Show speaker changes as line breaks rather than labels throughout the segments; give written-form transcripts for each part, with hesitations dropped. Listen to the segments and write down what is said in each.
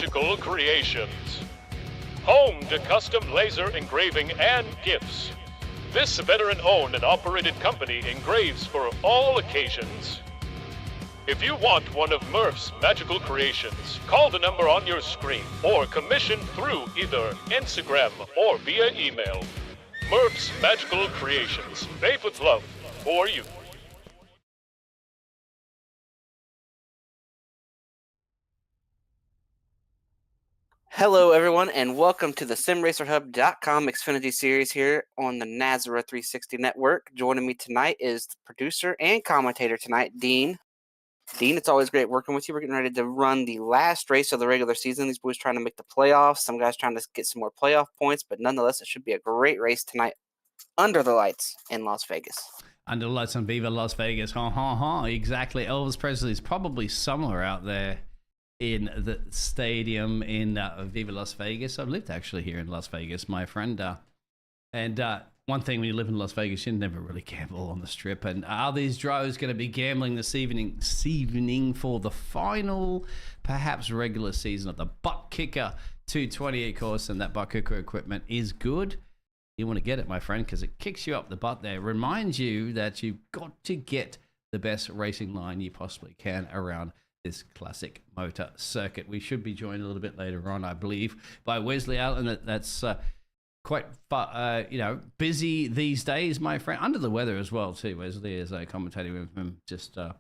Magical Creations. Home to custom laser engraving and gifts. This veteran-owned and operated company engraves for all occasions. If you want one of Murph's magical creations, call the number on your screen or commission through either Instagram or via email. Murph's Magical Creations, made with love for you.
Hello, everyone, and welcome to the SimRacerHub.com Xfinity series here on the Nazareth 360 network. Joining me tonight is the producer and commentator tonight, Dean. Dean, it's always great working with you. We're getting ready to run the last race of the regular season. These boys trying to make the playoffs. Some guys trying to get some more playoff points, but nonetheless, it should be a great race tonight under the lights in Las Vegas.
Under the lights on Viva Las Vegas. Exactly. Elvis Presley is probably somewhere out there in the stadium in Viva Las Vegas. I've lived actually here in Las Vegas, my friend. And one thing when you live in Las Vegas, you never really gamble on the strip. And are these drivers going to be gambling this evening for the final, perhaps regular season of the ButtKicker 228 course? And that ButtKicker equipment is good. You want to get it, my friend, because it kicks you up the butt there. It reminds you that you've got to get the best racing line you possibly can around this classic motor circuit. We should be joined a little bit later on, I believe, by Wesley Allen. That's quite busy these days, my friend. Under the weather as well, too. Wesley is commentating with him just the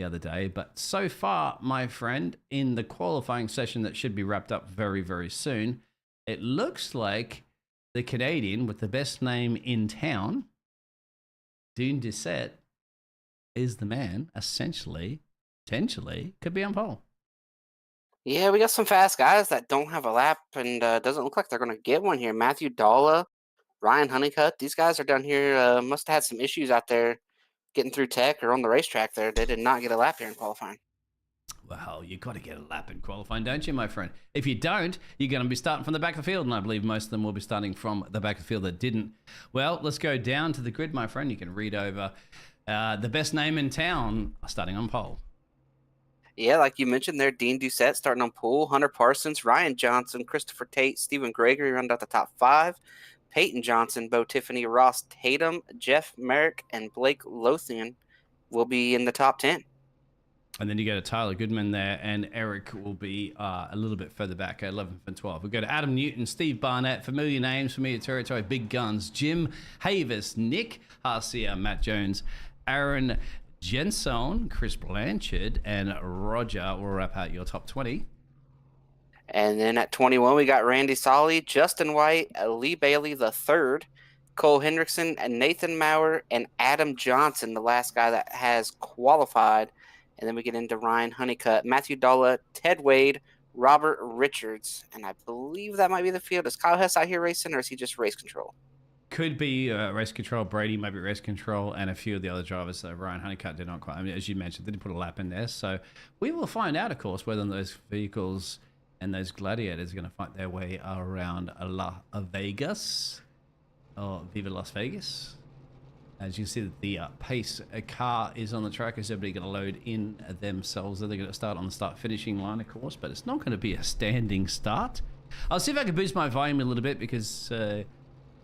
other day. But so far, my friend, in the qualifying session that should be wrapped up very, very soon, it looks like the Canadian with the best name in town, Dean Doucette, is the man, essentially, potentially, could be on pole.
Yeah, we got some fast guys that don't have a lap and doesn't look like they're going to get one here. Matthew Dalla, Ryan Honeycutt, these guys are down here, must have had some issues out there getting through tech or on the racetrack there. They did not get a lap here in qualifying.
Well, you got to get a lap in qualifying, don't you, my friend? If you don't, you're going to be starting from the back of the field, and I believe most of them will be starting from the back of the field that didn't. Well, let's go down to the grid, my friend. You can read over the best name in town starting on pole.
Yeah, like you mentioned there, Dean Doucette starting on pole, Hunter Parsons, Ryan Johnson, Christopher Tate, Stephen Gregory round out the top five, Peyton Johnson, Bo Tiffany, Ross Tatum, Jeff Merrick, and Blake Lothian will be in the top 10.
And then you go to Tyler Goodman there, and Eric will be a little bit further back at 11th and 12th. We go to Adam Newton, Steve Barnett, familiar names, familiar territory, big guns, Jim Havis, Nick Harcia, Matt Jones, Aaron Jensen, Chris Blanchard, and Roger will wrap out your top 20.
And then at 21, we got Randy Solly, Justin White, Lee Bailey III, Cole Hendrickson, and Nathan Maurer, and Adam Johnson, the last guy that has qualified. And then we get into Ryan Honeycutt, Matthew Dalla, Ted Wade, Robert Richards. And I believe that might be the field. Is Kyle Hess out here racing, or is he just race control?
Could be race control. Brady might be race control, and a few of the other drivers. Ryan Honeycutt did not quite. I mean, as you mentioned, they didn't put a lap in there. So we will find out, of course, whether those vehicles and those gladiators are going to fight their way around Las Vegas or Viva Las Vegas. As you see, the pace car is on the track. Is everybody going to load in themselves? They're going to start on the start-finishing line, of course, but it's not going to be a standing start. I'll see if I can boost my volume a little bit because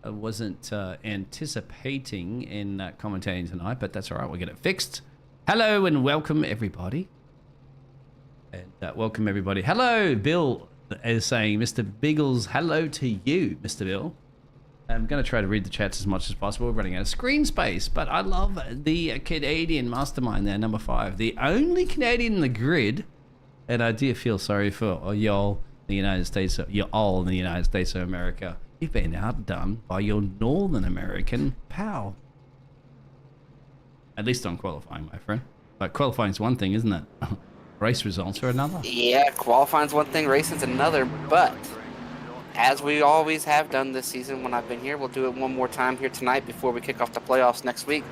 I wasn't anticipating in commentating tonight, but that's all right. We'll get it fixed. Hello and welcome, everybody. And welcome, everybody. Hello, Bill is saying, Mr. Biggles, hello to you, Mr. Bill. I'm going to try to read the chats as much as possible. We're running out of screen space, but I love the Canadian mastermind there, number 5. The only Canadian in the grid, and I do feel sorry for y'all in the United States, you're all in the United States of America. You've been outdone by your Northern American pal. At least on qualifying, my friend. But qualifying's one thing, isn't it? Race results are another.
Yeah, qualifying's one thing, racing's another, but as we always have done this season when I've been here, we'll do it one more time here tonight before we kick off the playoffs next week.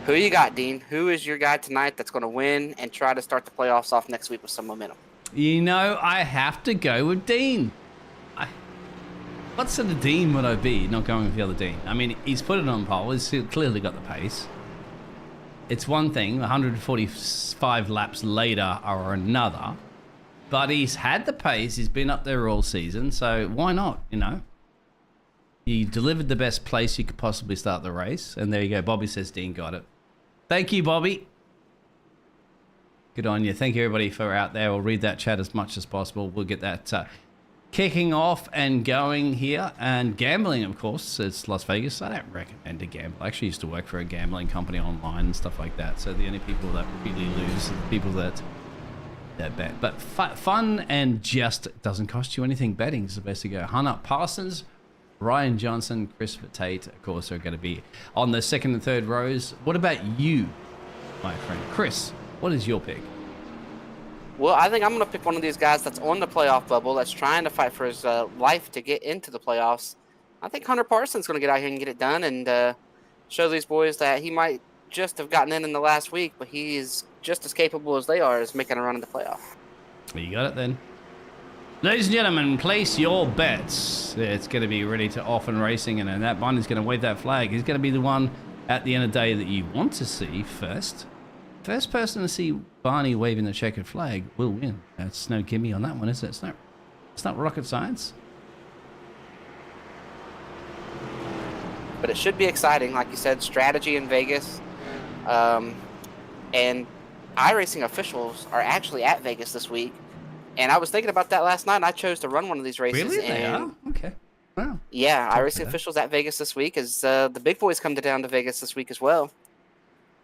Who you got, Dean? Who is your guy tonight that's going to win and try to start the playoffs off next week with some momentum?
You know, I have to go with Dean. What sort of Dean would I be not going with the other Dean? I mean, he's put it on pole. He's clearly got the pace. It's one thing, 145 laps later or another. but he's had the pace. He's been up there all season, so why not, you know? You delivered the best place you could possibly start the race, and there you go. Bobby says Dean got it. Thank you, Bobby. Good on you. Thank you, everybody, for out there. We'll read that chat as much as possible. We'll get that kicking off and going here. And gambling, of course, it's Las Vegas. I don't recommend to gamble. I actually used to work for a gambling company online and stuff like that. So the only people that really lose are the people that bet. But fun and just doesn't cost you anything. Betting is the best to go. Hunter Parsons, Ryan Johnson, Christopher Tate, of course, are going to be on the second and third rows. What about you, my friend? Chris, what is your pick?
Well, I think I'm going to pick one of these guys that's on the playoff bubble, that's trying to fight for his life to get into the playoffs. I think Hunter Parsons going to get out here and get it done and show these boys that he might just have gotten in the last week, but he is just as capable as they are as making a run in the playoff.
You got it then. Ladies and gentlemen, place your bets. It's going to be ready to off and racing, and that one is going to wave that flag. He's going to be the one at the end of the day that you want to see first. First person to see Barney waving the checkered flag will win. That's no gimme on that one, is it? It's not rocket science.
But it should be exciting, like you said, strategy in Vegas. And iRacing officials are actually at Vegas this week. And I was thinking about that last night, and I chose to run one of these races.
Really?
And
They are? Okay. Wow.
yeah, iRacing officials at Vegas this week as the big boys come down to Vegas this week as well.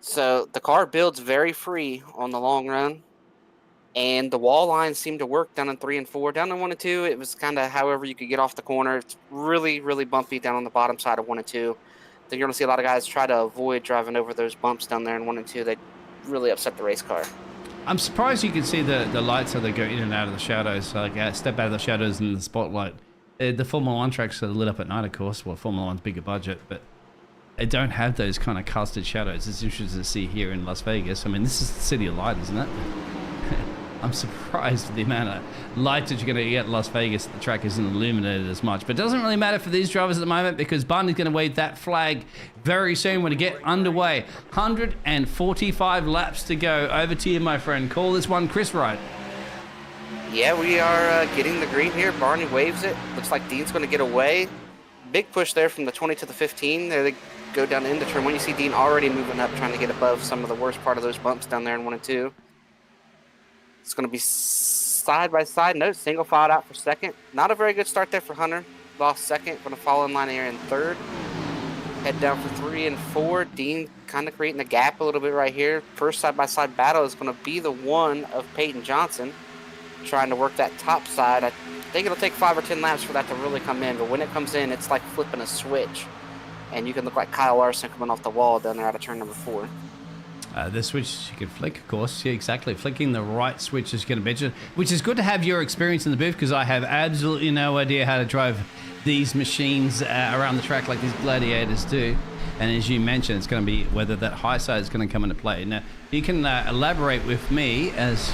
So the car builds very free on the long run. And the wall lines seem to work down in 3 and 4. Down in 1 and 2, it was kind of however you could get off the corner. It's really, really bumpy down on the bottom side of 1 and 2. So you're going to see a lot of guys try to avoid driving over those bumps down there in 1 and 2. They really upset the race car.
I'm surprised you can see the lights as they go in and out of the shadows. Like step out of the shadows in the spotlight. The Formula 1 tracks are lit up at night, of course. Well, Formula 1's bigger budget, but they don't have those kind of casted shadows. It's interesting to see here in Las Vegas. I mean, this is the city of light, isn't it? I'm surprised at the amount of light that you're going to get in Las Vegas. The track isn't illuminated as much. But it doesn't really matter for these drivers at the moment because Barney's going to wave that flag very soon when we get underway. 145 laps to go. Over to you, my friend. Call this one Chris Wright.
Yeah, we are getting the green here. Barney waves it. Looks like Dean's going to get away. Big push there from the 20 to the 15. There they go down into turn 1. You see Dean already moving up, trying to get above some of the worst part of those bumps down there in 1 and 2. It's going to be side by side. No, single filed out for second. Not a very good start there for Hunter. Lost second. Going to fall in line here in third. Head down for 3 and 4. Dean kind of creating a gap a little bit right here. First side by side battle is going to be the one of Peyton Johnson, trying to work that top side. I think it'll take 5 or 10 laps for that to really come in. But when it comes in, it's like flipping a switch. And you can look like Kyle Larson coming off the wall down there out of turn number 4.
The switch you can flick, of course. Yeah, exactly. Flicking the right switch is going to mention, which is good to have your experience in the booth because I have absolutely no idea how to drive these machines around the track like these gladiators do. And as you mentioned, it's going to be whether that high side is going to come into play. Now, you can elaborate with me as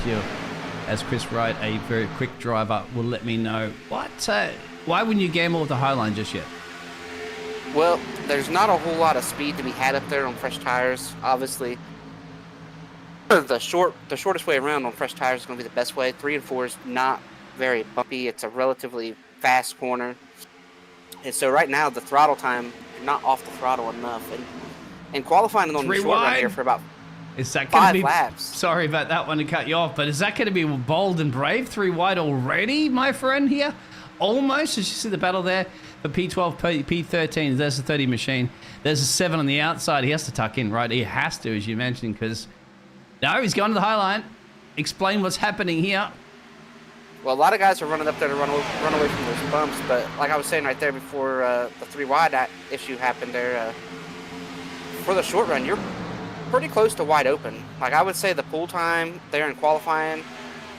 Chris Wright, a very quick driver, will let me know why wouldn't you gamble with the high line just yet?
Well, there's not a whole lot of speed to be had up there on fresh tires, obviously. The shortest way around on fresh tires is going to be the best way. 3 and 4 is not very bumpy. It's a relatively fast corner. And so right now, the throttle time, you're not off the throttle enough. And qualifying on the short run here for about
is that gonna
5 laps.
Sorry about that one to cut you off, but is that going to be bold and brave? 3 wide already, my friend here? Almost. As you see the battle there for P12, P13. There's a 30 machine. There's a 7 on the outside. He has to tuck in, right? He has to, as you mentioned, because... No, he's going to the high line. Explain what's happening here.
Well, a lot of guys are running up there to run away from those bumps, but like I was saying right there before the 3 wide issue happened there, for the short run, you're pretty close to wide open. Like I would say the pool time there in qualifying,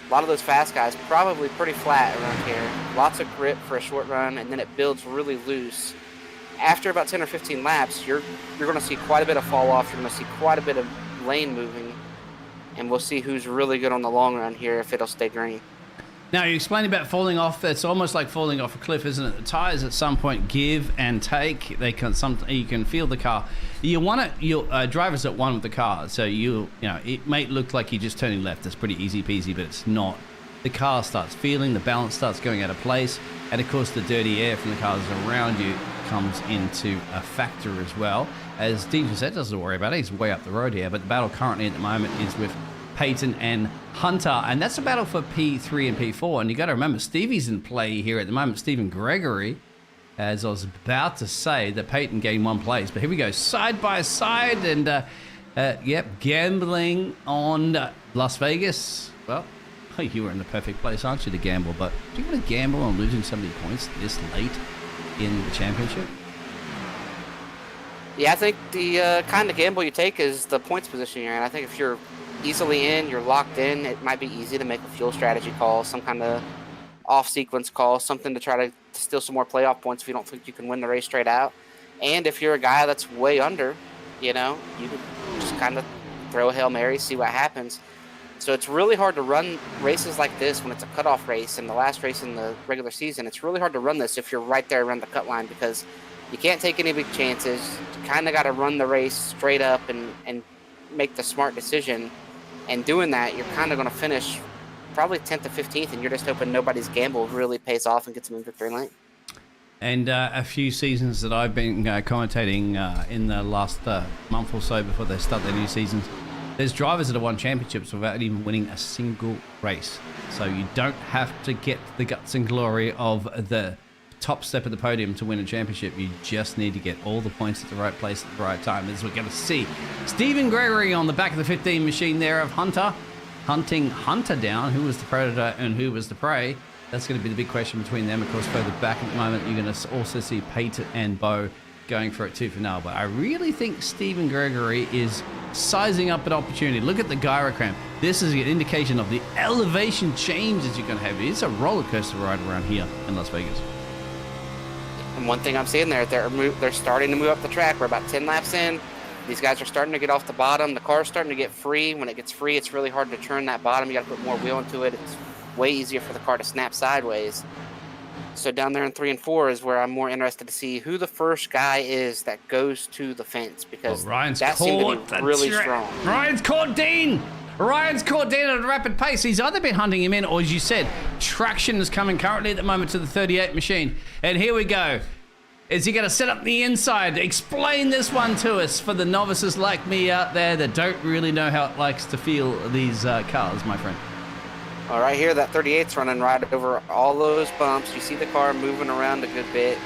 a lot of those fast guys probably pretty flat around here. Lots of grip for a short run, and then it builds really loose. After about 10 or 15 laps, you're going to see quite a bit of fall off. You're going to see quite a bit of lane moving. And we'll see who's really good on the long run here if it'll stay green.
Now, you explained about falling off. It's almost like falling off a cliff, isn't it? The tires at some point give and take. You can feel the car. Driver's at one with the car, so it may look like you're just turning left. That's pretty easy peasy, but it's not. the car starts feeling, the balance starts going out of place, and of course the dirty air from the cars around you comes into a factor as well. As Dean just said, doesn't worry about it, he's way up the road here, but the battle currently at the moment is with Peyton and Hunter, and that's a battle for P3 and P4. And you got to remember, Stevie's in play here at the moment, Stephen Gregory. As I was about to say, that Peyton gained 1 place, but here we go, side by side, and yep, gambling on Las Vegas. Well, you were in the perfect place, aren't you, to gamble? But do you want to gamble on losing so many points this late in the championship?
Yeah, I think the kind of gamble you take is the points position you're in. I think if you're easily in, you're locked in, it might be easy to make a fuel strategy call, some kind of off-sequence call, something to try to steal some more playoff points if you don't think you can win the race straight out. And if you're a guy that's way under, you know, you can just kind of throw a Hail Mary, see what happens. So it's really hard to run races like this when it's a cutoff race and the last race in the regular season. It's really hard to run this if you're right there around the cut line because you can't take any big chances. You kind of got to run the race straight up and make the smart decision. And doing that, you're kind of going to finish probably 10th to 15th, and you're just hoping nobody's gamble really pays off and gets them in victory lane.
And a few seasons that I've been commentating in the last month or so before they start their new seasons, there's drivers that have won championships without even winning a single race. So you don't have to get the guts and glory of the top step of the podium to win a championship. You just need to get all the points at the right place at the right time. As we're going to see Stephen Gregory on the back of the 15 machine there of Hunter, hunting Hunter down. Who was the predator and who was the prey? That's going to be the big question between them. Of course, further back at the moment, you're going to also see Peyton and Bo going for it too for now. But I really think Stephen Gregory is sizing up an opportunity. Look at the gyro cramp. This is an indication of the elevation changes you're going to have. It's a roller coaster ride around here in Las Vegas.
And one thing I'm seeing there, they're starting to move up the track. We're about 10 laps in. These guys are starting to get off the bottom. The car's starting to get free. When it gets free, it's really hard to turn that bottom. You got to put more wheel into it. It's way easier for the car to snap sideways. So down there in 3 and 4 is where I'm more interested to see who the first guy is that goes to the fence, because that seemed to be really strong.
Ryan's caught Dean. Ryan's caught Dean at a rapid pace. He's either been hunting him in, or as you said, traction is coming currently at the moment to the 38 machine. And here we go. Is he going to set up the inside? Explain this one to us for the novices like me out there that don't really know how it likes to feel these cars, my friend.
All right, here, that 38's running right over all those bumps. You see the car moving around a good bit.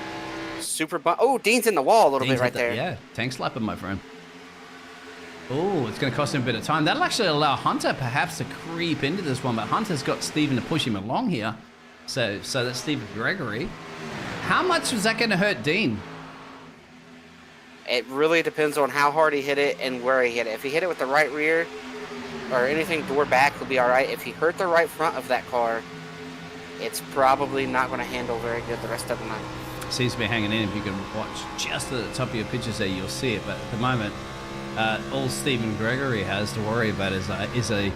Super bump. Oh, Dean's in the wall a little bit right there.
Yeah, tank slapping, my friend. Oh, it's going to cost him a bit of time. That'll actually allow Hunter perhaps to creep into this one, but Hunter's got Steven to push him along here. So that's Stephen Gregory. How much was that going to hurt Dean?
It really depends on how hard he hit it and where he hit it. If he hit it with the right rear or anything door back, he'll be all right. If he hurt the right front of that car, it's probably not going to handle very good the rest of the night.
Seems to be hanging in. If you can watch just at the top of your pictures there, you'll see it. But at the moment, all Stephen Gregory has to worry about is a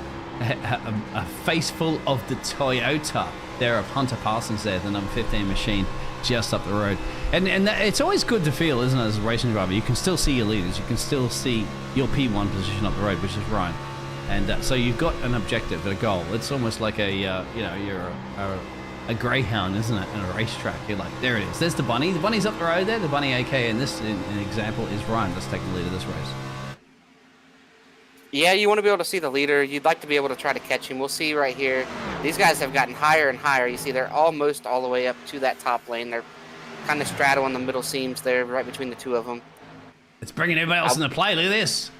face full of the Toyota there of Hunter Parsons there, the number 15 machine just up the road. And it's always good to feel, isn't it, as a racing driver? You can still see your leaders. You can still see your P1 position up the road, which is Ryan. And so you've got an objective, a goal. It's almost like you're a greyhound, isn't it, in a racetrack. You're like, there it is. There's the bunny. The bunny's up the road there. The bunny, AK, and this, in example, is Ryan that's taking the lead of this race.
Yeah, you want to be able to see the leader. You'd like to be able to try to catch him. We'll see right here. These guys have gotten higher and higher. You see they're almost all the way up to that top lane. They're kind of straddling the middle seams there, right between the two of them.
It's bringing everybody else into play. Look at this.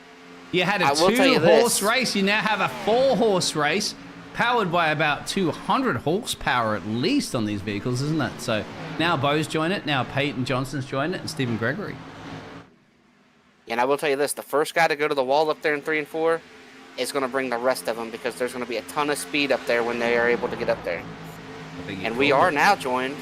You had a 2-horse race. You now have a 4-horse race powered by about 200 horsepower at least on these vehicles, isn't it? So now Bo's joined it. Now Peyton Johnson's joined it, and Stephen Gregory.
And I will tell you this, the first guy to go to the wall up there in 3 and 4 is going to bring the rest of them, because there's going to be a ton of speed up there when they are able to get up there. And we are now joined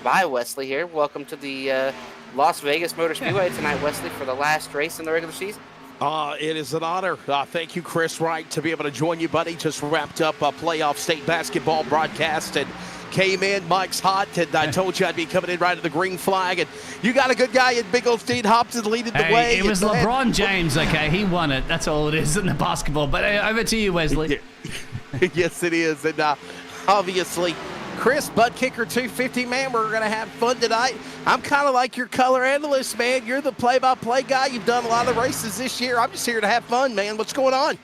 by Wesley here. Welcome to the Las Vegas Motor Speedway tonight, Wesley, for the last race in the regular season.
It is an honor. Thank you, Chris Wright, to be able to join you, buddy. Just wrapped up a playoff state basketball broadcast and came in. Mike's hot, and I told you I'd be coming in right at the green flag. And you got a good guy in Big Old Steve Hobson leading the way.
It was LeBron James, okay? He won it. That's all it is in the basketball. But over to you, Wesley.
Yes, it is. And obviously. Chris, ButtKicker 250, man, we're going to have fun tonight. I'm kind of like your color analyst, man. You're the play-by-play guy. You've done a lot of races this year. I'm just here to have fun, man. What's going on?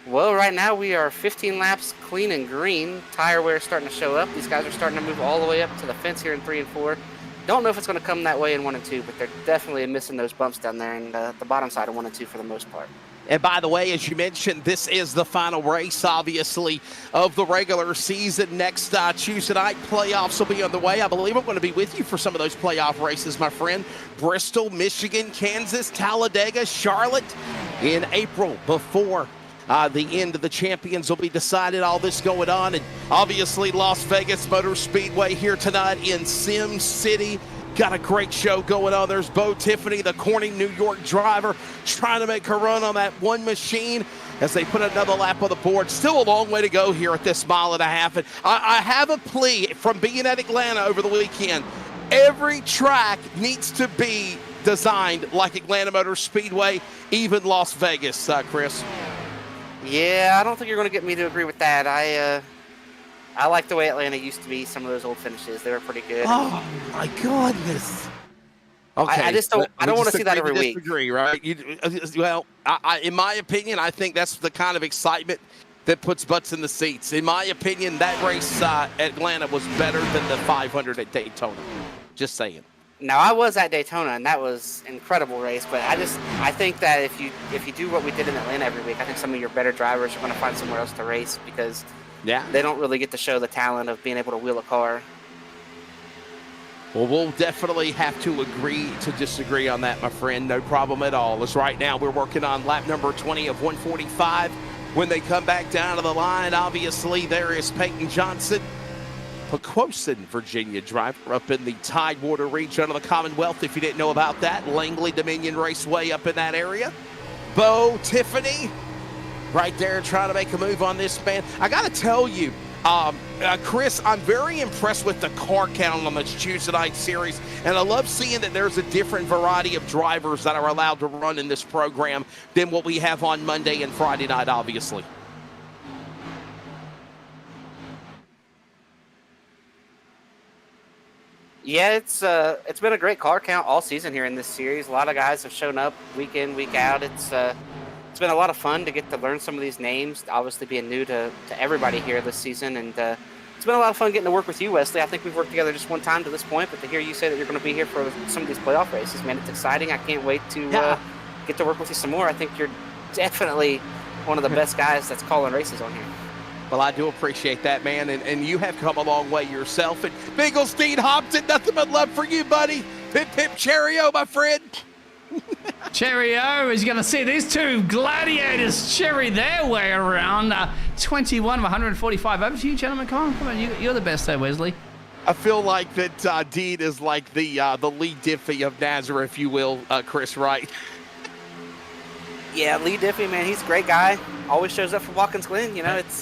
Well, right now we are 15 laps clean and green. Tire wear is starting to show up. These guys are starting to move all the way up to the fence here in 3 and 4. Don't know if it's going to come that way in 1 and 2, but they're definitely missing those bumps down there in the bottom side of 1 and 2 for the most part.
And by the way, as you mentioned, this is the final race, obviously, of the regular season. Next Tuesday night, playoffs will be on the way. I believe I'm going to be with you for some of those playoff races, my friend. Bristol, Michigan, Kansas, Talladega, Charlotte in April before the end of the champions will be decided. All this going on. And obviously, Las Vegas Motor Speedway here tonight in Sim City. Got a great show going on. There's Bo Tiffany, the Corning, New York driver, trying to make her run on that one machine as they put another lap on the board. Still a long way to go here at this 1.5 miles. And I have a plea from being at Atlanta over the weekend. Every track needs to be designed like Atlanta Motor Speedway, even Las Vegas, Chris.
Yeah, I don't think you're going to get me to agree with that. I like the way Atlanta used to be. Some of those old finishes, they were pretty good.
Oh my goodness! Okay,
I just don't. I don't want to see that every week.
Disagree, right? In my opinion, I think that's the kind of excitement that puts butts in the seats. In my opinion, that race at Atlanta was better than the 500 at Daytona. Just saying.
Now, I was at Daytona, and that was an incredible race. But I think that if you do what we did in Atlanta every week, I think some of your better drivers are going to find somewhere else to race because.
Yeah.
They don't really get to show the talent of being able to wheel a car.
Well, we'll definitely have to agree to disagree on that, my friend. No problem at all. As right now we're working on lap number 20 of 145. When they come back down to the line, obviously there is Peyton Johnson, Pequoson, Virginia driver up in the Tidewater region of the Commonwealth. If you didn't know about that, Langley Dominion Raceway up in that area. Bo Tiffany. Right there trying to make a move on this, man. I got to tell you, Chris, I'm very impressed with the car count on this Tuesday night series, and I love seeing that there's a different variety of drivers that are allowed to run in this program than what we have on Monday and Friday night, obviously.
Yeah, it's been a great car count all season here in this series. A lot of guys have shown up week in, week out. It's been a lot of fun to get to learn some of these names, obviously being new to everybody here this season. And it's been a lot of fun getting to work with you, Wesley. I think we've worked together just one time to this point, but to hear you say that you're going to be here for some of these playoff races, man, it's exciting. I can't wait to get to work with you some more. I think you're definitely one of the best guys that's calling races on here.
Well, I do appreciate that, man, and you have come a long way yourself. And Finkelstein Hobson, nothing but love for you, buddy. Pip, pip, cheerio, my friend.
Cheerio is going to see these two gladiators cherry their way around. 21 of 145. Over to you, gentlemen. Come on. You're the best there, Wesley.
I feel like that Dean is like the Lee Diffie of Nazareth, if you will, Chris, right?
Yeah, Lee Diffie, man, he's a great guy. Always shows up for Watkins Glen. You know, it's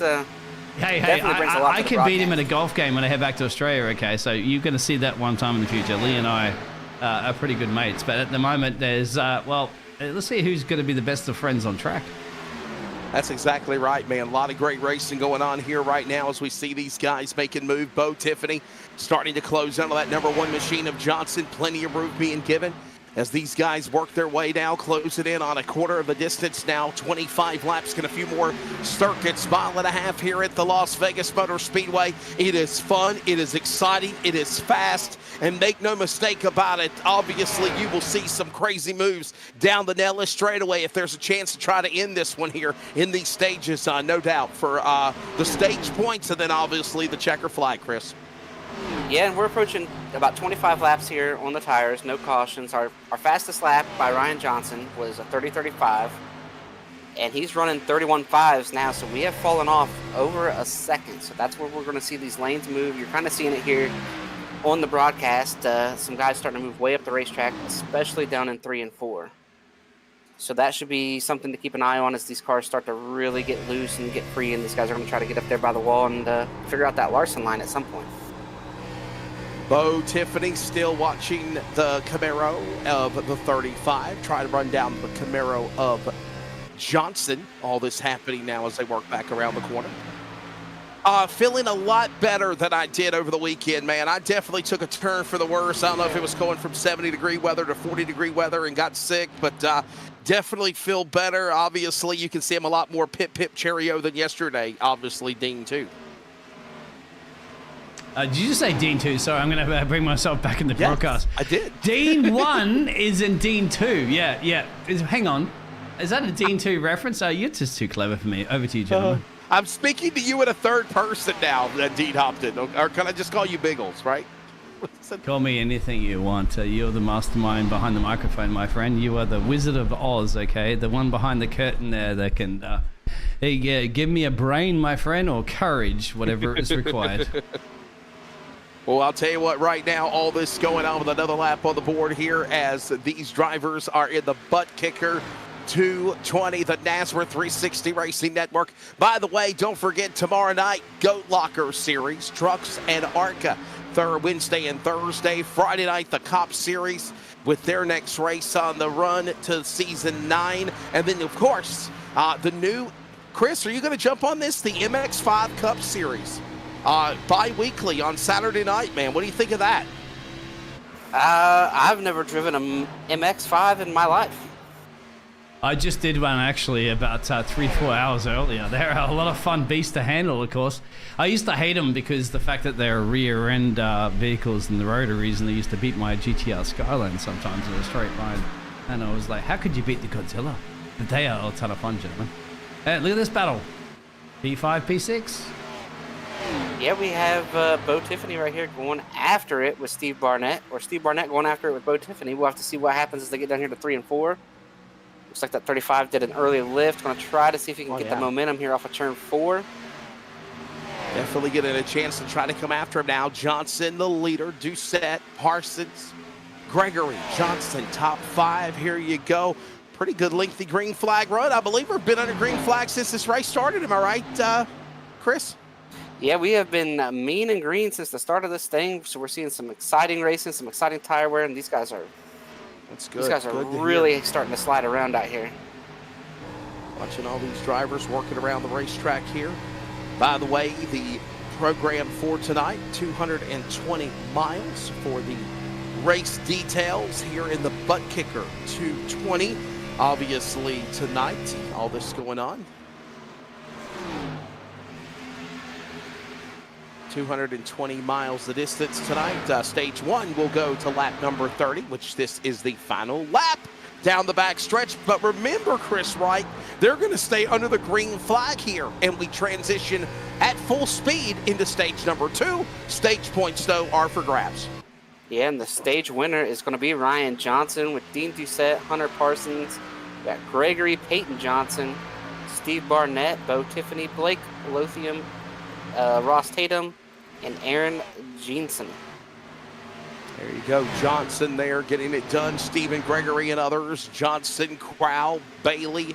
Hey, I can beat him at a golf game when I head back to Australia, okay? So you're going to see that one time in the future. Lee and I are pretty good mates. But at the moment, there's, let's see who's going to be the best of friends on track.
That's exactly right, man. A lot of great racing going on here right now as we see these guys making move. Bo Tiffany starting to close into that number one machine of Johnson. Plenty of room being given as these guys work their way now, close it in on a quarter of the distance now. 25 laps, get a few more circuits, 1.5 miles here at the Las Vegas Motor Speedway. It is fun, it is exciting, it is fast, and make no mistake about it, obviously you will see some crazy moves down the Nellis straightaway if there's a chance to try to end this one here in these stages, no doubt, for the stage points and then obviously the checker flag, Chris.
Yeah, and we're approaching about 25 laps here on the tires, no cautions. Our fastest lap by Ryan Johnson was a 30.35, and he's running 31.5s now, so we have fallen off over a second. So that's where we're going to see these lanes move. You're kind of seeing it here on the broadcast. Some guys starting to move way up the racetrack, especially down in 3 and 4. So that should be something to keep an eye on as these cars start to really get loose and get free, and these guys are going to try to get up there by the wall and figure out that Larson line at some point.
Bo Tiffany still watching the Camaro of the 35. Try to run down the Camaro of Johnson. All this happening now as they work back around the corner. Feeling a lot better than I did over the weekend, man. I definitely took a turn for the worse. I don't know if it was going from 70-degree weather to 40-degree weather and got sick, but definitely feel better. Obviously, you can see I'm a lot more pip cheerio than yesterday. Obviously, Dean, too.
Did you just say Dean 2? Sorry, I'm going to bring myself back in the broadcast.
I did.
Dean 1 is in Dean 2. Yeah. Hang on. Is that a Dean 2 reference? You're just too clever for me. Over to you, gentlemen.
I'm speaking to you in a third person now, Dean Hopton. Or can I just call you Biggles, right?
Call me anything you want. You're the mastermind behind the microphone, my friend. You are the Wizard of Oz, okay? The one behind the curtain there that can give me a brain, my friend, or courage, whatever is required.
Well, I'll tell you what, right now, all this going on with another lap on the board here as these drivers are in the ButtKicker 220, the NASRA 360 Racing Network. By the way, don't forget tomorrow night, Goat Locker Series, Trucks and ARCA, Wednesday and Thursday. Friday night, the Cop Series with their next race on the run to season 9. And then, of course, the new, Chris, are you going to jump on this? The MX5 Cup Series, bi-weekly on Saturday night, man. What do you think of that?
I've never driven a MX5 in my life.
I just did one actually about 3-4 hours earlier. They're a lot of fun beasts to handle, of course. I used to hate them because the fact that they're rear-end vehicles and the rotaries, and they used to beat my GTR Skyline sometimes in a straight line. And I was like, how could you beat the Godzilla? But they are a ton of fun, gentlemen. Hey, look at this battle. P5, P6.
Yeah, we have Bo Tiffany right here going after it with Steve Barnett, or Steve Barnett going after it with Bo Tiffany. We'll have to see what happens as they get down here to 3 and 4. Looks like that 35 did an early lift. Going to try to see if he can get the momentum here off of turn 4.
Definitely getting a chance to try to come after him now. Johnson, the leader. Doucette, Parsons, Gregory, Johnson, top 5. Here you go. Pretty good lengthy green flag run. I believe we've been under green flag since this race started. Am I right, Chris?
Yeah, we have been mean and green since the start of this thing. So we're seeing some exciting racing, some exciting tire wear, and these guys are
That's good.
These guys are really starting to slide around out here.
Watching all these drivers working around the racetrack here. By the way, the program for tonight, 220 miles for the race details here in the ButtKicker 220. Obviously tonight, all this going on. 220 miles the distance tonight. Stage 1 will go to lap number 30, which this is the final lap down the back stretch. But remember, Chris Wright, they're going to stay under the green flag here, and we transition at full speed into stage number 2. Stage points, though, are for grabs.
Yeah, and the stage winner is going to be Ryan Johnson with Dean Doucette, Hunter Parsons. We got Gregory, Peyton Johnson, Steve Barnett, Bo Tiffany, Blake Lothium, Ross Tatum, and Aaron Jeanson.
There you go. Johnson there getting it done. Stephen Gregory and others. Johnson, Crowell, Bailey,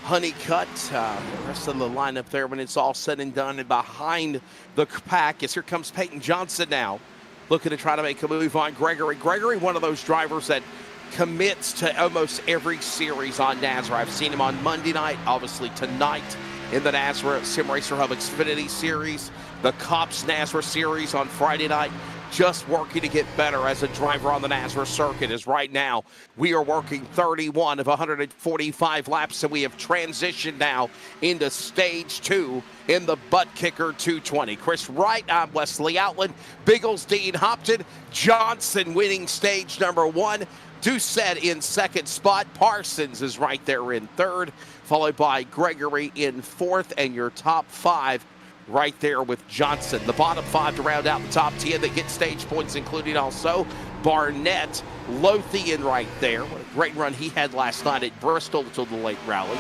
Honeycutt. The rest of the lineup there when it's all said and done. And behind the pack is here comes Peyton Johnson now, looking to try to make a move on Gregory. Gregory, one of those drivers that commits to almost every series on NASRA. I've seen him on Monday night, obviously tonight in the NASRA Sim Racer Hub Xfinity Series, the Cops NASRA Series on Friday night. Just working to get better as a driver on the NASRA circuit. As right now we are working 31 of 145 laps, and we have transitioned now into stage 2 in the ButtKicker 220. Chris Wright, I'm Wesley Outland, Biggles, Dean Hopton, Johnson winning stage number 1. Doucette in second spot. Parsons is right there in third, followed by Gregory in fourth, and your top 5 right there with Johnson. The bottom 5 to round out the top 10 that get stage points, including also Barnett, Lothian right there. What a great run he had last night at Bristol until the late rally.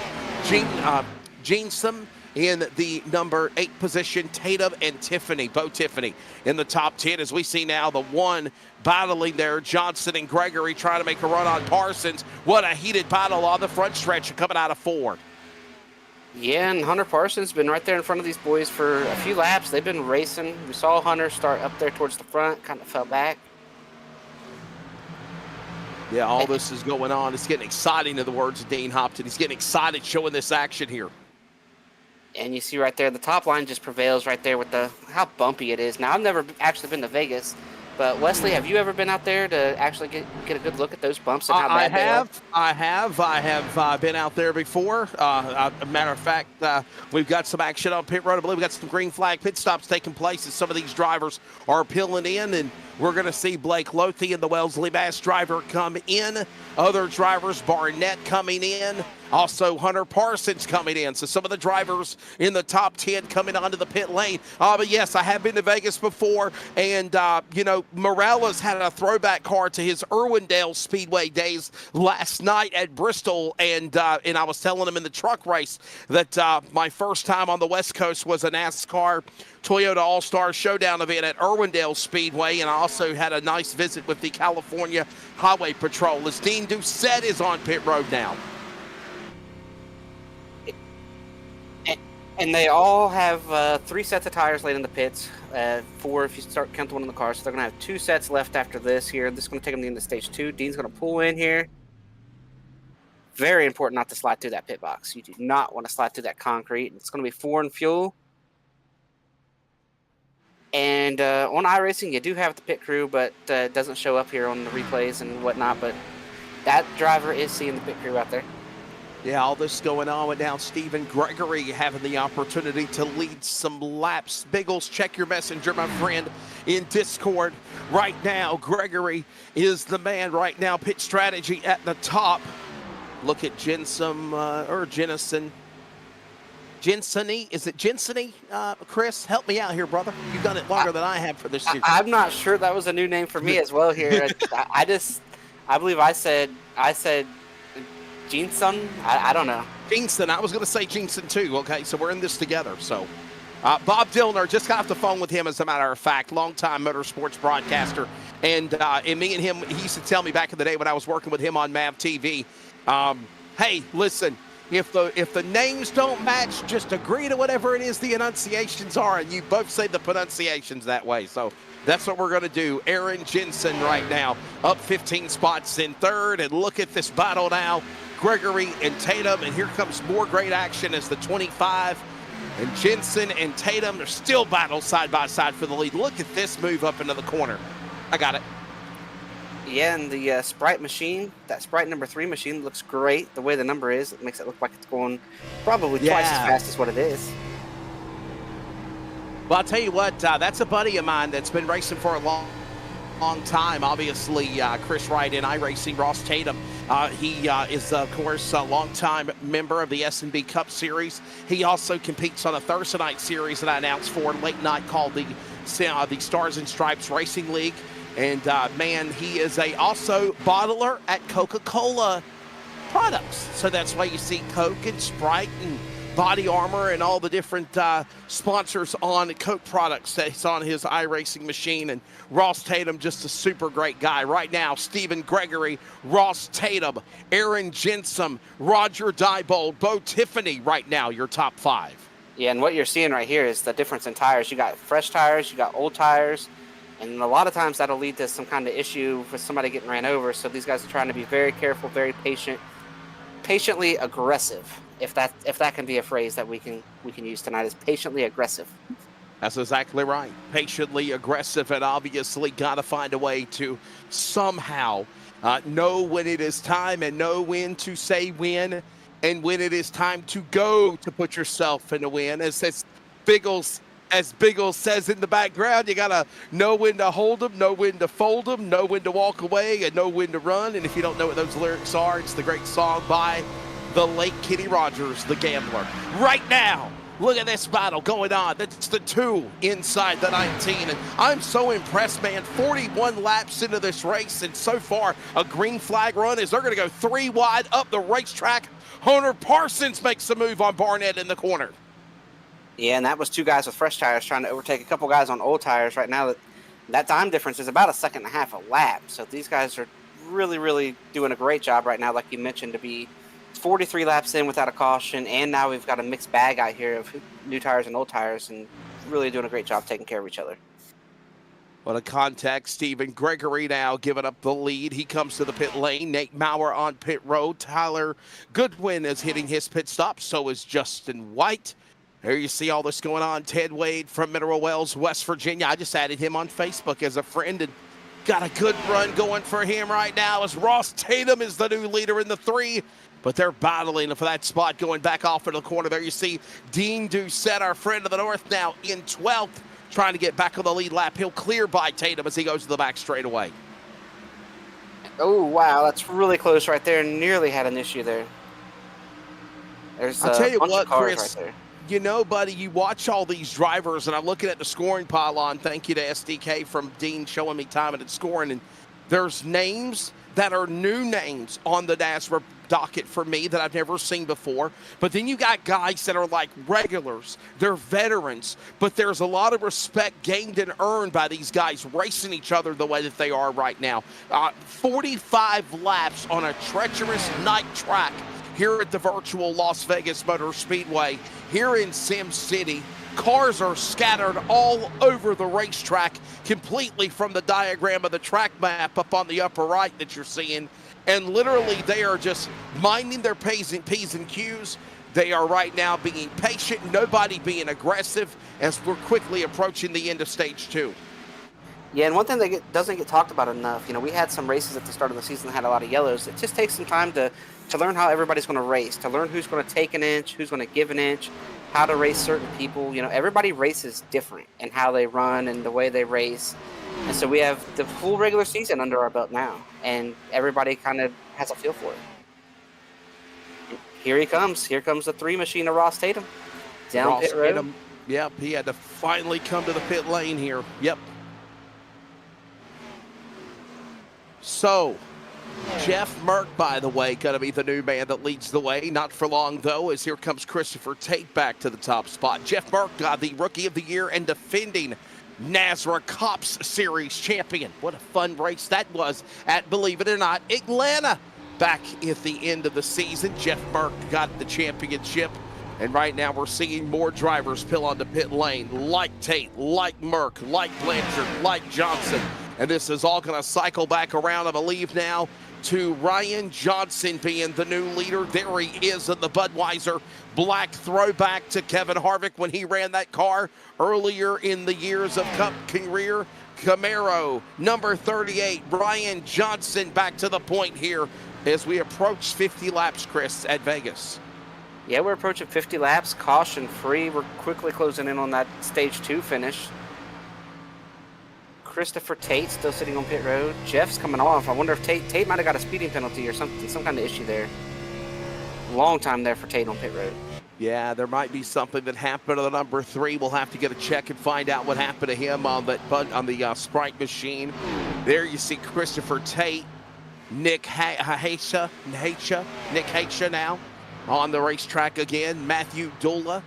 Jeanson in the number 8 position. Tatum and Tiffany, Bo Tiffany in the top 10, as we see now the one battling there. Johnson and Gregory trying to make a run on Parsons. What a heated battle on the front stretch coming out of 4.
Yeah, and Hunter Parsons been right there in front of these boys for a few laps. They've been racing. We saw Hunter start up there towards the front, kind of fell back.
Yeah, all this is going on. It's getting exciting, in the words of Dean Hopton. He's getting excited showing this action here.
And you see right there, the top line just prevails right there with how bumpy it is. Now, I've never actually been to Vegas, but Wesley, have you ever been out there to actually get a good look at those bumps and how bad they are?
I have been out there before. A matter of fact, we've got some action on pit road. I believe we've got some green flag pit stops taking place as some of these drivers are peeling in, and we're going to see Blake Lothey and the Wellesley Bass driver come in. Other drivers, Barnett coming in. Also, Hunter Parsons coming in. So some of the drivers in the top 10 coming onto the pit lane. But yes, I have been to Vegas before. And, Morales had a throwback car to his Irwindale Speedway days last night at Bristol. And I was telling him in the truck race that my first time on the West Coast was a NASCAR Toyota All-Star Showdown event at Irwindale Speedway, and I also had a nice visit with the California Highway Patrol. As Dean Doucette is on pit road now.
And they all have 3 sets of tires laid in the pits, 4 if you start count the one in the car. So they're going to have 2 sets left after this here. This is going to take them into stage 2. Dean's going to pull in here. Very important not to slide through that pit box. You do not want to slide through that concrete. It's going to be foreign fuel. And on iRacing, you do have the pit crew, but it doesn't show up here on the replays and whatnot. But that driver is seeing the pit crew out there.
Yeah, all this going on with now Stephen Gregory having the opportunity to lead some laps. Biggles, check your messenger, my friend, in Discord. Right now, Gregory is the man right now. Pit strategy at the top. Look at Jensen, or Jennison. Jenseny, is it Jenseny? Chris, help me out here, brother. You've done it longer than I have for this series.
I'm not sure. That was a new name for me as well here. I believe I said Jensen. I don't know.
Jensen. I was going to say Jensen too. Okay, so we're in this together. So Bob Dillner, just got off the phone with him, as a matter of fact, longtime motorsports broadcaster. And me and him, he used to tell me back in the day when I was working with him on MAV TV, hey, listen, if the names don't match, just agree to whatever it is the enunciations are, and you both say the pronunciations that way. So that's what we're going to do. Aaron Jensen right now up 15 spots in third, and look at this battle now. Gregory and Tatum, and here comes more great action as the 25 and Jensen and Tatum are still battle side by side for the lead. Look at this move up into the corner. I got it.
Yeah, and the Sprite machine, that Sprite number 3 machine looks great. The way the number is, it makes it look like it's going probably twice as fast as what it is.
Well, I'll tell you what, that's a buddy of mine that's been racing for a long time. Obviously, Chris Wright in iRacing, Ross Tatum. He is, of course, a longtime member of the S&B Cup Series. He also competes on a Thursday night series that I announced for late night called the Stars and Stripes Racing League. And, man, he is also bottler at Coca-Cola products. So that's why you see Coke and Sprite and Body Armor and all the different sponsors on Coke products that's on his iRacing machine. And Ross Tatum, just a super great guy. Right now, Stephen Gregory, Ross Tatum, Aaron Jensen, Roger Diebold, Bo Tiffany right now, your top 5.
Yeah, and what you're seeing right here is the difference in tires. You got fresh tires, you got old tires. And a lot of times that'll lead to some kind of issue with somebody getting ran over. So these guys are trying to be very careful, very patient, patiently aggressive. If that can be a phrase that we can use tonight, is patiently aggressive.
That's exactly right. Patiently aggressive, and obviously got to find a way to somehow know when it is time and know when to say when and when it is time to go to put yourself in a win. As Biggles says in the background, you got to know when to hold them, know when to fold them, know when to walk away, and know when to run. And if you don't know what those lyrics are, it's the great song by the late Kenny Rogers, the gambler. Right now, look at this battle going on. That's the 2 inside the 19. And I'm so impressed, man. 41 laps into this race, and so far a green flag run is they're going to go 3 wide up the racetrack. Hunter Parsons makes a move on Barnett in the corner.
Yeah, and that was 2 guys with fresh tires trying to overtake a couple guys on old tires. Right now, that time difference is about 1.5 seconds a lap. So these guys are really, really doing a great job right now, like you mentioned, to be 43 laps in without a caution. And now we've got a mixed bag out here of new tires and old tires, and really doing a great job taking care of each other.
What a contact. Stephen Gregory now giving up the lead. He comes to the pit lane. Nate Maurer on pit road. Tyler Goodwin is hitting his pit stop. So is Justin White. There you see all this going on. Ted Wade from Mineral Wells, West Virginia. I just added him on Facebook as a friend and got a good run going for him right now as Ross Tatum is the new leader in the 3. But they're battling for that spot going back off into the corner. There you see Dean Doucette, our friend of the North, now in 12th, trying to get back on the lead lap. He'll clear by Tatum as he goes to the back straightaway.
Oh, wow. That's really close right there. Nearly had an issue there. There's
I'll tell you
bunch
what,
of cars
Chris,
right there.
You know, buddy, you watch all these drivers, and I'm looking at the scoring pylon. Thank you to SDK from Dean showing me timing and scoring. And there's names that are new names on the NASCAR docket for me that I've never seen before. But then you got guys that are like regulars. They're veterans. But there's a lot of respect gained and earned by these guys racing each other the way that they are right now. 45 laps on a treacherous night track here at the virtual Las Vegas Motor Speedway. Here in Sim City, cars are scattered all over the racetrack, completely from the diagram of the track map up on the upper right that you're seeing. And literally, they are just minding their P's and Q's. They are right now being patient, nobody being aggressive, as we're quickly approaching the end of stage 2.
Yeah, and one thing that doesn't get talked about enough, you know, we had some races at the start of the season that had a lot of yellows. It just takes some time to learn how everybody's going to race, to learn who's going to take an inch, who's going to give an inch, how to race certain people. You know, everybody races different in how they run and the way they race. And so we have the full regular season under our belt now, and everybody kind of has a feel for it. Here he comes. Here comes the 3 machine of Ross Tatum. Down
Ross
pit road.
Tatum, yep, he had to finally come to the pit lane here. Yep. So, Jeff Merck, by the way, going to be the new man that leads the way. Not for long, though, as here comes Christopher Tate back to the top spot. Jeff Merck, the Rookie of the Year and defending NASCAR Cops Series champion. What a fun race that was at, believe it or not, Atlanta. Back at the end of the season, Jeff Merck got the championship. And right now we're seeing more drivers pull onto pit lane, like Tate, like Merck, like Blanchard, like Johnson. And this is all going to cycle back around, I believe, now to Ryan Johnson being the new leader. There he is in the Budweiser black throwback to Kevin Harvick when he ran that car earlier in the years of Cup career. Camaro, number 38, Ryan Johnson back to the point here as we approach 50 laps, Chris, at Vegas.
Yeah, we're approaching 50 laps, caution free. We're quickly closing in on that stage 2 finish. Christopher Tate still sitting on pit road. Jeff's coming off. I wonder if Tate might have got a speeding penalty or some kind of issue there. Long time there for Tate on pit road.
Yeah, there might be something that happened to the number 3. We'll have to get a check and find out what happened to him on the Sprite machine. There you see Christopher Tate, Nick Haisha now on the racetrack again. Matthew Dula.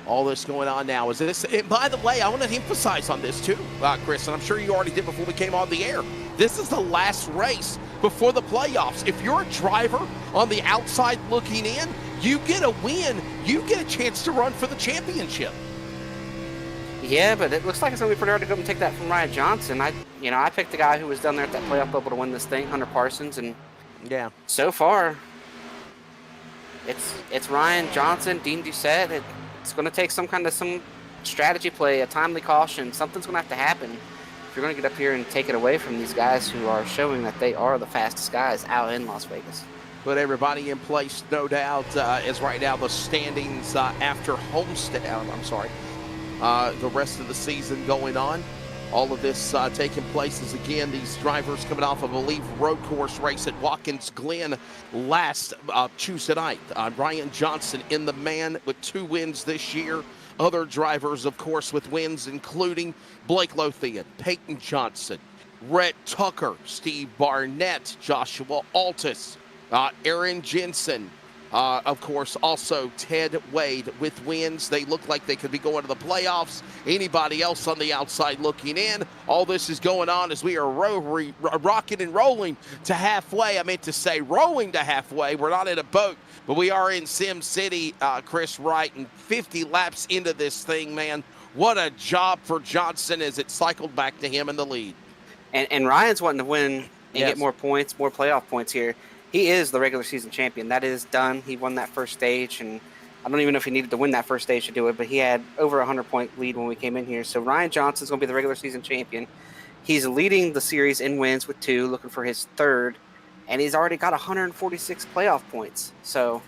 All this going on now is this. And by the way, I want to emphasize on this too, Chris, and I'm sure you already did before we came on the air. This is the last race before the playoffs. If you're a driver on the outside looking in, you get a win. You get a chance to run for the championship.
Yeah, but it looks like it's going to be pretty hard to go and take that from Ryan Johnson. I picked the guy who was down there at that playoff bubble to win this thing, Hunter Parsons, and
yeah,
so far, it's Ryan Johnson, Dean Doucette. It's going to take some strategy play, a timely caution. Something's going to have to happen if you're going to get up here and take it away from these guys who are showing that they are the fastest guys out in Las Vegas.
Put everybody in place, no doubt, as right now the standings after Homestead, the rest of the season going on. All of this taking place is, again, these drivers coming off of, I believe, road course race at Watkins Glen last Tuesday night. Ryan Johnson in the man with 2 wins this year. Other drivers, of course, with wins, including Blake Lothian, Peyton Johnson, Rhett Tucker, Steve Barnett, Joshua Altus, Aaron Jensen, of course, also Ted Wade with wins. They look like they could be going to the playoffs. Anybody else on the outside looking in? All this is going on as we are rocking and rolling to halfway. I meant to say rowing to halfway. We're not in a boat, but we are in Sim City, Chris Wright, and 50 laps into this thing, man. What a job for Johnson as it cycled back to him in the lead.
And Ryan's wanting to win and get more points, more playoff points here. He is the regular season champion. That is done. He won that first stage, and I don't even know if he needed to win that first stage to do it, but he had over a 100-point lead when we came in here. So Ryan Johnson's going to be the regular season champion. He's leading the series in wins with 2, looking for his 3rd, and he's already got 146 playoff points. So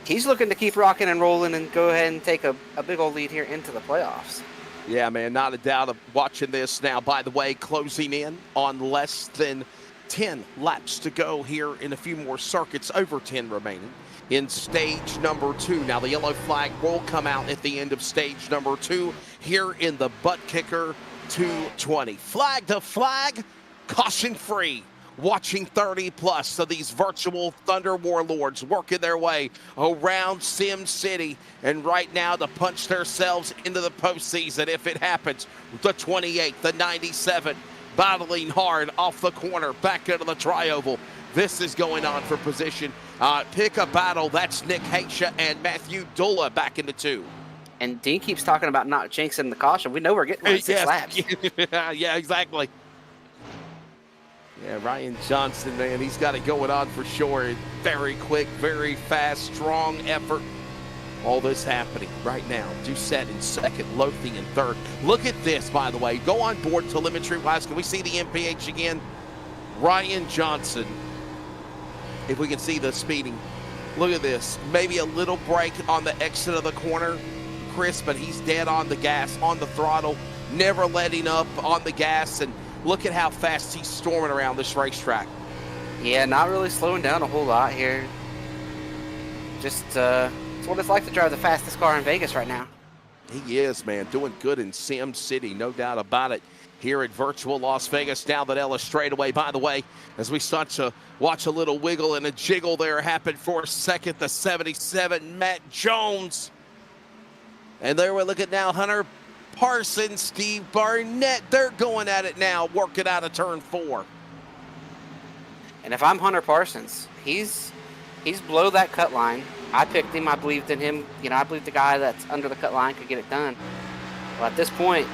he's looking to keep rocking and rolling and go ahead and take a big old lead here into the playoffs.
Yeah, man, not a doubt of watching this now. By the way, closing in on less than 10 laps to go here in a few more circuits, over 10 remaining in stage number 2. Now, the yellow flag will come out at the end of stage number 2 here in the ButtKicker 220. Flag to flag, caution free. Watching 30 plus of these virtual Thunder Warlords working their way around Sim City, and right now to punch themselves into the postseason if it happens. The 28, the 97, battling hard off the corner, back into the tri-oval. This is going on for position. Pick a battle. That's Nick Haisha and Matthew Dula back into 2.
And Dean keeps talking about not jinxing the caution. We know we're getting like 6 laps.
Yeah, exactly. Yeah, Ryan Johnson, man, he's got it going on for sure. Very quick, very fast, strong effort. All this happening right now. Doucette in 2nd, Lothing in 3rd. Look at this, by the way. Go on board telemetry-wise. Can we see the MPH again? Ryan Johnson, if we can see the speeding. Look at this. Maybe a little break on the exit of the corner, Chris, but he's dead on the gas, on the throttle, never letting up on the gas, and look at how fast he's storming around this racetrack.
Yeah, not really slowing down a whole lot here. Just it's what it's like to drive the fastest car in Vegas right now.
He is, man, doing good in Sim City, no doubt about it. Here at virtual Las Vegas, down that Ella straightaway. By the way, as we start to watch a little wiggle and a jiggle there happen for 2nd, the 77, Matt Jones. And there we look at now Hunter Parsons, Steve Barnett. They're going at it now, working out of turn 4.
And if I'm Hunter Parsons, he's below that cut line. I picked him. I believed in him. You know, I believe the guy that's under the cut line could get it done. Well, at this point,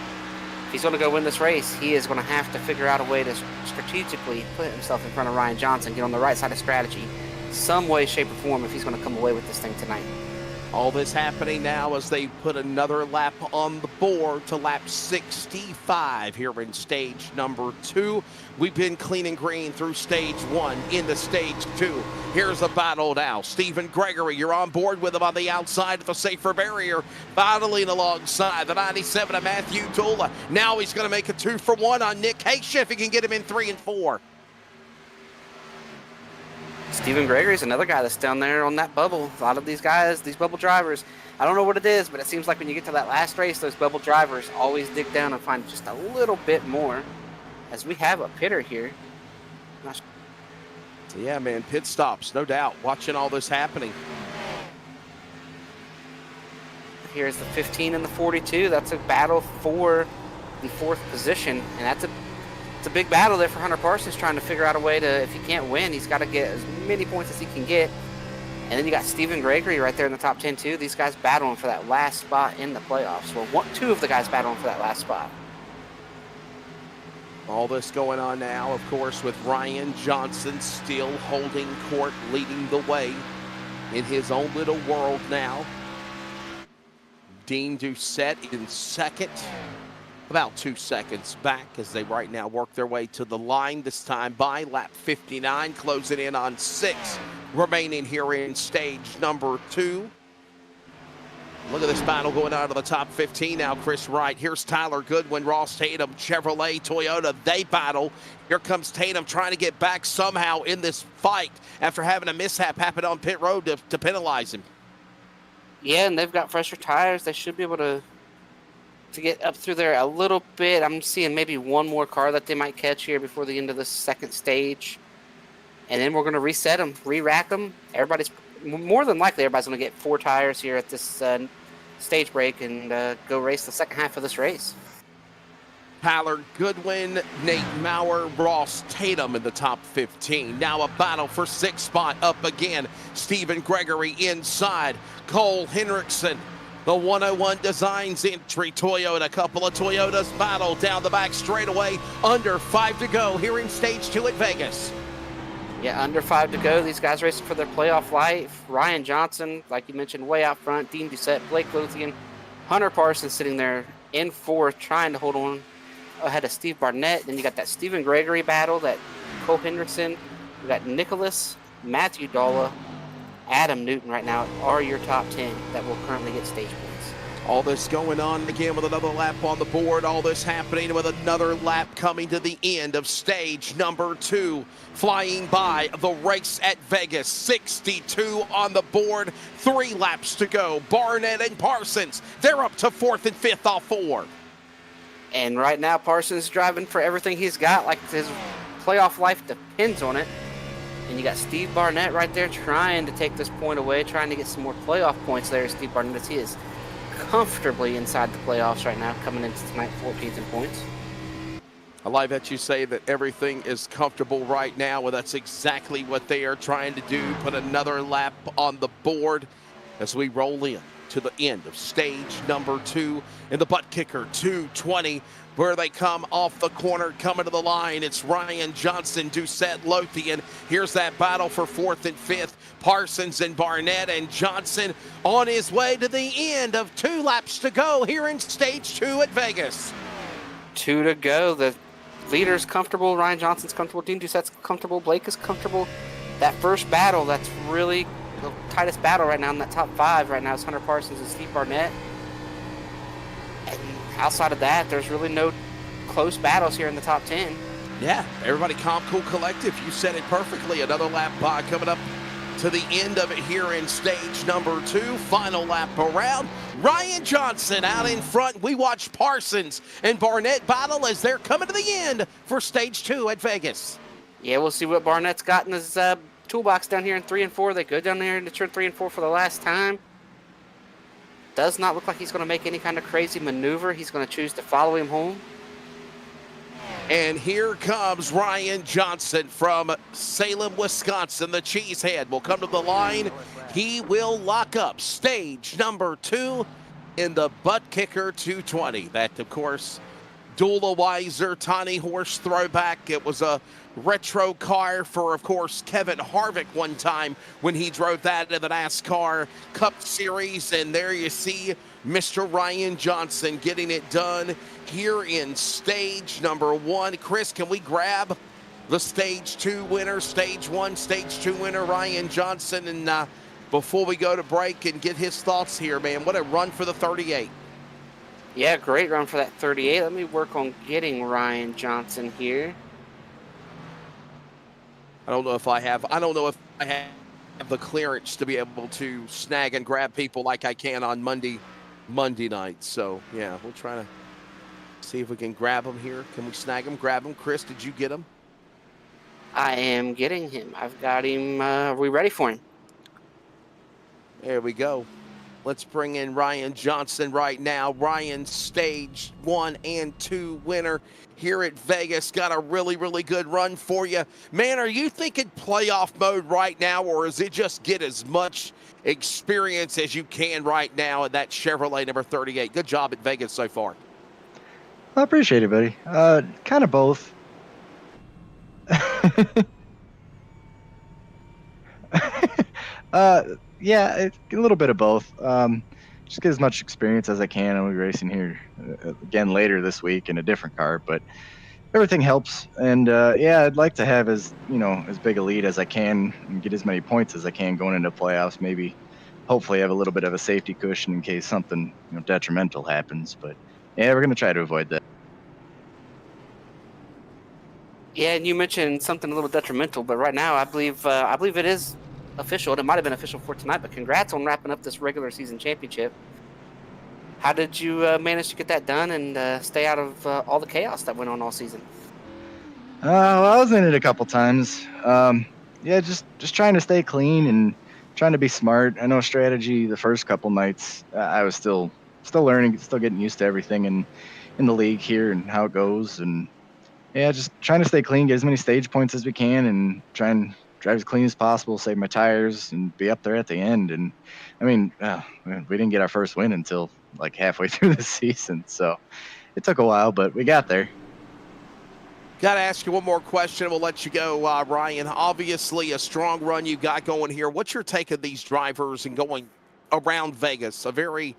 if he's going to go win this race, he is going to have to figure out a way to strategically put himself in front of Ryan Johnson, get on the right side of strategy, some way, shape, or form if he's going to come away with this thing tonight.
All this happening now as they put another lap on the board to lap 65 here in stage number 2. We've been clean and green through stage 1 into stage 2. Here's a battle now. Stephen Gregory, you're on board with him on the outside of the safer barrier, battling alongside the 97 of Matthew Dula. Now he's going to make a 2-for-1 on Nick Haisha if he can get him in 3 and 4.
Stephen Gregory's another guy that's down there on that bubble. A lot of these guys, these bubble drivers, I don't know what it is, but it seems like when you get to that last race, those bubble drivers always dig down and find just a little bit more. As we have a pitter here.
Yeah, man, pit stops, no doubt. Watching all this happening.
Here's the 15 and the 42. That's a battle for the 4th position, and it's a big battle there for Hunter Parsons, trying to figure out a way to, if he can't win, he's got to get as many points as he can get. And then you got Stephen Gregory right there in the top 10 too. These guys battling for that last spot in the playoffs. Well, 2 of the guys battling for that last spot.
All this going on now, of course, with Ryan Johnson still holding court, leading the way in his own little world now. Dean Doucette in 2nd, about 2 seconds back as they right now work their way to the line, this time by lap 59, closing in on 6 remaining here in stage number 2. Look at this battle going on to the top 15 now, Chris Wright. Here's Tyler Goodwin, Ross Tatum, Chevrolet, Toyota. They battle. Here comes Tatum trying to get back somehow in this fight after having a mishap happen on pit road to penalize him.
Yeah, and they've got fresher tires. They should be able to get up through there a little bit. I'm seeing maybe one more car that they might catch here before the end of the 2nd stage. And then we're going to reset them, re-rack them. More than likely, everybody's going to get 4 tires here at this stage break and go race the second half of this race.
Tyler Goodwin, Nate Maurer, Ross Tatum in the top 15. Now a battle for 6th spot up again. Stephen Gregory inside. Cole Henriksen, the 101 Designs entry Toyota. A couple of Toyotas battle down the back straightaway. Under 5 to go here in stage 2 at Vegas.
Yeah, under 5 to go. These guys racing for their playoff life. Ryan Johnson, like you mentioned, way out front. Dean Doucette, Blake Lothian, Hunter Parsons sitting there in 4th, trying to hold on ahead of Steve Barnett. Then you got that Stephen Gregory battle, that Cole Henderson. We got Nicholas, Matthew Dalla, Adam Newton right now are your top 10 that will currently get stage points.
All this going on again with another lap on the board. All this happening with another lap coming to the end of stage number 2. Flying by the race at Vegas. 62 on the board. 3 laps to go. Barnett and Parsons, they're up to 4th and 5th off 4.
And right now, Parsons driving for everything he's got, like his playoff life depends on it. And you got Steve Barnett right there trying to take this point away, trying to get some more playoff points there. Steve Barnett, he is comfortably inside the playoffs right now, coming into tonight 14th in points.
I like that you say that everything is comfortable right now. Well, that's exactly what they are trying to do. Put another lap on the board as we roll in to the end of stage number 2 in the ButtKicker 220. Where they come off the corner, coming to the line. It's Ryan Johnson, Doucette, Lothian. Here's that battle for 4th and 5th. Parsons and Barnett, and Johnson on his way to the end of 2 laps to go here in stage 2 at Vegas.
2 to go. The leader's comfortable. Ryan Johnson's comfortable. Dean Doucette's comfortable. Blake is comfortable. That first battle, that's really the tightest battle right now in that top 5 right now is Hunter Parsons and Steve Barnett. And outside of that, there's really no close battles here in the top 10.
Yeah, everybody calm, cool, collective. You said it perfectly. Another lap by coming up to the end of it here in stage number 2. Final lap around. Ryan Johnson out in front. We watch Parsons and Barnett battle as they're coming to the end for stage 2 at Vegas.
Yeah, we'll see what Barnett's got in his toolbox down here in 3 and 4. They go down there into turn 3 and 4 for the last time. Does not look like he's going to make any kind of crazy maneuver. He's going to choose to follow him home.
And here comes Ryan Johnson from Salem, Wisconsin. The cheesehead will come to the line. He will lock up stage number 2 in the ButtKicker 220. That, of course, Dula Weiser tiny horse throwback. It was a retro car for, of course, Kevin Harvick one time when he drove that in the NASCAR Cup Series. And there you see Mr. Ryan Johnson getting it done here in stage number 1. Chris, can we grab the stage 2 winner, stage 1, stage 2 winner, Ryan Johnson, and before we go to break and get his thoughts here, man, what a run for the 38.
Yeah, great run for that 38. Let me work on getting Ryan Johnson here.
I don't know if I have the clearance to be able to snag and grab people like I can on Monday night. So, yeah, we'll try to see if we can grab them here. Can we snag them, grab them? Chris, did you get him?
I am getting him. I've got him. Are we ready for him?
There we go. Let's bring in Ryan Johnson right now. Ryan, stage 1 and 2 winner here at Vegas. Got a really, really good run for you. Man, are you thinking playoff mode right now, or is it just get as much experience as you can right now in that Chevrolet number 38? Good job at Vegas so far.
I appreciate it, buddy. Kind of both. Yeah, it's a little bit of both. Just get as much experience as I can. I'll be racing here again later this week in a different car, but everything helps. And yeah, I'd like to have as big a lead as I can and get as many points as I can going into playoffs. Maybe, hopefully, have a little bit of a safety cushion in case something detrimental happens. But yeah, we're gonna try to avoid that.
Yeah, and you mentioned something a little detrimental, but right now I believe it is official. It might have been official for tonight, but congrats on wrapping up this regular season championship. How did you manage to get that done and stay out of all the chaos that went on all season?
Well, I was in it a couple times. Yeah, just trying to stay clean and trying to be smart. I know strategy the first couple nights. I was still learning, still getting used to everything in the league here and how it goes. And yeah, just trying to stay clean, get as many stage points as we can, and try and drive as clean as possible, save my tires, and be up there at the end. And I mean, we didn't get our first win until like halfway through the season, so it took a while, but we got there.
Got to ask you one more question. We'll let you go, Ryan. Obviously, a strong run you got going here. What's your take of these drivers and going around Vegas? A very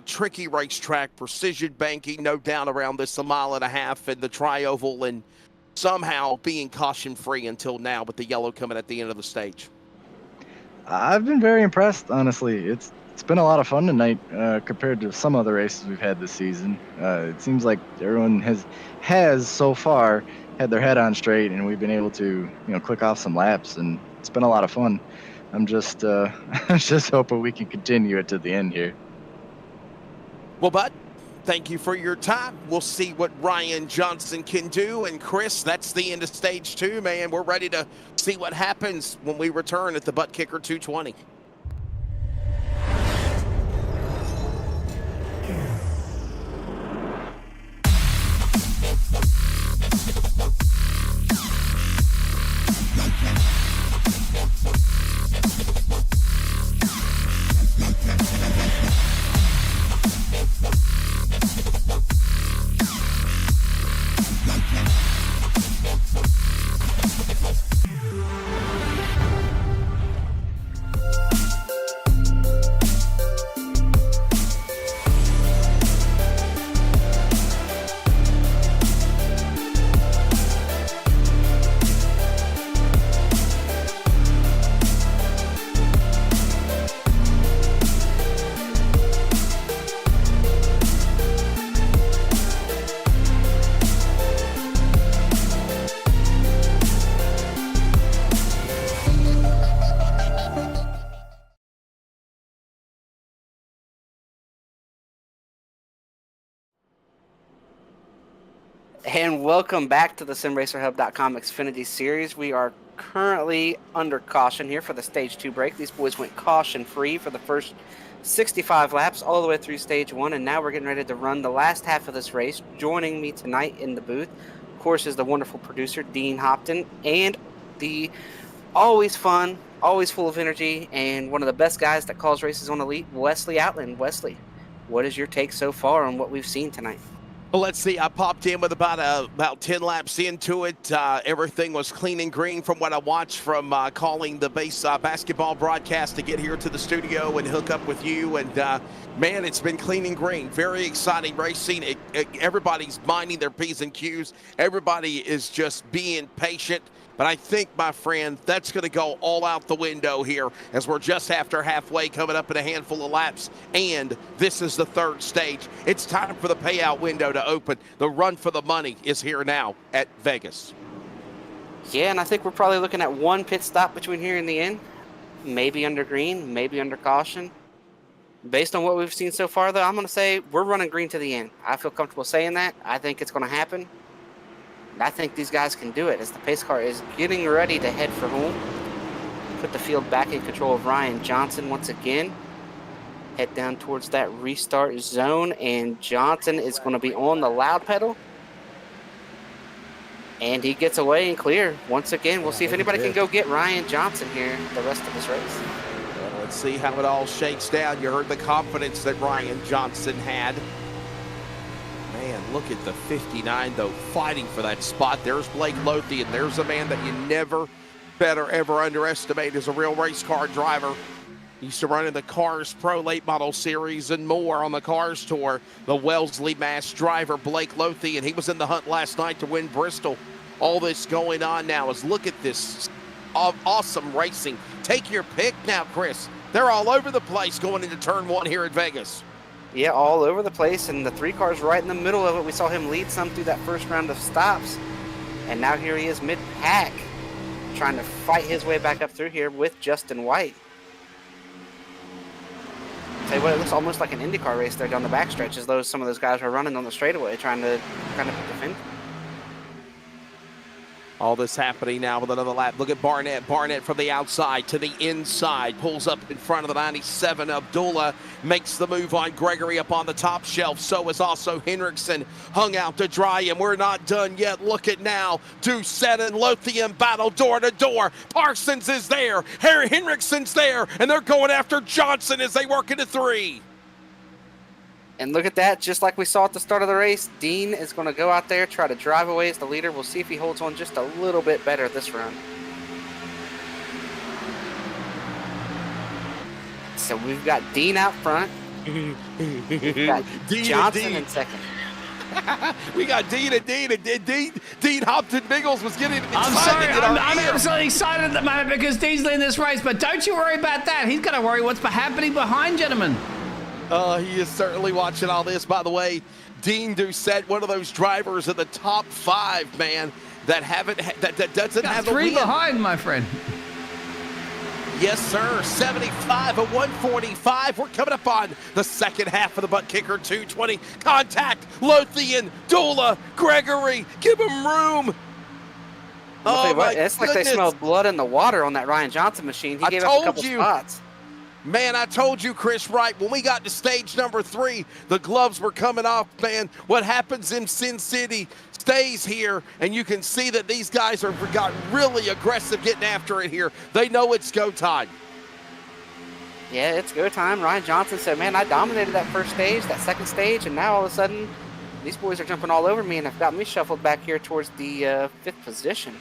tricky racetrack, precision banking, no doubt, around this a mile and a half and the tri-oval, and somehow being caution-free until now with the yellow coming at the end of the stage.
I've been very impressed, honestly. It's been a lot of fun tonight compared to some other races we've had this season. It seems like everyone has so far had their head on straight, and we've been able to click off some laps, and it's been a lot of fun. I'm just I'm just hoping we can continue it to the end here.
Well, Bud, thank you for your time. We'll see what Ryan Johnson can do. And Chris, that's the end of stage 2, man. We're ready to see what happens when we return at the ButtKicker 220.
And welcome back to the SimRacerHub.com Xfinity Series. We are currently under caution here for the Stage 2 break. These boys went caution-free for the first 65 laps all the way through Stage 1, and now we're getting ready to run the last half of this race. Joining me tonight in the booth, of course, is the wonderful producer, Dean Hopton, and the always fun, always full of energy, and one of the best guys that calls races on Elite, Wesley Outland. Wesley, what is your take so far on what we've seen tonight?
Well, let's see. I popped in with about 10 laps into it. Everything was clean and green from what I watched from calling the basketball broadcast to get here to the studio and hook up with you. And, man, it's been clean and green. Very exciting racing. Everybody's minding their P's and Q's. Everybody is just being patient. But I think, my friend, that's going to go all out the window here as we're just after halfway, coming up in a handful of laps. And this is the third stage. It's time for the payout window to open. The run for the money is here now at Vegas.
Yeah, and I think we're probably looking at one pit stop between here and the end. Maybe under green, maybe under caution. Based on what we've seen so far, though, I'm going to say we're running green to the end. I feel comfortable saying that. I think it's going to happen. I think these guys can do it as the pace car is getting ready to head for home. Put the field back in control of Ryan Johnson once again. Head down towards that restart zone, and Johnson is going to be on the loud pedal. And he gets away and clear. Once again, we'll see if anybody can go get Ryan Johnson here the rest of this race.
Well, let's see how it all shakes down. You heard the confidence that Ryan Johnson had. Man, look at the 59, though, fighting for that spot. There's Blake Lothian. There's a man that you never better ever underestimate as a real race car driver. He used to run in the Cars Pro Late Model Series and more on the Cars Tour. The Wellesley Mass driver, Blake Lothian. He was in the hunt last night to win Bristol. All this going on now is look at this awesome racing. Take your pick now, Chris. They're all over the place going into turn 1 here at Vegas.
Yeah, all over the place, and the 3 cars right in the middle of it. We saw him lead some through that first round of stops, and now here he is mid-pack, trying to fight his way back up through here with Justin White. Tell you what, it looks almost like an IndyCar race there down the backstretch, as though some of those guys are running on the straightaway, trying to kind of defend.
All this happening now with another lap. Look at Barnett. Barnett from the outside to the inside. Pulls up in front of the 97. Abdullah makes the move on Gregory up on the top shelf. So is also Henriksen hung out to dry. And we're not done yet. Look at now. Doucette and Lothian battle door to door. Parsons is there. Henriksen's there. And they're going after Johnson as they work into 3.
And look at that, just like we saw at the start of the race, Dean is going to go out there, try to drive away as the leader. We'll see if he holds on just a little bit better this run. So we've got Dean out front. We've got Johnson in second.
We got Dean and Dean Hopton Biggles was getting excited.
I'm sorry, I'm absolutely excited at the moment because Dean's leading this race, but don't you worry about that. He's got to worry what's happening behind, gentlemen.
He is certainly watching all this. By the way, Dean Doucette, one of those drivers in the top 5, man, that doesn't have a win.
3 behind, my friend.
Yes, sir. 75 of 145. We're coming up on the second half of the ButtKicker 220. Contact, Lothian, Dula, Gregory. Give him room.
Oh, my it's like they smelled blood in the water on that Ryan Johnson machine. He gave up a couple spots.
Man, I told you, Chris Wright, when we got to stage number 3, the gloves were coming off, man. What happens in Sin City stays here, and you can see that these guys got really aggressive getting after it here. They know it's go time.
Yeah, it's go time. Ryan Johnson said, man, I dominated that first stage, that second stage, and now all of a sudden, these boys are jumping all over me and have got me shuffled back here towards the 5th position.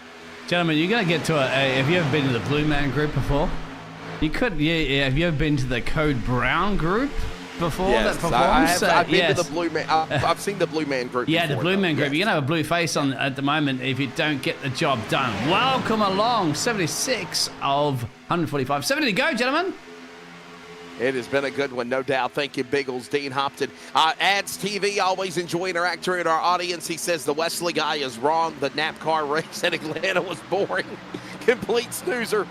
Gentlemen, you're going to get to have you ever been to the Blue Man group before? You could, yeah. Have you ever been to the Code Brown group before?
Yes,
that performs?
I've been to the Blue Man. I've seen the Blue Man group.
Yeah,
before,
the Blue Man group.
Yes.
You're gonna have a blue face on at the moment if you don't get the job done. Welcome along, 76 of 145. 70 to go, gentlemen.
It has been a good one, no doubt. Thank you, Biggles, Dean Hopton. Ads TV, always enjoy interacting with our audience. He says the Wesley guy is wrong. The NASCAR race at Atlanta was boring. Complete snoozer.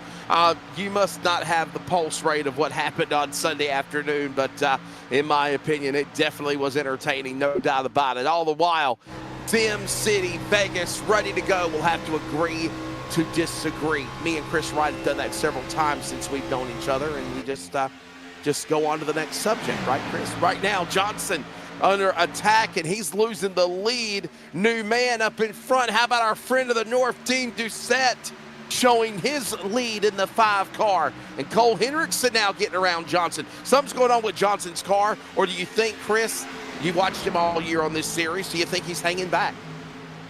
You must not have the pulse rate of what happened on Sunday afternoon, but in my opinion, it definitely was entertaining, no doubt about it. All the while, Sim City, Vegas, ready to go. We'll have to agree to disagree. Me and Chris Wright have done that several times since we've known each other, and we just go on to the next subject, right, Chris? Right now, Johnson under attack, and he's losing the lead. New man up in front. How about our friend of the North, Dean Doucette, showing his lead in the 5 car? And Cole Hendrickson now getting around Johnson. Something's going on with Johnson's car, or do you think, Chris, you watched him all year on this series, do you think he's hanging back?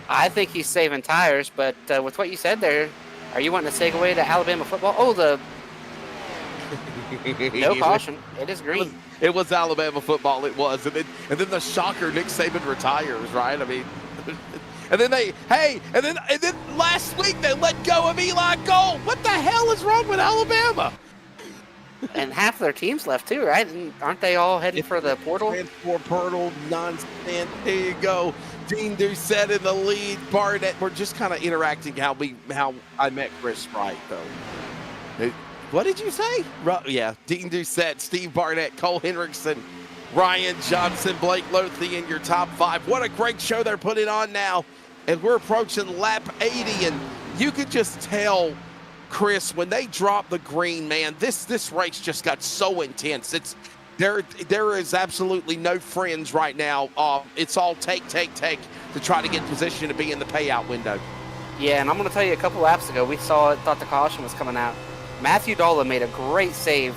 I think he's saving tires, but with what you said there, are you wanting to segue to Alabama football? Oh, no caution. It is green.
It was Alabama football. It was. And then the shocker, Nick Saban retires, right? I mean, and then last week they let go of Eli Gold. What the hell is wrong with Alabama?
And half of their team's left too, right? And aren't they all heading for the portal?
For portal nonsense. There you go. Dean Doucette in the lead. Barnett. We're just kind of interacting how I met Chris Wright, though. What did you say? Yeah, Dean Doucette, Steve Barnett, Cole Hendrickson, Ryan Johnson, Blake Lothian, your top 5. What a great show they're putting on now. And we're approaching lap 80, and you could just tell, Chris, when they drop the green, man, this race just got so intense. There is absolutely no friends right now. It's all take to try to get position to be in the payout window.
Yeah, and I'm going to tell you, a couple laps ago, we saw it, thought the caution was coming out. Matthew Dola made a great save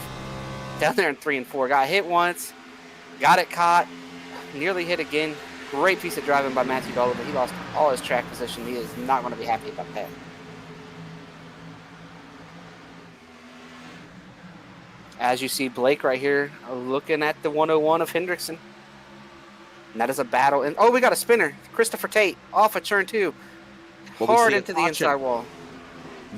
down there in 3 and 4. Got hit once, got it caught, nearly hit again. Great piece of driving by Matthew Dola, but he lost all his track position. He is not going to be happy about that. As you see Blake right here looking at the 101 of Hendrickson. And that is a battle. And oh, we got a spinner. Christopher Tate off of turn 2. Hard into the inside wall.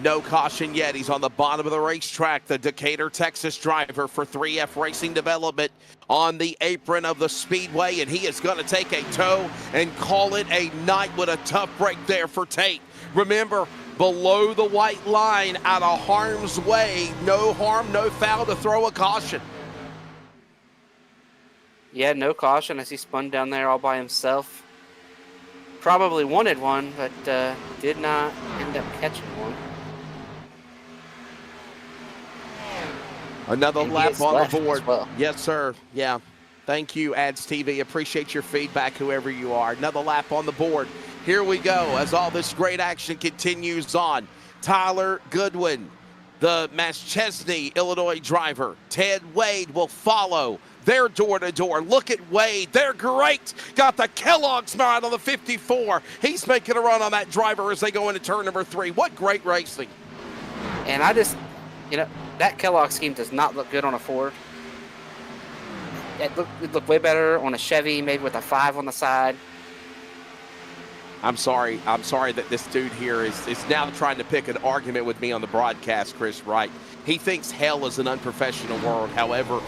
No caution yet. He's on the bottom of the racetrack. The Decatur, Texas driver for 3F Racing Development on the apron of the Speedway, and he is going to take a tow and call it a night with a tough break there for Tate. Remember, below the white line, out of harm's way, no harm, no foul to throw a caution.
Yeah, no caution as he spun down there all by himself. Probably wanted one, but did not end up catching one.
Another lap on the board.
Well.
Yes, sir. Yeah. Thank you, Ads TV. Appreciate your feedback, whoever you are. Another lap on the board. Here we go as all this great action continues on. Tyler Goodwin, the Mass Chesney, Illinois driver. Ted Wade will follow They're door to door. Look at Wade. They're great. Got the Kellogg's mine on the 54. He's making a run on that driver as they go into turn number 3. What great racing.
And I just, that Kellogg scheme does not look good on a Ford. It looked way better on a Chevy, maybe with a 5 on the side.
I'm sorry that this dude here is now trying to pick an argument with me on the broadcast, Chris Wright. He thinks hell is an unprofessional word. However,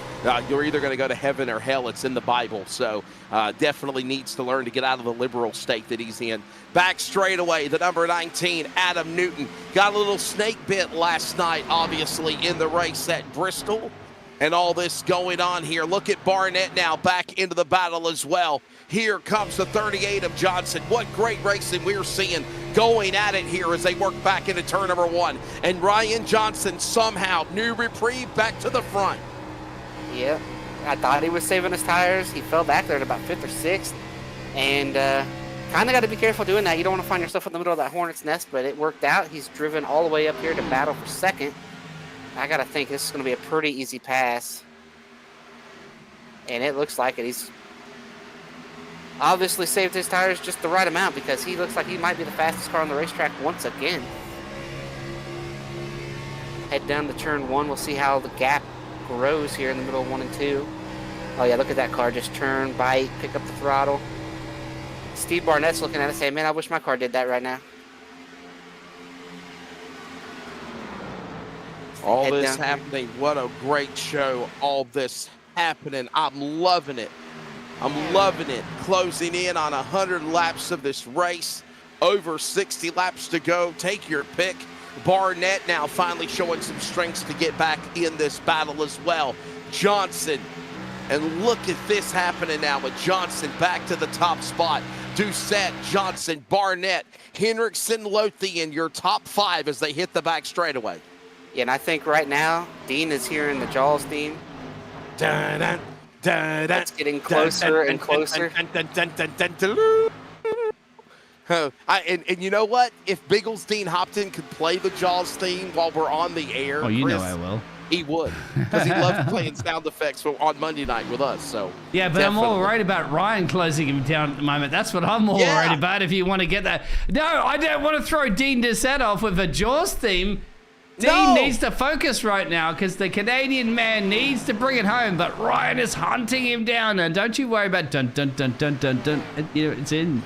you're either going to go to heaven or hell. It's in the Bible. So definitely needs to learn to get out of the liberal state that he's in. Back straightaway, the number 19, Adam Newton. Got a little snake bit last night, obviously, in the race at Bristol. And all this going on here. Look at Barnett now back into the battle as well. Here comes the 38 of Johnson. What great racing we're seeing going at it here as they work back into turn number 1. And Ryan Johnson somehow, new reprieve back to the front.
Yep. I thought he was saving his tires. He fell back there at about 5th or 6th. And kind of got to be careful doing that. You don't want to find yourself in the middle of that hornet's nest, but it worked out. He's driven all the way up here to battle for 2nd. I got to think this is going to be a pretty easy pass. And it looks like it. He's obviously saved his tires just the right amount because he looks like he might be the fastest car on the racetrack once again. Head down to turn 1. We'll see how the gap grows here in the middle of 1 and 2. Oh, yeah, look at that car. Just turn, bite, pick up the throttle. Steve Barnett's looking at it saying, man, I wish my car did that right now.
All this happening. What a great show. All this happening. I'm loving it. I'm loving it. Closing in on 100 laps of this race. Over 60 laps to go. Take your pick. Barnett now finally showing some strengths to get back in this battle as well. Johnson. And look at this happening now with Johnson back to the top spot. Doucette, Johnson, Barnett, Henriksen, Lothian, your top 5 as they hit the back straightaway.
Yeah, and I think right now, Dean is hearing the Jaws theme. It's getting closer and closer.
And you know what? If Bigglesdean Hopton could play the Jaws theme while we're on the air,
oh, you
Chris,
know I will.
He would, because he loves playing sound effects on Monday night with us. So
yeah, but
definitely.
I'm more worried about Ryan closing him down at the moment. That's what I'm more worried about. If you want to get that, no, I don't want to throw Dean Doucette off with a Jaws theme. Dean needs to focus right now because the Canadian man needs to bring it home, but Ryan is hunting him down. And don't you worry about dun dun dun dun dun dun. It's in.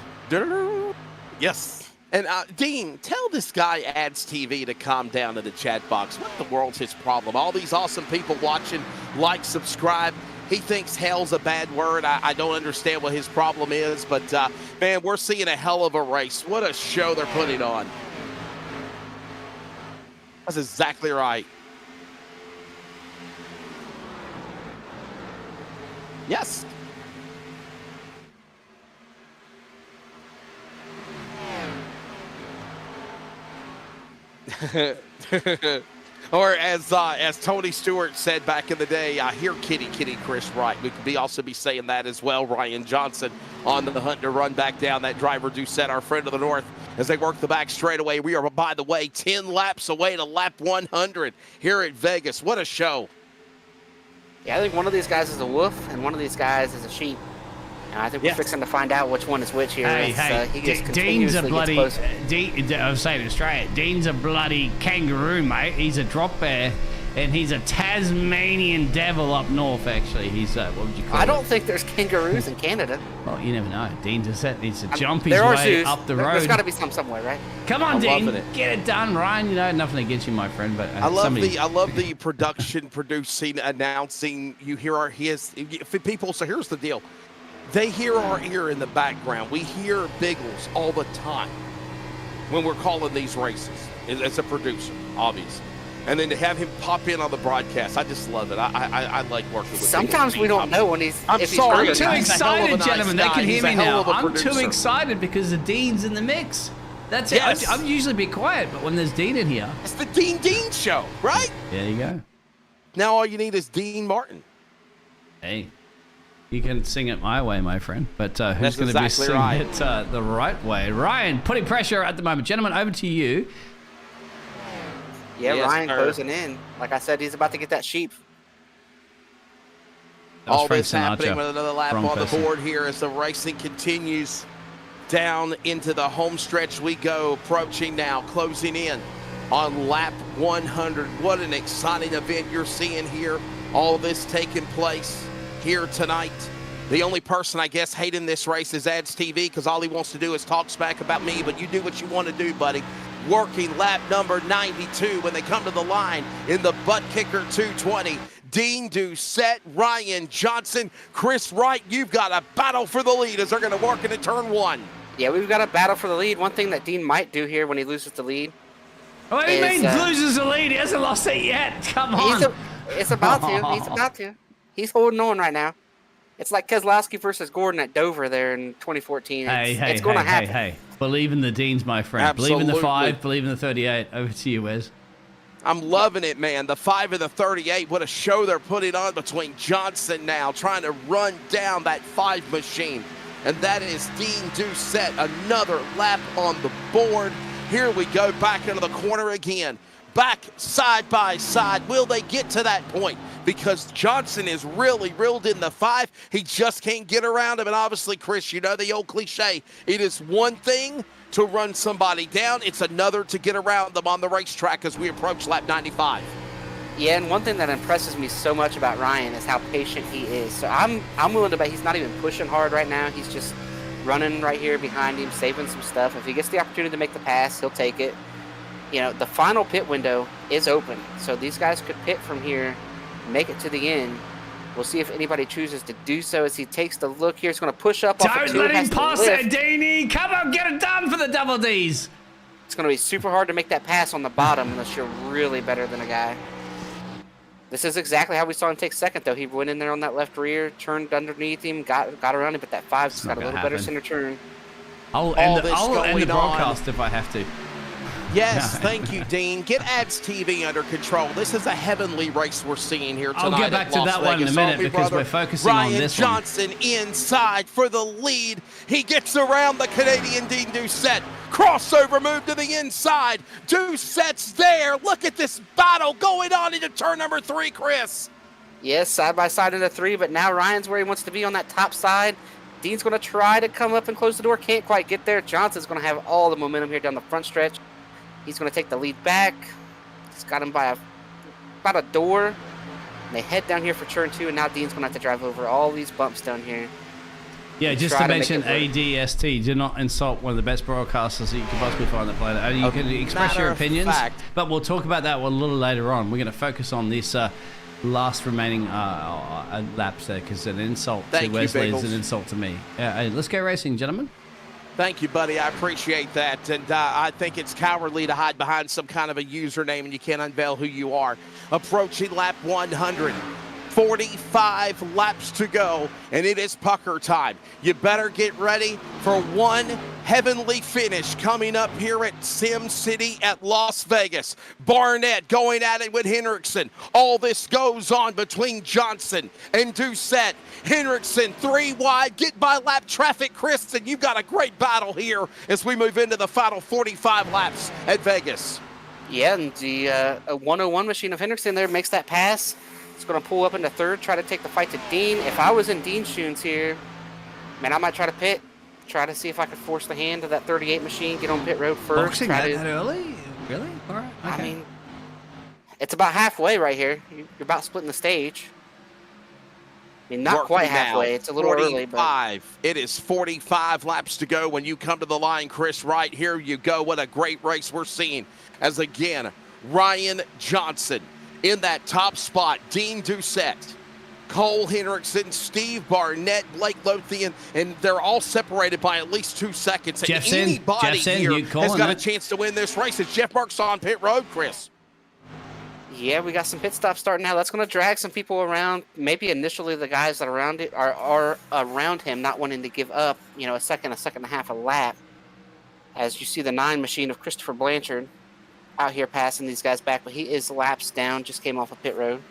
Yes. And Dean, tell this guy Ads TV to calm down in the chat box. What in the world's his problem? All these awesome people watching, like, subscribe. He thinks hell's a bad word. I don't understand what his problem is, but man, we're seeing a hell of a race. What a show they're putting on. That's exactly right. Yes. Or as Tony Stewart said back in the day, here kitty kitty Chris Wright. We could also be saying that as well. Ryan Johnson on the hunt to run back down that driver Doucette, our friend of the north, as they work the back straightaway. We are, by the way, 10 laps away to lap 100 here at Vegas. What a show.
Yeah, I think one of these guys is a wolf and one of these guys is a sheep. And I think we're fixing to find out which one is which here.
Dean's a bloody, I'm saying it straight, Dean's a bloody kangaroo, mate. He's a drop bear, and he's a Tasmanian devil up north, actually. He's, what would you call it?
I don't think there's kangaroos in Canada.
Well, you never know. Dean needs to jump his way up the road.
There's got to be some somewhere, right?
Come on, Dean. Get it done, Ryan. You know, nothing against you, my friend, but
I love the production, producing, announcing. You hear people, so here's the deal. They hear our ear in the background. We hear Biggles all the time when we're calling these races as a producer, obviously. And then to have him pop in on the broadcast, I just love it. I like working with him.
Sometimes we don't know when he's.
I'm sorry. I'm too excited, gentlemen. They can hear me now. I'm too excited because the Dean's in the mix. That's it.
Yes.
I'm usually be quiet, but when there's Dean in here.
It's the Dean show, right?
There you go.
Now all you need is Dean Martin.
Hey. You can sing it my way, my friend, but who's going to be singing it the right way? Ryan, putting pressure at the moment. Gentlemen, over to you.
Yeah, yes, Ryan closing in. Like I said, he's about to get that sheep.
All
Frank
this happening
Sinatra.
with another lap
Wrong
on
person.
the board here as the racing continues down into the home stretch we go, approaching now, closing in on lap 100. What an exciting event you're seeing here. All of this taking place here tonight. The only person, I guess, hating this race is Ads TV because all he wants to do is talk smack about me, but you do what you want to do, buddy. Working lap number 92 when they come to the line in the ButtKicker 220. Dean Doucette, Ryan Johnson, Chris Wright, you've got a battle for the lead as they're going to work into turn 1.
Yeah, we've got a battle for the lead. One thing that Dean might do here when he loses the lead.
What do you mean loses the lead? He hasn't lost it yet. Come on.
It's about to. He's about to. He's holding on right now. It's like Keselowski versus Gordon at Dover there in 2014. It's going to happen.
Hey. Believe in the Deans, my friend.
Absolutely.
Believe in the 5, believe in the 38. Over to you, Wes.
I'm loving it, man. The 5 and the 38, what a show they're putting on between Johnson now, trying to run down that 5 machine. And that is Dean Doucette, another lap on the board. Here we go, back into the corner again. Back side by side. Will they get to that point? Because Johnson is really reeled in the 5. He just can't get around him. And obviously, Chris, you know the old cliche. It is one thing to run somebody down. It's another to get around them on the racetrack as we approach lap 95.
Yeah, and one thing that impresses me so much about Ryan is how patient he is. So I'm willing to bet he's not even pushing hard right now. He's just running right here behind him, saving some stuff. If he gets the opportunity to make the pass, he'll take it. You know, the final pit window is open, so these guys could pit from here, make it to the end. We'll see if anybody chooses to do so as he takes the look here. He's going to push up off of 2.
Don't let him pass it, Deanie. Come on, get it done for the double Ds.
It's going to be super hard to make that pass on the bottom unless you're really better than a guy. This is exactly how we saw him take second, though. He went in there on that left rear, turned underneath him, got around him, but that 5's got a little better center turn.
I'll end the broadcast if I have to.
Yes, thank you, Dean. Get Ads TV under control. This is a heavenly race we're seeing here tonight.
I'll get back to that one in a minute because we're focusing on this one.
Ryan Johnson inside for the lead. He gets around the Canadian Dean Doucette. Crossover move to the inside. Doucette's there. Look at this battle going on into turn number 3, Chris.
Yes, side by side into 3, but now Ryan's where he wants to be on that top side. Dean's going to try to come up and close the door. Can't quite get there. Johnson's going to have all the momentum here down the front stretch. He's going to take the lead back. He's got him by about a door. And they head down here for turn 2, and now Dean's going to have to drive over all these bumps down here.
Yeah, just to mention ADST, do not insult one of the best broadcasters that you could possibly find on the planet. And you can express your opinions, but we'll talk about that one a little later on. We're going to focus on this last remaining laps there because an insult to Wesley is an insult to me. Let's go racing, gentlemen.
Thank you, buddy. I appreciate that. And I think it's cowardly to hide behind some kind of a username and you can't unveil who you are. Approaching lap 100. 45 laps to go, and it is pucker time. You better get ready for one heavenly finish coming up here at Sim City at Las Vegas. Barnett going at it with Hendrickson. All this goes on between Johnson and Doucette. Hendrickson 3 wide, get by lap traffic, Chris, and you've got a great battle here as we move into the final 45 laps at Vegas.
Yeah, and the 101 machine of Hendrickson there makes that pass. It's going to pull up into 3rd, try to take the fight to Dean. If I was in Dean's shoes here, man, I might try to pit, try to see if I could force the hand of that 38 machine, get on pit road first.
Boxing that early? Really? All right. Okay.
I mean, it's about halfway right here. You're about splitting the stage. I mean, not quite halfway. It's a little early, but
it is 45 laps to go when you come to the line, Chris Wright. Here you go. What a great race we're seeing as, again, Ryan Johnson in that top spot, Dean Doucette, Cole Hendrickson, Steve Barnett, Blake Lothian, and they're all separated by at least 2 seconds. And anybody here has got a chance to win this race. It's Jeff Burke's on pit road, Chris.
Yeah, we got some pit stops starting now. That's going to drag some people around. Maybe initially the guys that are around it are around him, not wanting to give up, a second and a half a lap. As you see the 9 machine of Christopher Blanchard out here passing these guys back, but he is laps down, just came off of pit road.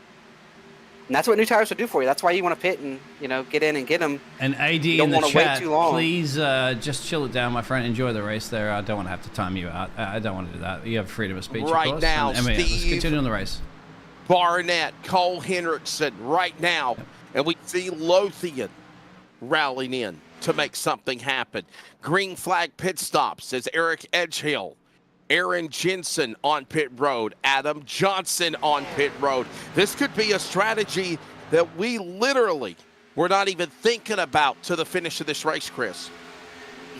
And that's what new tires will do for you. That's why you want to pit and, get in and get them.
And AD in the chat, please just chill it down, my friend. Enjoy the race there. I don't want to have to time you out. I don't want to do that. You have freedom of speech,
right
of course.
Now,
let's continue on the race.
Barnett, Cole Hendrickson, right now. And we see Lothian rallying in to make something happen. Green flag pit stops as Eric Edgehill, Aaron Jensen on pit road, Adam Johnson on pit road. This could be a strategy that we literally were not even thinking about to the finish of this race, Chris.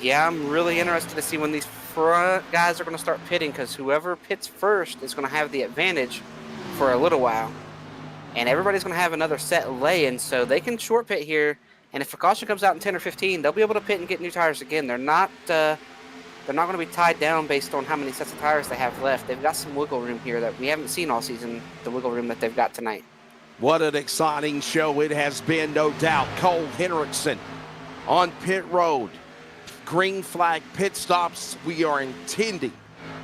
Yeah, I'm really interested to see when these front guys are going to start pitting, because whoever pits first is going to have the advantage for a little while. And everybody's going to have another set lay-in, so they can short pit here. And if a caution comes out in 10 or 15, they'll be able to pit and get new tires again. They're not going to be tied down based on how many sets of tires they have left. They've got some wiggle room here that we haven't seen all season, the wiggle room that they've got tonight.
What an exciting show it has been, no doubt. Cole Henriksen on pit road. Green flag pit stops. We are intending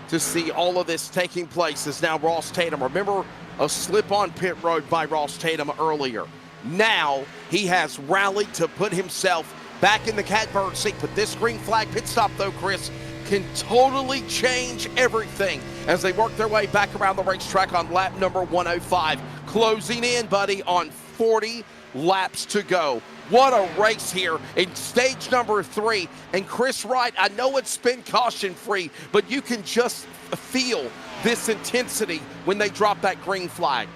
to see all of this taking place as now Ross Tatum. Remember a slip on pit road by Ross Tatum earlier. Now he has rallied to put himself back in the catbird seat. But this green flag pit stop, though, Chris, can totally change everything as they work their way back around the racetrack on lap number 105. Closing in, buddy, on 40 laps to go. What a race here in stage number 3. And Chris Wright, I know it's been caution-free, but you can just feel this intensity when they drop that green flag.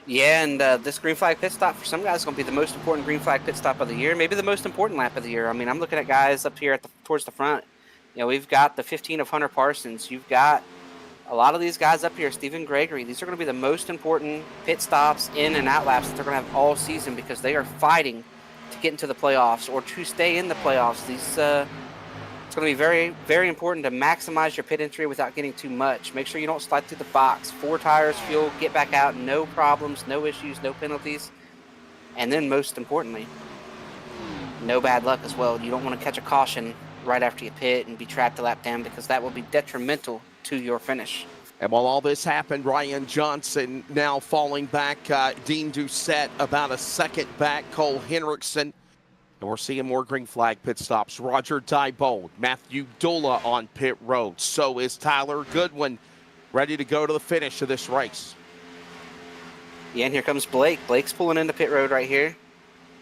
Yeah, and this green flag pit stop for some guys is going to be the most important green flag pit stop of the year, maybe the most important lap of the year. I mean, I'm looking at guys up here towards the front. You know, we've got the 15 of Hunter Parsons. You've got a lot of these guys up here, Stephen Gregory. These are going to be the most important pit stops in and out laps that they're going to have all season, because they are fighting to get into the playoffs or to stay in the playoffs. It's going to be very, very important to maximize your pit entry without getting too much. Make sure you don't slide through the box. 4 tires, fuel, get back out, no problems, no issues, no penalties. And then most importantly, no bad luck as well. You don't want to catch a caution right after you pit and be trapped a lap down, because that will be detrimental to your finish.
And while all this happened, Ryan Johnson now falling back. Dean Doucette about a second back. Cole Henriksen. And we're seeing more green flag pit stops. Roger Diebold, Matthew Dula on pit road. So is Tyler Goodwin, ready to go to the finish of this race.
Yeah, and here comes Blake. Blake's pulling into pit road right here.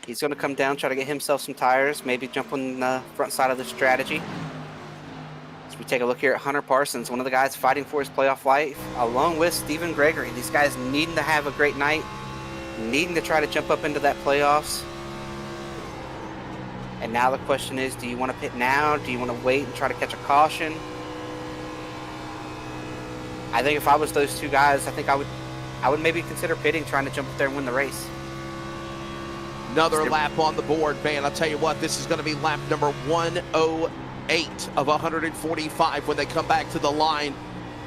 He's going to come down, try to get himself some tires, maybe jump on the front side of the strategy. As we take a look here at Hunter Parsons, one of the guys fighting for his playoff life, along with Stephen Gregory. These guys needing to have a great night, needing to try to jump up into that playoffs. And now the question is, do you want to pit now? Do you want to wait and try to catch a caution? I think if I was those two guys, I think I would maybe consider pitting, trying to jump up there and win the race.
Another lap on the board, man. I'll tell you what, this is going to be lap number 108 of 145 when they come back to the line.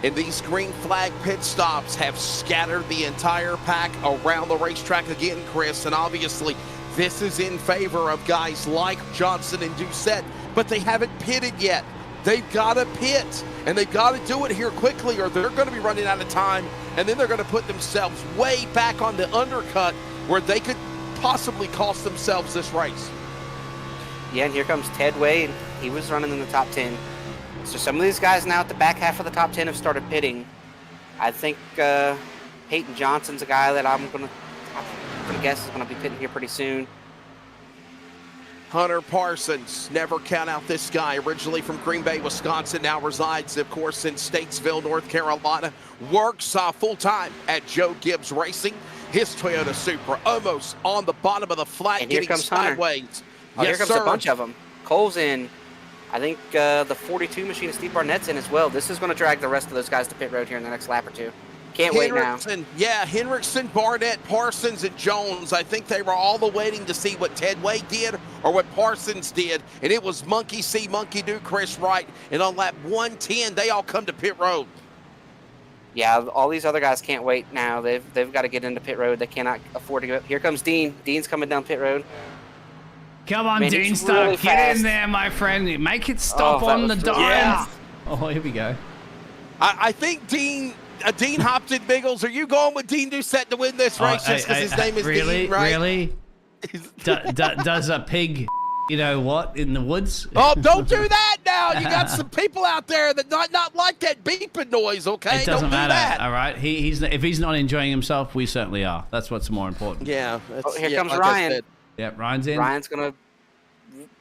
And these green flag pit stops have scattered the entire pack around the racetrack again, Chris. And obviously, this is in favor of guys like Johnson and Doucette, but they haven't pitted yet. They've got to pit, and they've got to do it here quickly, or they're going to be running out of time, and then they're going to put themselves way back on the undercut where they could possibly cost themselves this race.
Yeah, and here comes Ted Wade. He was running in the top 10. So some of these guys now at the back half of the top 10 have started pitting. I think Peyton Johnson's a guy that I'm going to guess is going to be pitting here pretty soon.
Hunter Parsons, never count out this guy. Originally from Green Bay, Wisconsin, now resides, of course, in Statesville, North Carolina. Works full-time at Joe Gibbs Racing. His Toyota Supra almost on the bottom of the flat,
and here
getting
comes Hunter.
sideways.
Oh,
yes,
here comes
sir.
a bunch of them. Cole's in. I think the 42 machine of Steve Barnett's in as well. This is going to drag the rest of those guys to pit road here in the next lap or two. Can't wait now.
Yeah, Henriksen, Barnett, Parsons, and Jones. I think they were all waiting to see what Ted Wade did or what Parsons did. And it was monkey see, monkey do, Chris Wright. And on lap 110, they all come to pit road.
Yeah, all these other guys can't wait now. They've got to get into pit road. They cannot afford to go. Here comes Dean. Dean's coming down pit road.
Come on,
Man,
Dean,
really
get
fast.
in there, my friend. Make it stop on the dime.
Yeah.
Oh, here we go.
I think Dean hopped in Biggles. Are you going with Dean Doucette to win this race just because his name is
really,
Dean, right?
Really? Does a pig you know what, in the woods.
Oh, don't do that now. You got some people out there that not like that beeping noise, okay?
It doesn't
don't
matter,
do that.
all right? If he's not enjoying himself, we certainly are. That's what's more important.
Yeah.
Here comes
like
Ryan.
Yeah, Ryan's in.
Ryan's going to...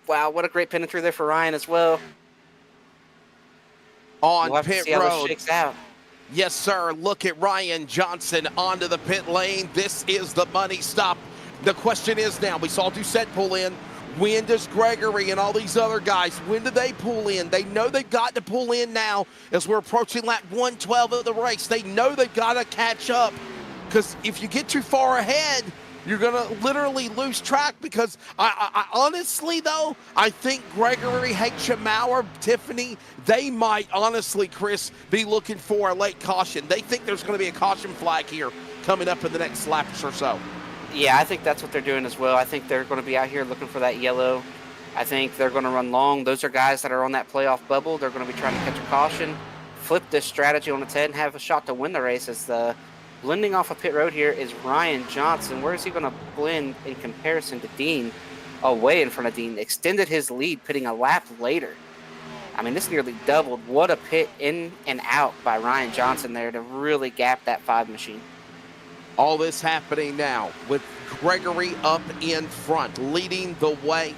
Wow, what a great pin through there for Ryan as well.
On
We'll have to
pit
see how this
road.
shakes out.
Yes, sir. Look at Ryan Johnson onto the pit lane. This is the money stop. The question is now, we saw Doucette pull in. When does Gregory and all these other guys, when do they pull in? They know they've got to pull in now as we're approaching lap 112 of the race. They know they've got to catch up, because if you get too far ahead, you're going to literally lose track. Because I honestly, though, I think Gregory, Maurer, Tiffany, they might honestly, Chris, be looking for a late caution. They think there's going to be a caution flag here coming up in the next laps or so.
Yeah, I think that's what they're doing as well. I think they're going to be out here looking for that yellow. I think they're going to run long. Those are guys that are on that playoff bubble. They're going to be trying to catch a caution, flip this strategy on its head, and have a shot to win the race. As the blending off of pit road here is Ryan Johnson. Where is he going to blend in comparison to Dean? Away in front of Dean. Extended his lead, pitting a lap later. I mean, this nearly doubled. What a pit in and out by Ryan Johnson there to really gap that 5 machine.
All this happening now with Gregory up in front, leading the way.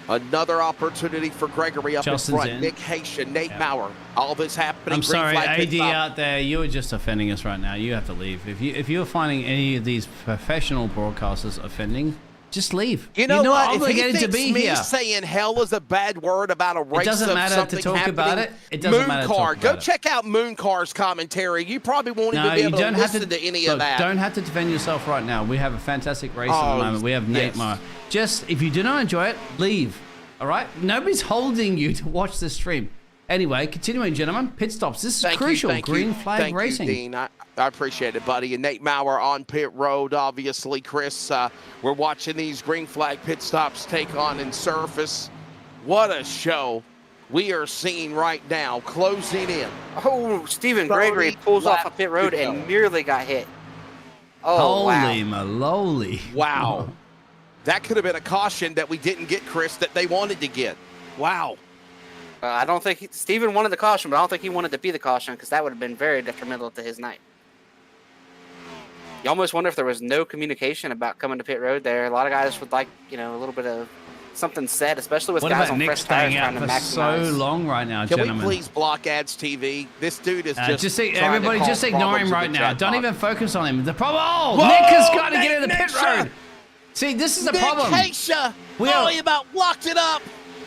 Another opportunity for Gregory up
Justin's
in front.
in.
Nick Haitian, Nate Maurer. All this happening.
I'm
Green
sorry,
flag pit
AD
stop.
out there, you are just offending us right now. You have to leave. If you're finding any of these professional broadcasters offending, just leave.
You know
You're not
what? If he
obligated to
thinks
be
me
here.
saying hell is a bad word about a race
doesn't
of
matter to
something
talk
happening,
about it. It doesn't matter to talk
Mooncar.
about
Go
it.
check out Mooncar's commentary. You probably won't even
No,
be
you
able
don't
to
have
listen to any
look,
of that.
Don't have to defend yourself right now. We have a fantastic race at
Oh,
the moment. We have Nate
yes.
Maurer. Just, if you do not enjoy it, leave. All right? Nobody's holding you to watch this stream. Anyway, continuing, gentlemen, pit stops. This is
Thank you,
crucial.
thank
Green
you.
flag
Thank
racing.
you, Dean. I appreciate it, buddy. And Nate Maurer on pit road, obviously, Chris. We're watching these green flag pit stops take on and surface. What a show we are seeing right now, closing in.
Oh, Stephen Gregory pulls off a pit road and nearly got hit. Oh,
Holy
wow.
moly.
Wow. That could have been a caution that we didn't get, Chris, that they wanted to get. Wow.
I don't think Stephen wanted the caution, but I don't think he wanted to be the caution, because that would have been very detrimental to his night. You almost wonder if there was no communication about coming to pit road there. A lot of guys would like, a little bit of something said, especially with
What
guys
about
on
Nick
fresh tires
staying out
trying to
for
maximize.
so long right now,
Can
gentlemen?
we please block ads TV? This dude is
Everybody just ignore him right now. Don't even focus on him. The problem. Oh,
Whoa,
Nick has got to
Nick,
get in the pit
Nick,
road. See, this is the
Nick
problem.
Haitian, he about locked it up.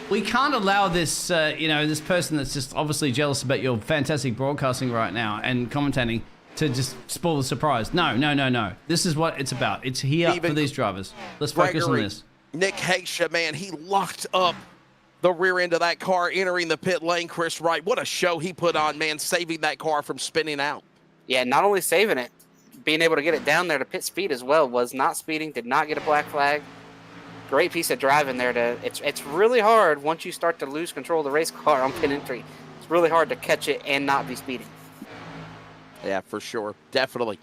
We can't allow this, this person that's just obviously jealous about your fantastic broadcasting right now and commentating to just spoil the surprise. No. This is what it's about. It's here for these drivers. Let's focus on this.
Nick Haitian, man, he locked up the rear end of that car entering the pit lane. Chris Wright, what a show he put on, man, saving that car from spinning out.
Yeah, not only saving it, being able to get it down there to pit speed as well. Was not speeding, did not get a black flag. Great piece of driving there. It's really hard once you start to lose control of the race car on pit entry. It's really hard to catch it and not be speeding.
Yeah, for sure. Definitely.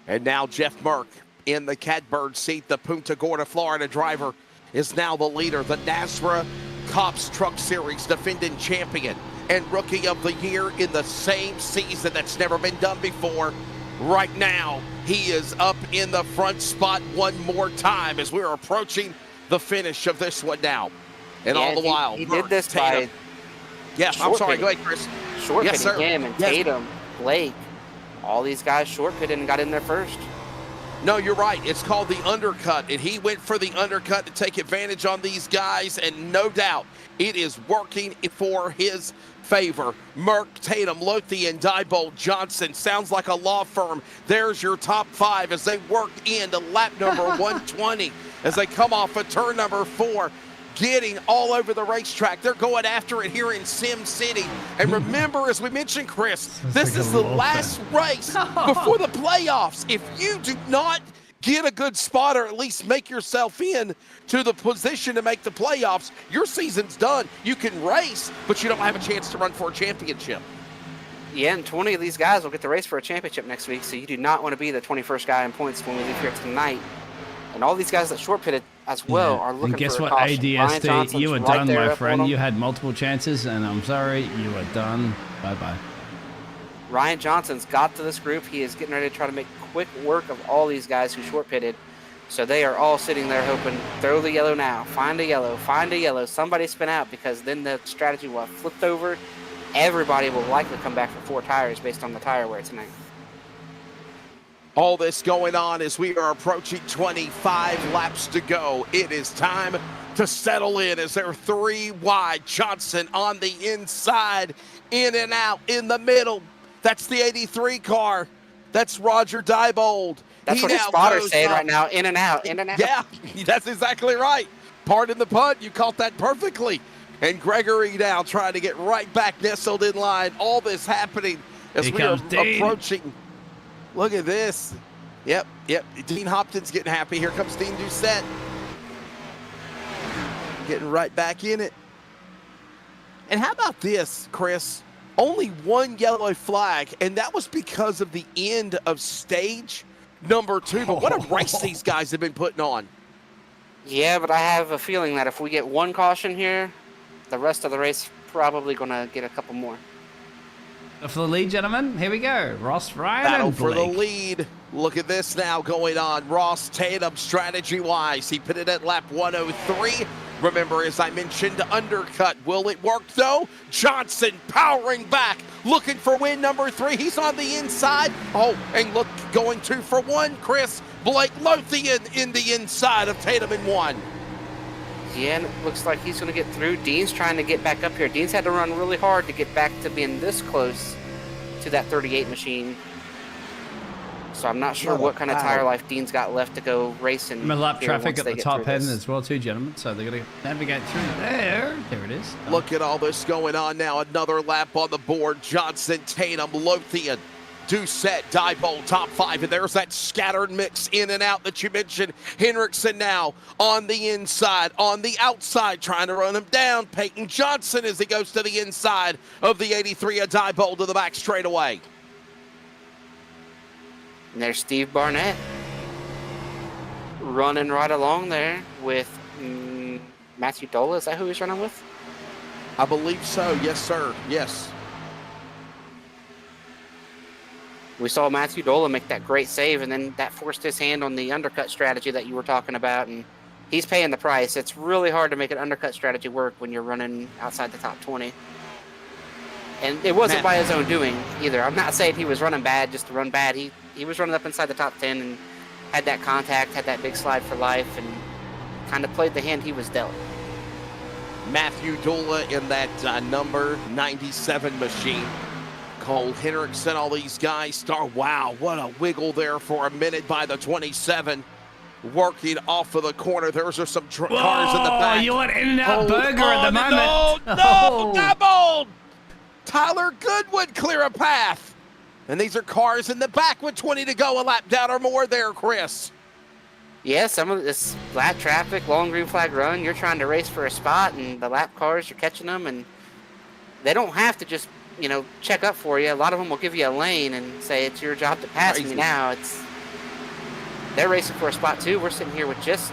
And now Jeff Merck in the catbird seat. The Punta Gorda, Florida driver is now the leader. The NASRA Cops Truck Series defending champion and rookie of the year in the same season. That's never been done before. Right now, he is up in the front spot one more time as we're approaching the finish of this one now. And all the while,
he did this by
I'm sorry. Go ahead, Chris.
Short
Yes,
pitting
sir.
him and
Yes.
Tatum, Blake, all these guys short pitted and got in there first.
No, you're right. It's called the undercut, and he went for the undercut to take advantage on these guys, and no doubt it is working for his favor. Merck, Tatum, Lothian, Diebold, Johnson. Sounds like a law firm. There's your top 5 as they work into lap number 120 as they come off of turn number 4. Getting all over the racetrack. They're going after it here in Sim City. And remember, as we mentioned, Chris, this is the last race before the playoffs. If you do not get a good spot or at least make yourself in to the position to make the playoffs, your season's done. You can race, but you don't have a chance to run for a championship.
Yeah, and 20 of these guys will get to race for a championship next week, so you do not want to be the 21st guy in points when we leave here tonight. And all these guys that short pitted as well are looking
and guess
for a
what,
caution. Ryan
ADSD,
Johnson's
you were
right
done,
there
my
up on
friend.
him.
You had multiple chances, and I'm sorry, you were done. Bye-bye.
Ryan Johnson's got to this group. He is getting ready to try to make quick work of all these guys who short pitted. So they are all sitting there hoping, throw the yellow now, find a yellow, somebody spin out, because then the strategy will have flipped over. Everybody will likely come back for 4 tires based on the tire wear tonight.
All this going on as we are approaching 25 laps to go. It is time to settle in as they're 3 wide. Johnson on the inside, in and out, in the middle. That's the 83 car. That's Roger Diebold.
That's what his spotter's saying right now, in and out, in and out.
Yeah, that's exactly right. Pardon the pun, you caught that perfectly. And Gregory now trying to get right back nestled in line. All this happening as we are approaching. Look at this. Yep. Dean Hopkins getting happy. Here comes Dean Doucette. Getting right back in it. And how about this, Chris? Only 1 yellow flag, and that was because of the end of stage number 2. But what a race these guys have been putting on.
Yeah, but I have a feeling that if we get 1 caution here, the rest of the race probably going to get a couple more.
For the lead, gentlemen, here we go. Ross, Ryan,
Battle
and
for
Blake.
the lead. Look at this now going on. Ross Tatum strategy-wise. He pitted at lap 103. Remember, as I mentioned, undercut. Will it work, though? Johnson powering back, looking for win number 3. He's on the inside. Oh, and look, going 2 for 1. Chris, Blake Lothian in the inside of Tatum in 1.
Yeah, and it looks like he's going to get through. Dean's trying to get back up here. Dean's had to run really hard to get back to being this close to that 38 machine. So I'm not sure what kind of tire life Dean's got left to go racing.
Lap traffic at the top end
this.
as well too, gentlemen. So they're going to navigate through there. There it is.
Look at all this going on now. Another lap on the board. Johnson, Tatum, Lothian, Doucette, Diebold, top 5. And there's that scattered mix in and out that you mentioned. Henriksen now on the inside, on the outside, trying to run him down. Peyton Johnson as he goes to the inside of the 83 of Diebold to the back straightaway.
And there's Steve Barnett running right along there with Matthew Dola. Is that who he's running with?
I believe so. Yes, sir. Yes.
We saw Matthew Dola make that great save, and then that forced his hand on the undercut strategy that you were talking about, and he's paying the price. It's really hard to make an undercut strategy work when you're running outside the top 20. And it wasn't by his own doing either. I'm not saying he was running bad just to run bad. He was running up inside the top 10 and had that contact, had that big slide for life, and kind of played the hand he was dealt.
Matthew Dola in that number 97 machine. Cole Henriksen, all these guys start. Wow, what a wiggle there for a minute by the 27. Working off of the corner. There's some cars in the back.
You want In-N-Out Burger at the moment.
No, Diebold! Tyler Goodwood clear a path. And these are cars in the back with 20 to go, a lap down or more there, Chris.
Yeah, some of this flat traffic, long green flag run, you're trying to race for a spot, and the lap cars, you're catching them, and they don't have to just, check up for you. A lot of them will give you a lane and say it's your job to pass me now. They're racing for a spot too. We're sitting here with just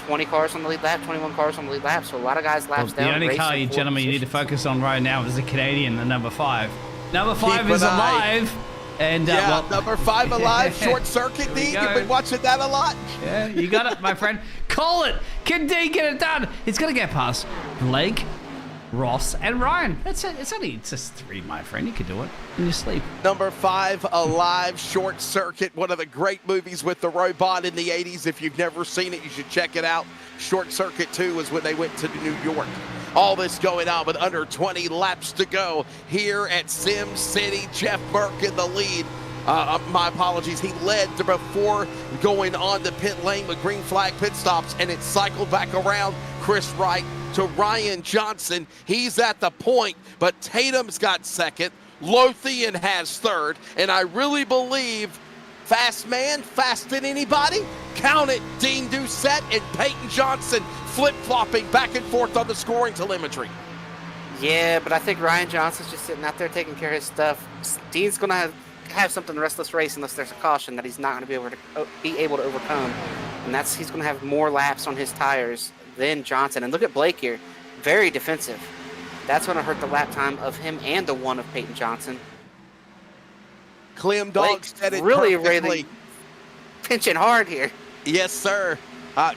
20 cars on the lead lap, 21 cars on the lead lap, so a lot of guys laps down.
The only car, you gentlemen, you need to focus on right now is the Canadian, the number 5. Number 5 is alive. And
number 5 alive, short circuit, Dean. You've been watching that a lot.
Yeah, you got it, my friend. Call it. Can Dean get it done? He's going to get past Blake, Ross, and Ryan. That's it. It's just 3, my friend. You can do it in your sleep.
Number 5 alive, short circuit. One of the great movies with the robot in the 80s. If you've never seen it, you should check it out. Short Circuit 2 was when they went to New York. All this going on with under 20 laps to go here at Sim City. Jeff Burke in the lead. My apologies. He led before going on the pit lane with green flag pit stops, and it cycled back around Chris Wright to Ryan Johnson. He's at the point, but Tatum's got second. Lothian has third, and I really believe fast man, fast than anybody. Count it, Dean Doucette and Peyton Johnson flip-flopping back and forth on the scoring telemetry.
Yeah, but I think Ryan Johnson's just sitting out there taking care of his stuff. Dean's going to have something the rest of this race unless there's a caution that he's not going to be able to overcome. and he's going to have more laps on his tires than Johnson. And look at Blake here, very defensive. That's going to hurt the lap time of him and the one of Peyton Johnson.
Clem Dog said it
really,
perfectly.
Really pinching hard here.
Yes, sir.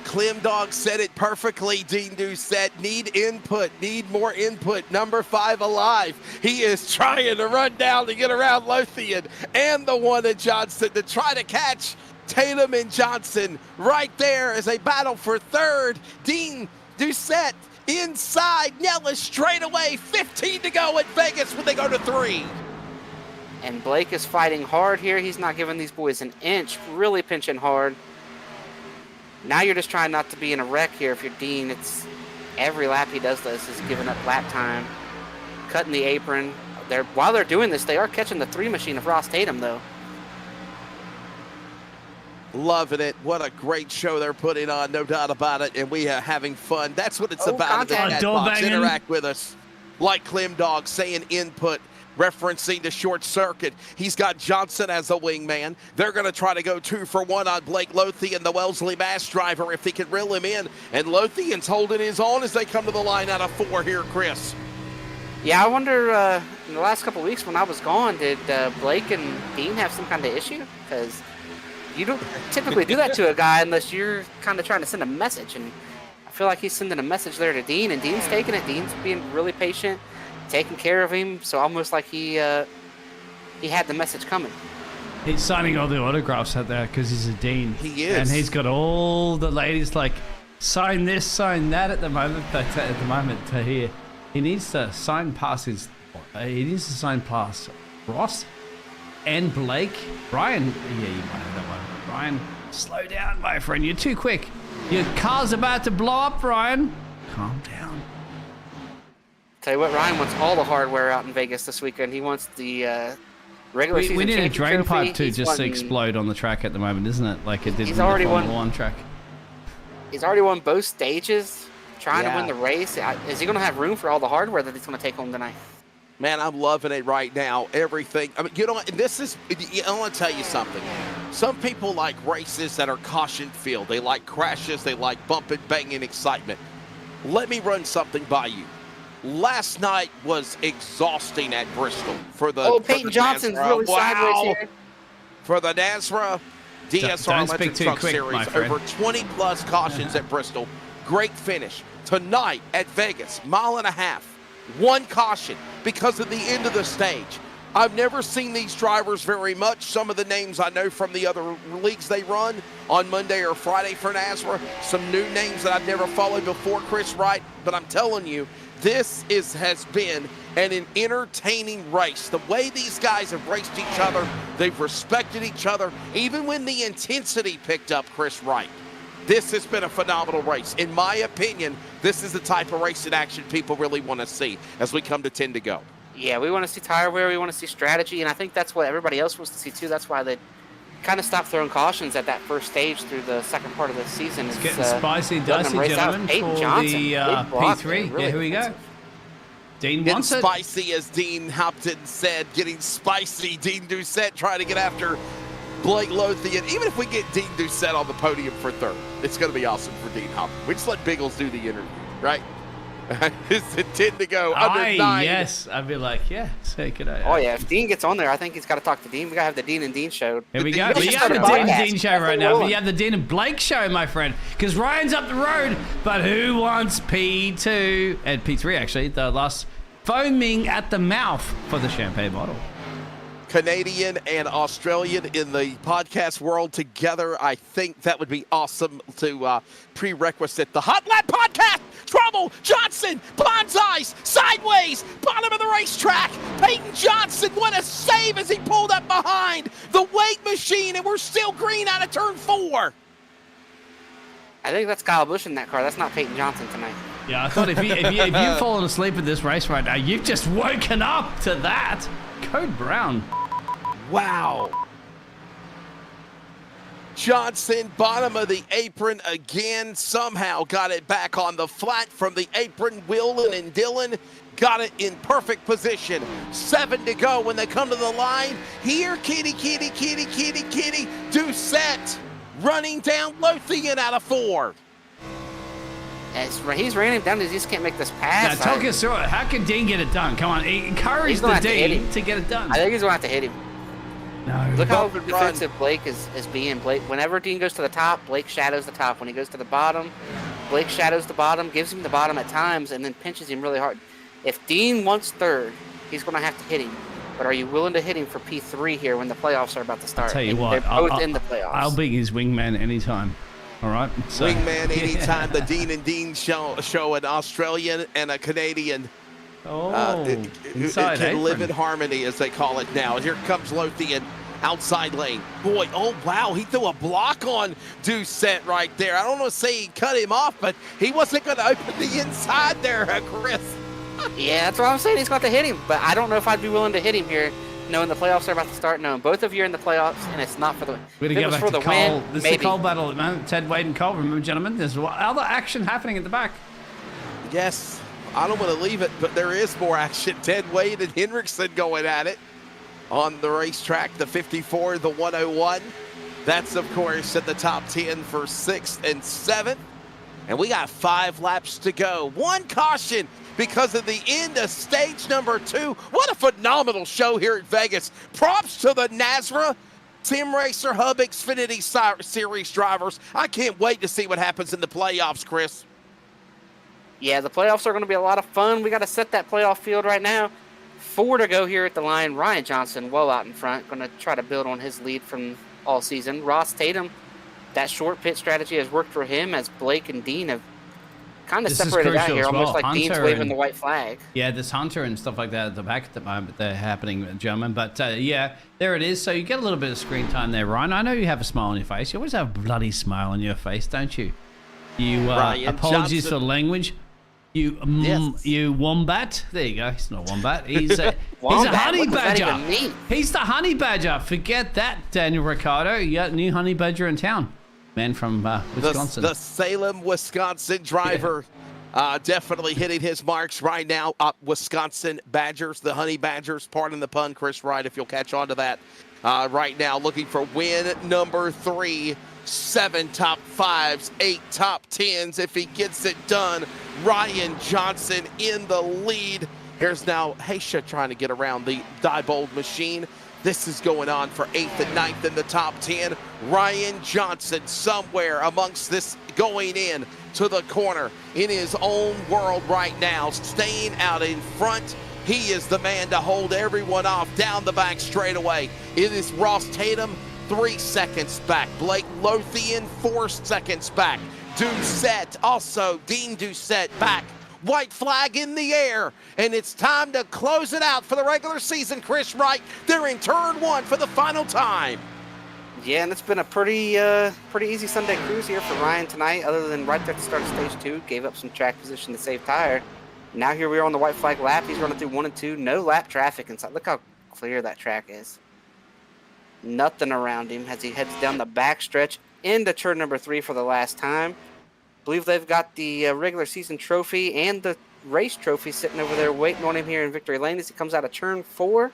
Clem Dog said it perfectly, Dean Doucette. Need input, need more input. Number 5 alive. He is trying to run down to get around Lothian and the one at Johnson to try to catch Tatum and Johnson right there as they battle for third. Dean Doucette inside. Nellis straight away. 15 to go at Vegas when they go to 3.
And Blake is fighting hard here. He's not giving these boys an inch, really pinching hard. Now you're just trying not to be in a wreck here. If you're Dean, it's every lap he does this is giving up lap time, cutting the apron. While they're doing this, they are catching the 3 machine of Ross Tatum, though.
Loving it. What a great show they're putting on, no doubt about it. And we are having fun. That's what it's about in the chat box. Interact with us. Like Clem Dog saying input, referencing the short circuit. He's got Johnson as a wingman. They're going to try to go 2 for 1 on Blake Lothian, the Wellesley Mass driver, if they can reel him in. And Lothian's holding his own as they come to the line out of 4 here, Chris.
Yeah, I wonder, in the last couple of weeks when I was gone, did Blake and Dean have some kind of issue? Because you don't typically do that to a guy unless you're kind of trying to send a message. And I feel like he's sending a message there to Dean, and Dean's taking it. Dean's being really patient, taking care of him, so almost like he had the message coming.
He's signing all the autographs out there because he's a dean.
He is.
And he's got all the ladies like, sign this, sign that at the moment. But at the moment here, he needs to sign past Ross and Blake. Brian, yeah, you might have that one. Brian, slow down, my friend. You're too quick. Your car's about to blow up, Brian. Calm down.
Tell you what, Ryan wants all the hardware out in Vegas this weekend. He wants the regular season
we need a
championship
drain
trophy.
pipe to just explode on the track at the moment, isn't it? Like it did with the Formula 1 track.
He's already won both stages, trying to win the race. Is he going to have room for all the hardware that he's going to take home tonight?
Man, I'm loving it right now. Everything. I mean, you know, this is, I want to tell you something. Some people like races that are caution-filled. They like crashes. They like bumping, banging excitement. Let me run something by you. Last night was exhausting at Bristol for the
Peyton Johnson's really sideways here.
For the NASRA DSR Electric Truck Series, over 20-plus cautions at Bristol. Great finish. Tonight at Vegas, 1.5 miles, 1 caution because of the end of the stage. I've never seen these drivers very much. Some of the names I know from the other leagues they run on Monday or Friday for NASRA. Some new names that I've never followed before, Chris Wright. But I'm telling you, this has been an entertaining race. The way these guys have raced each other, they've respected each other. Even when the intensity picked up, Chris Wright, this has been a phenomenal race. In my opinion, this is the type of race in action people really want to see as we come to 10 to go.
Yeah, we want to see tire wear, we want to see strategy, and I think that's what everybody else wants to see too. That's why they kind of stopped throwing cautions at that first stage through the second part of the season.
It's getting spicy, dicey, gentlemen, for the P3. Really here we go. Dean wants it.
Getting spicy, as Dean Hopton said. Getting spicy. Dean Doucette trying to get after Blake Lothian. Even if we get Dean Doucette on the podium for third, it's going to be awesome for Dean Hopton. We just let Biggles do the interview, right? It's a 10 to go, under 9.
Yes, I'd be like, yeah, say good day.
Oh, yeah, if Dean gets on there, I think he's got to talk to Dean. We got to have the Dean and Dean show.
Here we go. We have the Dean and Dean show right now. We have the Dean and Blake show, my friend, because Ryan's up the road, but who wants P2 and P3, actually, the last foaming at the mouth for the champagne bottle.
Canadian and Australian in the podcast world together. I think that would be awesome to prerequisite the Hot Lap Podcast. Trouble, Johnson, bonsais, sideways, bottom of the racetrack. Peyton Johnson, what a save as he pulled up behind the weight machine, and we're still green out of turn 4.
I think that's Kyle Busch in that car. That's not Peyton Johnson tonight.
Yeah, I thought if you've fallen asleep in this race right now, you've just woken up to that. Code Brown.
Wow. Johnson, bottom of the apron again, somehow got it back on the flat from the apron. Willen and Dillon got it in perfect position. 7 to go when they come to the line. Here, kitty, Doucette running down Lothian out of 4.
He's ran him down. He just can't make this pass.
Now, talk us through it. How can Dean get it done? Come on, encourage the Dean to get it done.
I think he's going to have to hit him.
No.
Look how defensive Blake is being. Blake, whenever Dean goes to the top, Blake shadows the top. When he goes to the bottom, Blake shadows the bottom, gives him the bottom at times, and then pinches him really hard. If Dean wants third, he's going to have to hit him. But are you willing to hit him for P3 here when the playoffs are about to start?
I'll tell you what,
they're both in the playoffs.
I'll be his wingman anytime. All right? So.
Wingman anytime. The Dean and Dean show an Australian and a Canadian. It can live in harmony, as they call it now. Here comes Lothian, outside lane. Boy, oh, wow, he threw a block on Doucette right there. I don't want to say he cut him off, but he wasn't going to open the inside there, Chris.
Yeah, that's what I'm saying. He's got to hit him, but I don't know if I'd be willing to hit him here, knowing the playoffs are about to start, knowing both of you are in the playoffs, and it's not for the win.
We're going to go back to Cole. This is the Cole battle at the moment. Ted, Wade, and Cole. Remember, gentlemen, there's other action happening at the back.
Yes, I don't want to leave it, but there is more action. Ted Wade and Henriksen going at it on the racetrack. The 54, the 101. That's, of course, at the top 10 for 6th and 7th. And we got 5 laps to go. One caution because of the end of stage number 2. What a phenomenal show here at Vegas. Props to the NASRA Sim Racer Hub Xfinity Series drivers. I can't wait to see what happens in the playoffs, Chris.
Yeah, the playoffs are going to be a lot of fun. We got to set that playoff field right now. 4 to go here at the line. Ryan Johnson well out in front, going to try to build on his lead from all season. Ross Tatum, that short pit strategy has worked for him, as Blake and Dean have kind of separated out here, almost like Dean's waving the white flag.
Yeah, this Hunter and stuff like that at the back at the moment, they're happening, gentlemen. But yeah, there it is. So you get a little bit of screen time there, Ryan. I know you have a smile on your face. You always have a bloody smile on your face, don't you? You apologies for the language. You wombat. There you go. He's not a wombat. He's a honey badger. He's the honey badger. Forget that, Daniel Ricciardo. You got a new honey badger in town. Man from Wisconsin.
The Salem, Wisconsin driver. Definitely hitting his marks right now. Wisconsin Badgers, the honey badgers. Pardon the pun, Chris Wright, if you'll catch on to that. Right now looking for win number 3. 7 top 5s, 8 top 10s. If he gets it done, Ryan Johnson in the lead. Here's now Haysha trying to get around the Diebold machine. This is going on for 8th and 9th in the top 10. Ryan Johnson somewhere amongst this going in to the corner in his own world right now, staying out in front. He is the man to hold everyone off down the back straightaway. It is Ross Tatum, 3 seconds back. Blake Lothian, 4 seconds back. Doucette, also Dean Doucette back. White flag in the air, and it's time to close it out for the regular season. Chris Wright, they're in turn 1 for the final time.
Yeah, and it's been a pretty easy Sunday cruise here for Ryan tonight, other than right there at the start of stage 2, gave up some track position to save tire. Now here we are on the white flag lap. He's running through 1 and 2, no lap traffic inside. Look how clear that track is. Nothing around him as he heads down the back stretch into turn number 3 for the last time. I believe they've got the regular season trophy and the race trophy sitting over there waiting on him here in victory lane as he comes out of turn 4.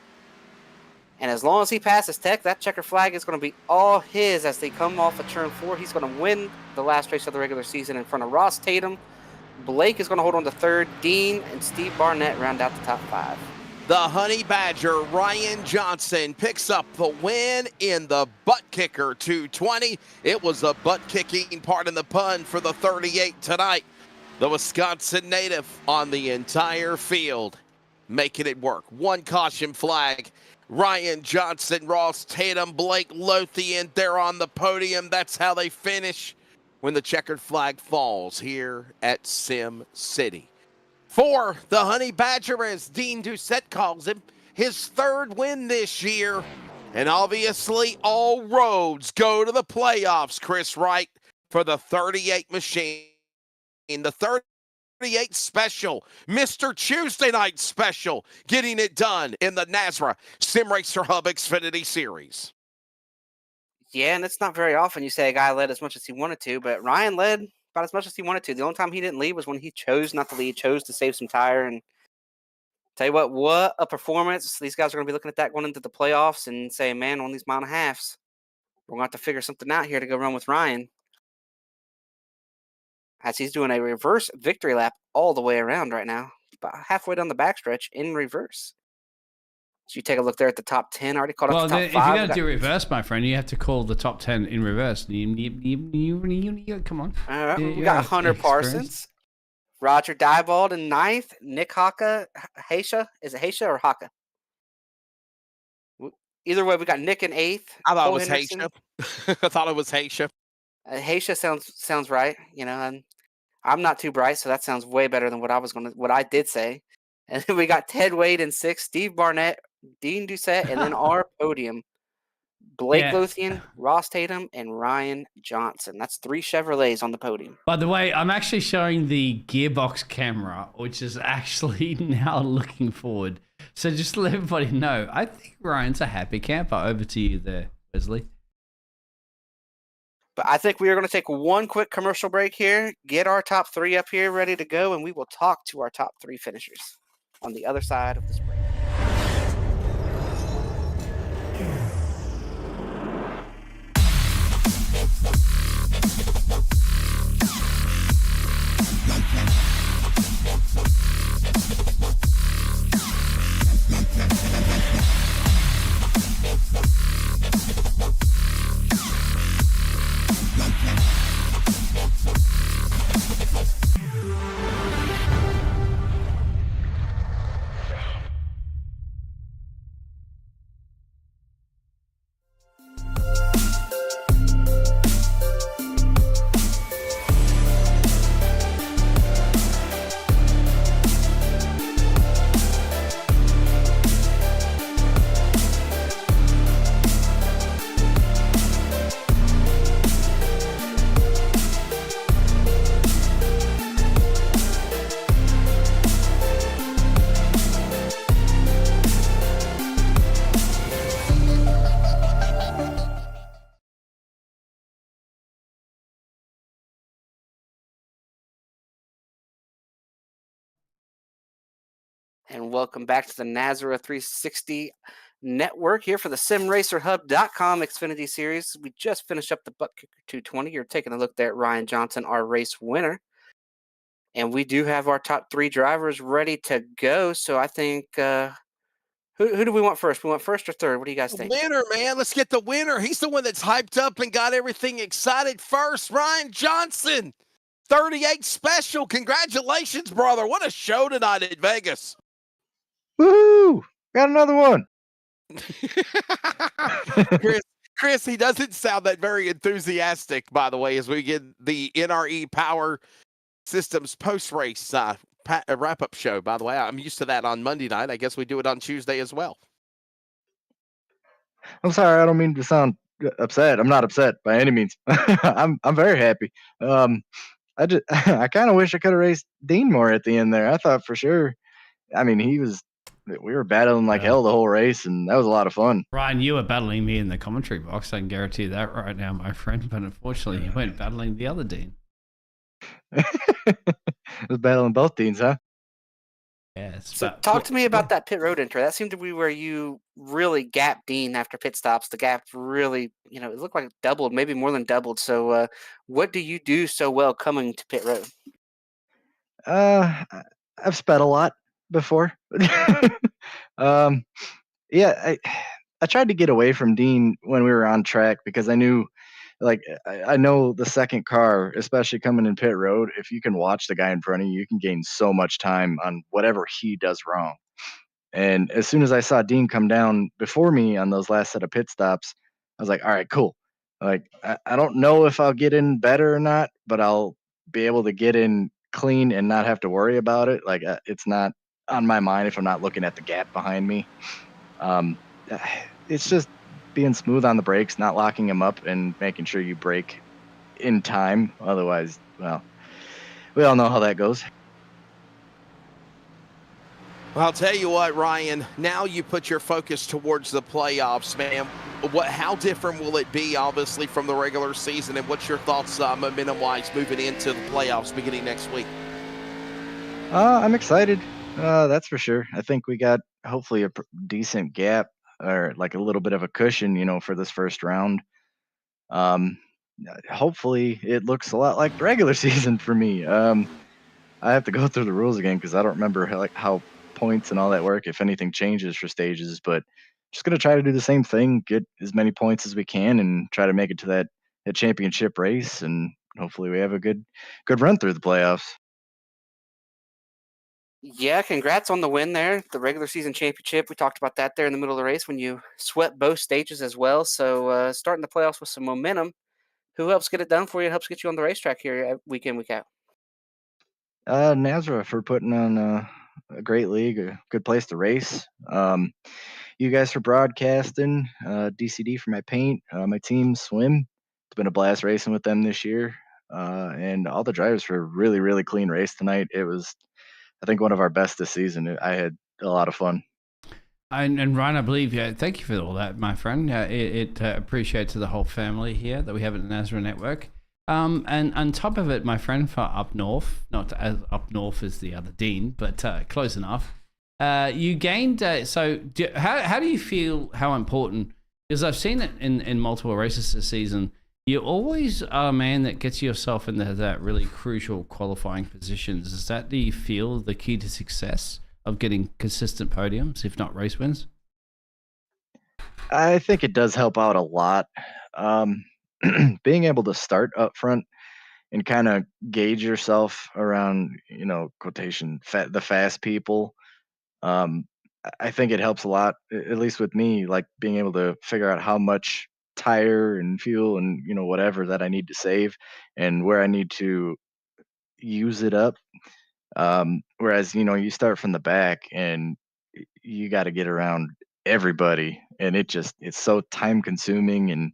And as long as he passes Tech, that checker flag is going to be all his as they come off of turn 4. He's going to win the last race of the regular season in front of Ross Tatum. Blake is going to hold on to 3rd. Dean and Steve Barnett round out the top 5.
The Honey Badger, Ryan Johnson, picks up the win in the ButtKicker 220. It was a butt-kicking, pardon the pun, for the 38 tonight. The Wisconsin native on the entire field, making it work. 1 caution flag. Ryan Johnson, Ross Tatum, Blake Lothian, they're on the podium. That's how they finish when the checkered flag falls here at Sim City. For the Honey Badger, as Dean Doucette calls him, his 3rd win this year. And obviously, all roads go to the playoffs, Chris Wright, for the 38 machine. The 38 special, Mr. Tuesday Night Special, getting it done in the NASRA Sim Racer Hub Xfinity Series.
Yeah, and it's not very often you say a guy led as much as he wanted to, but Ryan led about as much as he wanted to. The only time he didn't lead was when he chose not to lead, chose to save some tire. And tell you what a performance. These guys are going to be looking at that going into the playoffs and saying, man, on these mile and a halves, we're going to have to figure something out here to go run with Ryan, as he's doing a reverse victory lap all the way around right now, about halfway down the backstretch in reverse. So you take a look there at the top 10. Already caught up to top
if
5.
you're going to do reverse, my friend, you have to call the top 10 in reverse. Come on.
All right, we got Hunter Parsons, Roger Diebold in 9th, Nick Haisha. Is it Haisha or Haka? Either way, we got Nick in 8th.
I thought it was Haisha. I thought it was Haisha.
Haisha sounds right, and I'm not too bright, so that sounds way better than what I did say. And then we got Ted Wade in 6th, Steve Barnett, Dean Doucette, and then our podium, Blake Lothian, Ross Tatum, and Ryan Johnson. That's 3 Chevrolets on the podium.
By the way, I'm actually showing the gearbox camera, which is actually now looking forward. So just to let everybody know, I think Ryan's a happy camper. Over to you there, Wesley.
But I think we are going to take one quick commercial break here, get our top 3 up here ready to go, and we will talk to our top 3 finishers on the other side of this break. And welcome back to the Nazareth 360 network here for the SimRacerHub.com Xfinity Series. We just finished up the ButtKicker 220. You're taking a look there at Ryan Johnson, our race winner. And we do have our top 3 drivers ready to go. So I think, who do we want first? We want first or third? What do you guys think?
Winner, man. Let's get the winner. He's the one that's hyped up and got everything excited first. Ryan Johnson, 38 special. Congratulations, brother. What a show tonight at Vegas.
Woohoo! Got another one.
Chris, he doesn't sound that very enthusiastic, by the way, as we get the NRE Power Systems post-race wrap-up show, by the way. I'm used to that on Monday night. I guess we do it on Tuesday as well.
I'm sorry, I don't mean to sound upset. I'm not upset by any means. I'm very happy. I kind of wish I could have raced Dean more at the end there. I thought for sure. I mean, we were battling like hell the whole race, and that was a lot of fun.
Ryan, you were battling me in the commentary box. I can guarantee that right now, my friend. But unfortunately, you weren't battling the other Dean.
I was battling both Deans, huh?
Yes.
So talk to me about that pit road intro. That seemed to be where you really gapped Dean after pit stops. The gap really, it looked like it doubled, maybe more than doubled. So what do you do so well coming to pit road?
I've sped a lot before. Yeah, I tried to get away from Dean when we were on track because I knew, I know the second car, especially coming in pit road, if you can watch the guy in front of you, you can gain so much time on whatever he does wrong. And as soon as I saw Dean come down before me on those last set of pit stops, I was like, all right, cool. Like, I don't know if I'll get in better or not, but I'll be able to get in clean and not have to worry about it. Like, it's not on my mind if I'm not looking at the gap behind me. It's just being smooth on the brakes, not locking them up, and making sure you brake in time. Otherwise, well, we all know how that goes.
Well, I'll tell you what, Ryan, now you put your focus towards the playoffs, man. How different will it be, obviously, from the regular season, and what's your thoughts momentum-wise moving into the playoffs beginning next week?
I'm excited. That's for sure. I think we got hopefully a decent gap or like a little bit of a cushion, for this first round. Um, Hopefully, it looks a lot like the regular season for me. I have to go through the rules again because I don't remember how points and all that work, if anything changes for stages. But just gonna try to do the same thing, get as many points as we can, and try to make it to that championship race, and hopefully we have a good run through the playoffs.
Yeah, congrats on the win there, the regular season championship. We talked about that there in the middle of the race when you swept both stages as well. So starting the playoffs with some momentum. Who helps get it done for you? Helps get you on the racetrack here week in, week out.
Nazareth for putting on a great league, a good place to race. You guys for broadcasting, DCD for my paint, my team swim. It's been a blast racing with them this year, and all the drivers for a really really clean race tonight. It was, I think, one of our best this season. I had a lot of fun.
And Ryan, I believe, thank you for all that, my friend. It appreciates the whole family here that we have at the Nazareth Network. And on top of it, my friend, for up north, not as up north as the other Dean, but close enough. You gained. How do you feel? How important? Because I've seen it in multiple races this season. You always are a man that gets yourself into that really crucial qualifying positions. Is that, do you feel, the key to success of getting consistent podiums, if not race wins?
I think it does help out a lot. Being able to start up front and kind of gauge yourself around, quotation, the fast people. I think it helps a lot, at least with me, like being able to figure out how much tire and fuel and whatever that I need to save and where I need to use it up. Whereas you start from the back and you got to get around everybody, and it's so time consuming, and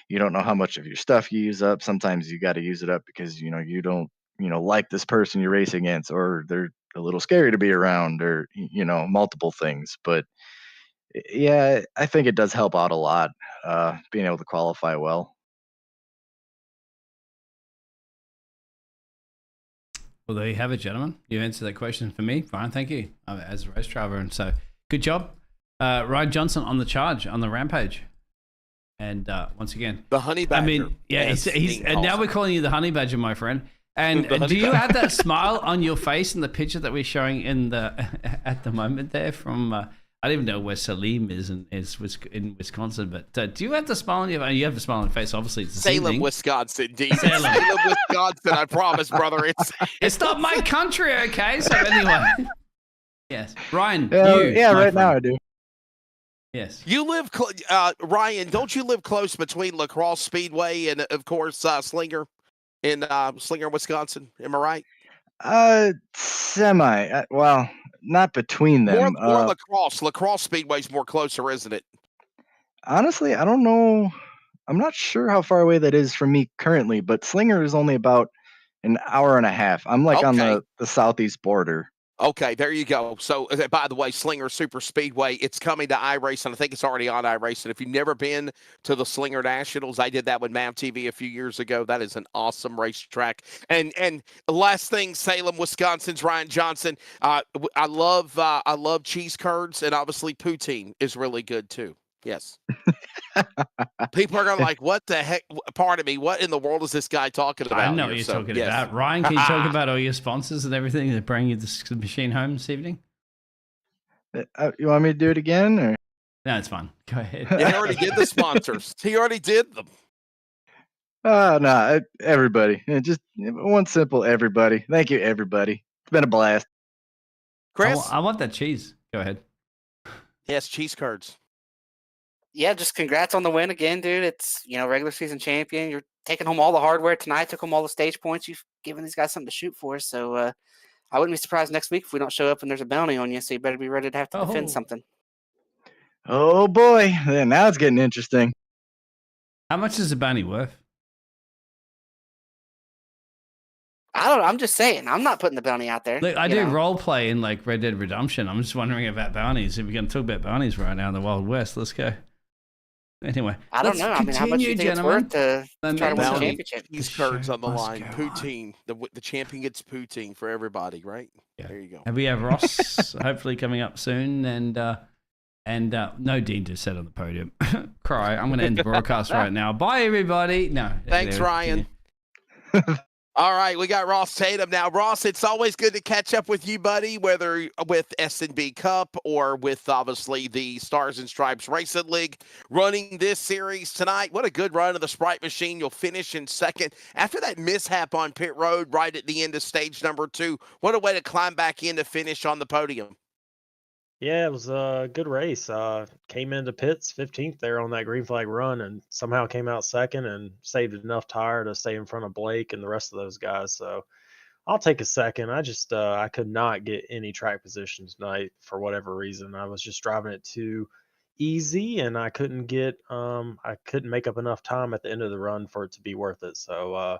you don't know how much of your stuff you use up. Sometimes you got to use it up because you don't like this person you're racing against, or they're a little scary to be around, or multiple things. But yeah, I think it does help out a lot, being able to qualify well.
Well, there you have it, gentlemen. You answered that question for me. Fine, thank you. As a race driver, and so good job. Ryan Johnson on the charge, on the rampage. And once again,
the honey badger.
I mean, yeah, he's and now we're calling you the honey badger, my friend. And do you have that smile on your face in the picture that we're showing in the at the moment there from? I don't even know where Salim is in Wisconsin, but do you have the smile on your face? You have the smile on your face, obviously. It's
Salem, Wisconsin, Dean. Salem, Wisconsin, I promise, brother.
It's not my country, okay? So anyway. Yes. Ryan,
right now I do.
Yes.
You live, Ryan, don't you live close between La Crosse Speedway and, of course, Slinger in Slinger, Wisconsin? Am I right?
Semi. Well, not between them.
More La Crosse. La Crosse Speedway's more closer, isn't it?
Honestly, I don't know. I'm not sure how far away that is from me currently, but Slinger is only about an hour and a half. I'm like on the southeast border.
Okay, there you go. So, by the way, Slinger Super Speedway, it's coming to iRace, and I think it's already on iRace. And if you've never been to the Slinger Nationals, I did that with MAV TV a few years ago. That is an awesome racetrack. And last thing, Salem, Wisconsin's Ryan Johnson. I love cheese curds, and obviously poutine is really good too. Yes. People are going to like, what the heck? Pardon me. What in the world is this guy talking about?
I know what you're talking about. Ryan, can you talk about all your sponsors and everything that bring you this machine home this evening?
You want me to do it again? Or?
No, it's fine. Go ahead.
He already did the sponsors. He already did them.
No, everybody. Just one simple everybody. Thank you, everybody. It's been a blast.
Chris?
I want that cheese. Go ahead.
Yes, cheese curds.
Yeah, just congrats on the win again, dude. It's, regular season champion. You're taking home all the hardware tonight, took home all the stage points. You've given these guys something to shoot for. So I wouldn't be surprised next week if we don't show up and there's a bounty on you. So you better be ready to have to defend something.
Oh, boy. Yeah, now it's getting interesting.
How much is the bounty worth?
I don't know. I'm just saying. I'm not putting the bounty out there.
Look, I do role play in like Red Dead Redemption. I'm just wondering about bounties. If we're going to talk about bounties right now in the Wild West, let's go. Anyway,
I don't know. I mean, how much do you think it's worth to try to win the championship?
These cards on the line. Poutine. The champion gets poutine for everybody, right?
Yeah.
There you go.
And we have Ross hopefully coming up soon. And And no, Dean just said on the podium. Cry. I'm going to end the broadcast right now. Bye, everybody. No.
Thanks, Ryan. All right, we got Ross Tatum now. Ross, it's always good to catch up with you, buddy, whether with S&B Cup or with, obviously, the Stars and Stripes Racing League running this series tonight. What a good run of the Sprite Machine. You'll finish in second. After that mishap on pit road right at the end of stage number 2, what a way to climb back in to finish on the podium.
Yeah, it was a good race. Came into pits 15th there on that green flag run and somehow came out second and saved enough tire to stay in front of Blake and the rest of those guys. So I'll take a second. I could not get any track position tonight for whatever reason. I was just driving it too easy and I couldn't make up enough time at the end of the run for it to be worth it. So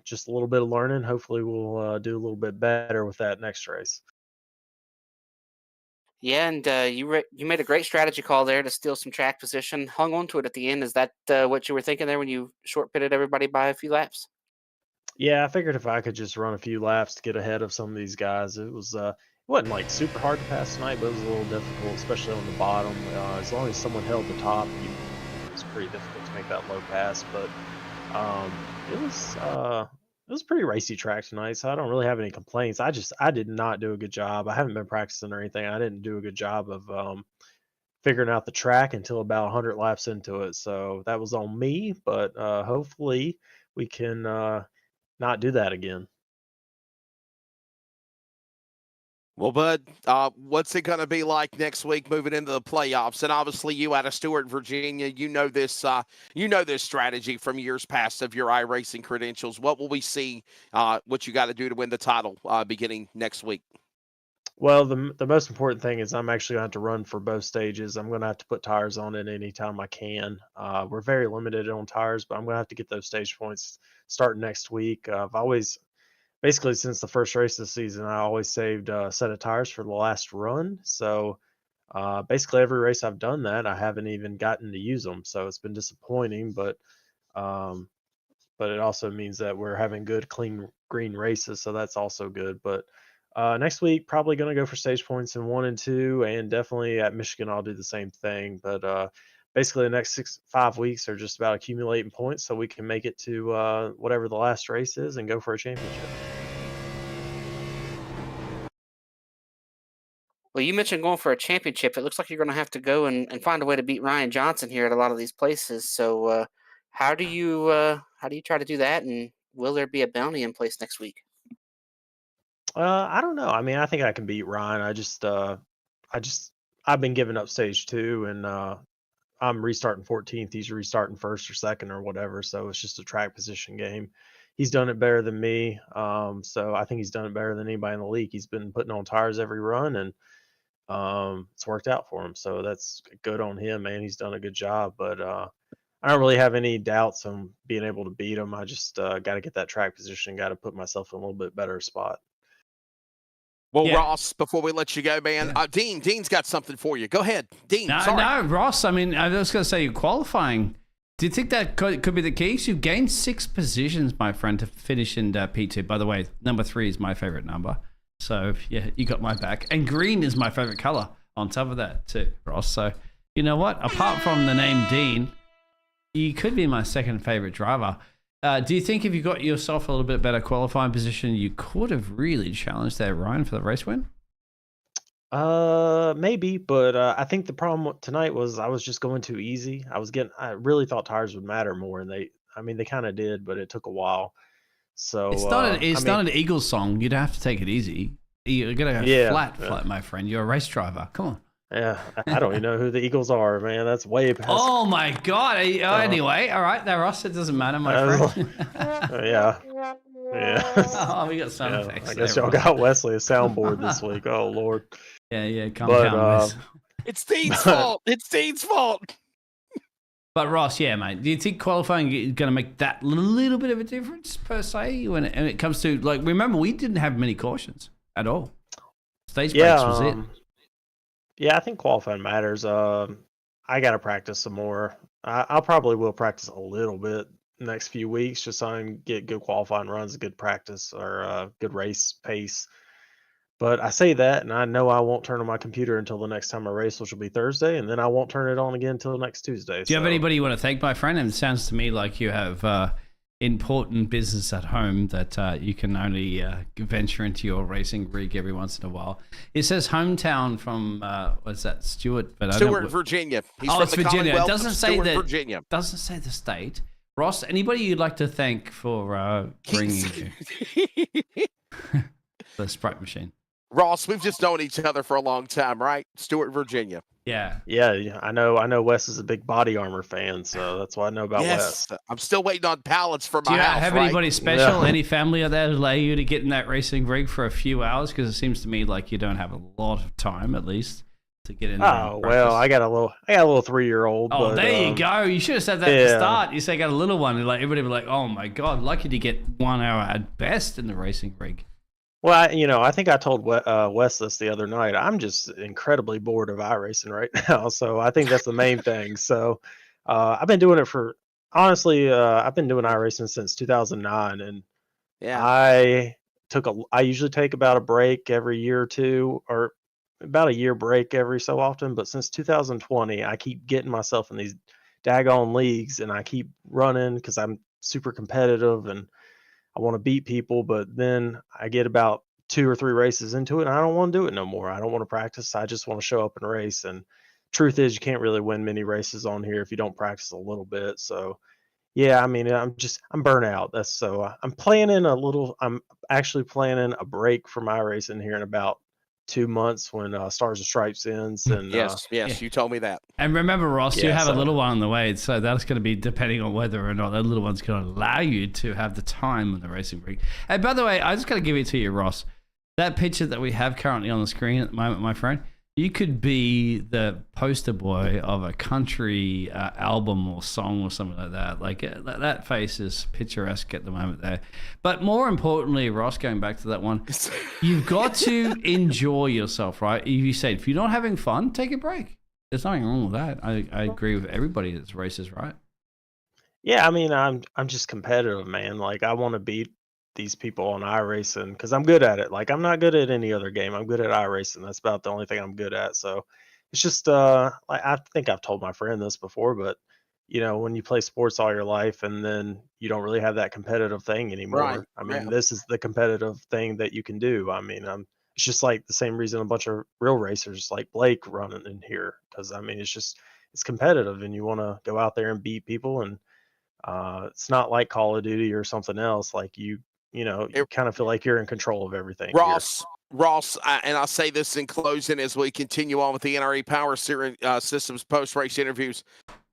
just a little bit of learning. Hopefully we'll do a little bit better with that next race.
Yeah, and you made a great strategy call there to steal some track position. Hung on to it at the end. Is that what you were thinking there when you short pitted everybody by a few laps?
Yeah, I figured if I could just run a few laps to get ahead of some of these guys, it wasn't like super hard to pass tonight, but it was a little difficult, especially on the bottom. As long as someone held the top, it was pretty difficult to make that low pass. But it was a pretty racy track tonight, so I don't really have any complaints. I did not do a good job. I haven't been practicing or anything. I didn't do a good job of figuring out the track until about 100 laps into it. So that was on me, but hopefully we can not do that again.
Well, Bud, what's it going to be like next week moving into the playoffs? And obviously, you out of Stewart, Virginia, you know this strategy from years past of your iRacing credentials. What will we see? What you got to do to win the title beginning next week?
Well, the most important thing is I'm actually going to have to run for both stages. I'm going to have to put tires on it anytime I can. We're very limited on tires, but I'm going to have to get those stage points starting next week. I've always, basically since the first race of the season, I always saved a set of tires for the last run. So basically every race I've done that, I haven't even gotten to use them. So it's been disappointing, but it also means that we're having good, clean green races. So that's also good. But next week, probably going to go for stage points in 1 and 2, and definitely at Michigan, I'll do the same thing. But basically, the next 5 weeks are just about accumulating points so we can make it to whatever the last race is and go for a championship.
Well, you mentioned going for a championship. It looks like you're going to have to go and find a way to beat Ryan Johnson here at a lot of these places. So how do you try to do that, and will there be a bounty in place next week?
I don't know. I mean, I think I can beat Ryan. I've been giving up stage 2, and I'm restarting 14th. He's restarting 1st or 2nd or whatever. So it's just a track position game. He's done it better than me. So I think he's done it better than anybody in the league. He's been putting on tires every run, and it's worked out for him. So that's good on him, man. He's done a good job. But I don't really have any doubts on being able to beat him. I just got to get that track position, got to put myself in a little bit better spot.
Well, yeah. Ross, before we let you go, man, Dean's got something for you. Go ahead, Dean.
No, Ross. I mean, I was going to say you're qualifying. Do you think that could be the case? You gained 6 positions, my friend, to finish in P2. By the way, number 3 is my favorite number. So, yeah, you got my back. And green is my favorite color on top of that, too, Ross. So, you know what? Apart from the name Dean, you could be my second favorite driver. Do you think if you got yourself a little bit better qualifying position, you could have really challenged that Ryan for the race win?
Maybe, but I think the problem tonight was I was just going too easy. I really thought tires would matter more, and they kind of did, but it took a while. So
it's not an Eagles song. You'd have to take it easy. You're gonna go flat, my friend. You're a race driver. Come on.
Yeah, I don't even know who the Eagles are, man. That's way past.
Oh my God! Anyway, all right, there, Ross. It doesn't matter, my friend.
Yeah.
Oh, we got sound effects.
I guess y'all got Wesley a soundboard this week. Oh Lord.
Yeah. Calm down.
It's Dean's fault. It's Dean's fault.
But Ross, yeah, mate. Do you think qualifying is going to make that little bit of a difference per se when it comes to Remember, we didn't have many cautions at all. Stage breaks was it.
Yeah, I think qualifying matters. I got to practice some more. I probably will practice a little bit the next few weeks just so I can get good qualifying runs, good practice, or good race pace. But I say that, and I know I won't turn on my computer until the next time I race, which will be Thursday, and then I won't turn it on again until next Tuesday.
Do you have anybody you want to thank, my friend? And it sounds to me like you have important business at home that you can only venture into your racing rig every once in a while. It says hometown from what's that, Stuart? But
Stuart, Virginia. He's from
it's
the
Virginia. It
Commonwealth
doesn't
of
say
Stuart,
that.
Virginia.
Doesn't say the state. Ross, anybody you'd like to thank for bringing you the Sprite machine?
Ross, we've just known each other for a long time, right? Stuart, Virginia.
Yeah.
Yeah, I know Wes is a big body armor fan, so that's what I know about
Yes,
Wes.
I'm still waiting on pallets for
Do
my
you
house.
have
right?
anybody special,
No.
any family out there who allow you to get in that racing rig for a few hours? Because it seems to me like you don't have a lot of time, at least, to get in there.
Oh well, I got a little 3-year-old.
Oh,
but,
there you go. You should have said that at the
yeah.
start. You say I got a little one, and like everybody would be like, "Oh my god, lucky to get 1 hour at best in the racing rig."
Well, I think I told Wes this the other night. I'm just incredibly bored of iRacing right now, so I think that's the main thing. So I've been doing it for honestly, I've been doing iRacing since 2009, and
Yeah.
I usually take about a break every year or two, or about a year break every so often. But since 2020, I keep getting myself in these daggone leagues, and I keep running because I'm super competitive and I want to beat people. But then I get about 2 or 3 races into it, and I don't want to do it no more. I don't want to practice. I just want to show up and race. And truth is, you can't really win many races on here if you don't practice a little bit. So yeah, I mean, I'm burnt out. I'm actually planning a break for my racing here in about 2 months when Stars and Stripes ends. And
Yes,
Yeah.
you told me that.
And remember, Ross, you
Yeah,
have a
so-
little one on the way, so that's going to be depending on whether or not that little one's going to allow you to have the time on the racing rig. And by the way, I just got to give it to you, Ross. That picture that we have currently on the screen at the moment, my friend, you could be the poster boy of a country album or song or something like that. Like that face is picturesque at the moment there. But more importantly, Ross, going back to that one, you've got to enjoy yourself, right? You said if you're not having fun, take a break. There's nothing wrong with that. I agree with everybody that's races, right?
Yeah, I mean, I'm just competitive, man. Like I want to beat these people on iRacing because I'm good at it. Like I'm not good at any other game. I'm good at iRacing. That's about the only thing I'm good at. So it's just like I think I've told my friend this before, but when you play sports all your life and then you don't really have that competitive thing anymore.
Right,
I mean,
yeah.
this is the competitive thing that you can do. I mean, it's just like the same reason a bunch of real racers like Blake running in here because I mean it's competitive and you want to go out there and beat people and it's not like Call of Duty or something else. Like you kind of feel like you're in control of everything.
Ross, and I'll say this in closing as we continue on with the NRA Power Systems post-race interviews.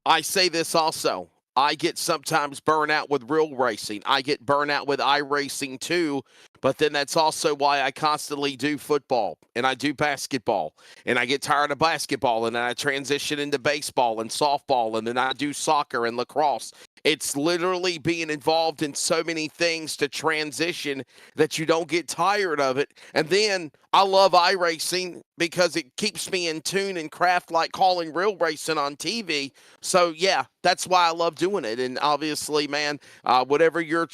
I say this also. I get sometimes burnt out with real racing. I get burnt out with iRacing too, but then that's also why I constantly do football and I do basketball and I get tired of basketball and then I transition into baseball and softball and then I do soccer and lacrosse. It's literally being involved in so many things to transition that you don't get tired of it. And then I love iRacing because it keeps me in tune and craft like calling real racing on TV. So, yeah, that's why I love doing it. And obviously, man, whatever your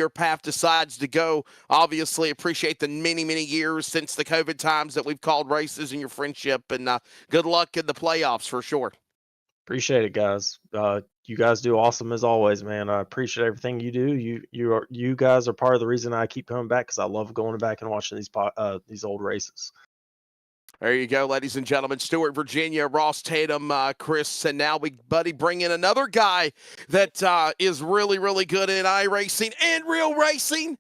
path decides to go, obviously appreciate the many, many years since the COVID times that we've called races and your friendship. And good luck in the playoffs for sure.
Appreciate it, guys. You guys do awesome as always, man. I appreciate everything you do. You guys are part of the reason I keep coming back because I love going back and watching these old races.
There you go, ladies and gentlemen. Stuart, Virginia, Ross Tatum, Chris, and now we, buddy, bring in another guy that is really, really good in iRacing and real racing.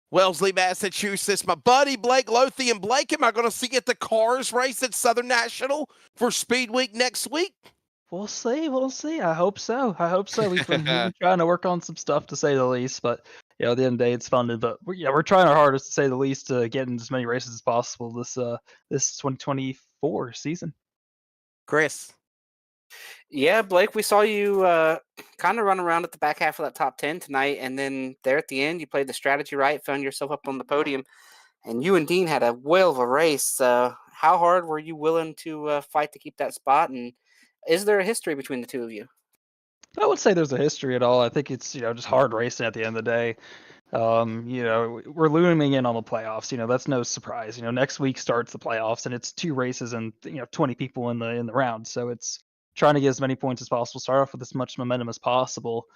Wellesley, Massachusetts. My buddy Blake Lothian. Blake, am I going to see you at the Cars race at Southern National for Speed Week next week?
We'll see. We'll see. I hope so. We've been trying to work on some stuff, to say the least. But at the end of the day, it's fun. But we're trying our hardest, to say the least, to get in as many races as possible this 2024 season.
Chris.
Yeah, Blake, we saw you kind of run around at the back half of that top 10 tonight, and then there at the end, you played the strategy right, found yourself up on the podium, and you and Dean had a whale of a race. How hard were you willing to fight to keep that spot, and is there a history between the two of you?
I would say there's a history at all. I think it's just hard racing at the end of the day. We're looming in on the playoffs. That's no surprise. Next week starts the playoffs, and it's 2 races and 20 people in the round. So it's trying to get as many points as possible. Start off with as much momentum as possible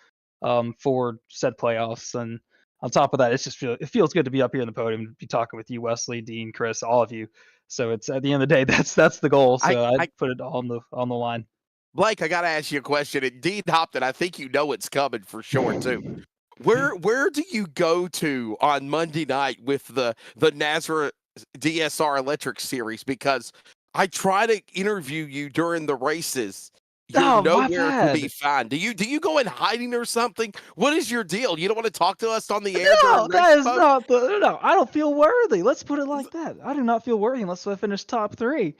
for said playoffs, and on top of that, it feels good to be up here in the podium, to be talking with you, Wesley, Dean, Chris, all of you. So it's at the end of the day, that's the goal. So I put it on the line.
Blake, I got to ask you a question. And Dean Hopton, I think you know it's coming for sure, too. Where do you go to on Monday night with the Nazareth DSR Electric Series? Because I try to interview you during the races. You're nowhere to be found. Do you go in hiding or something? What is your deal? You don't want to talk to us on the air?
No, that is not no. I don't feel worthy. Let's put it like that. I do not feel worthy unless I finish top 3.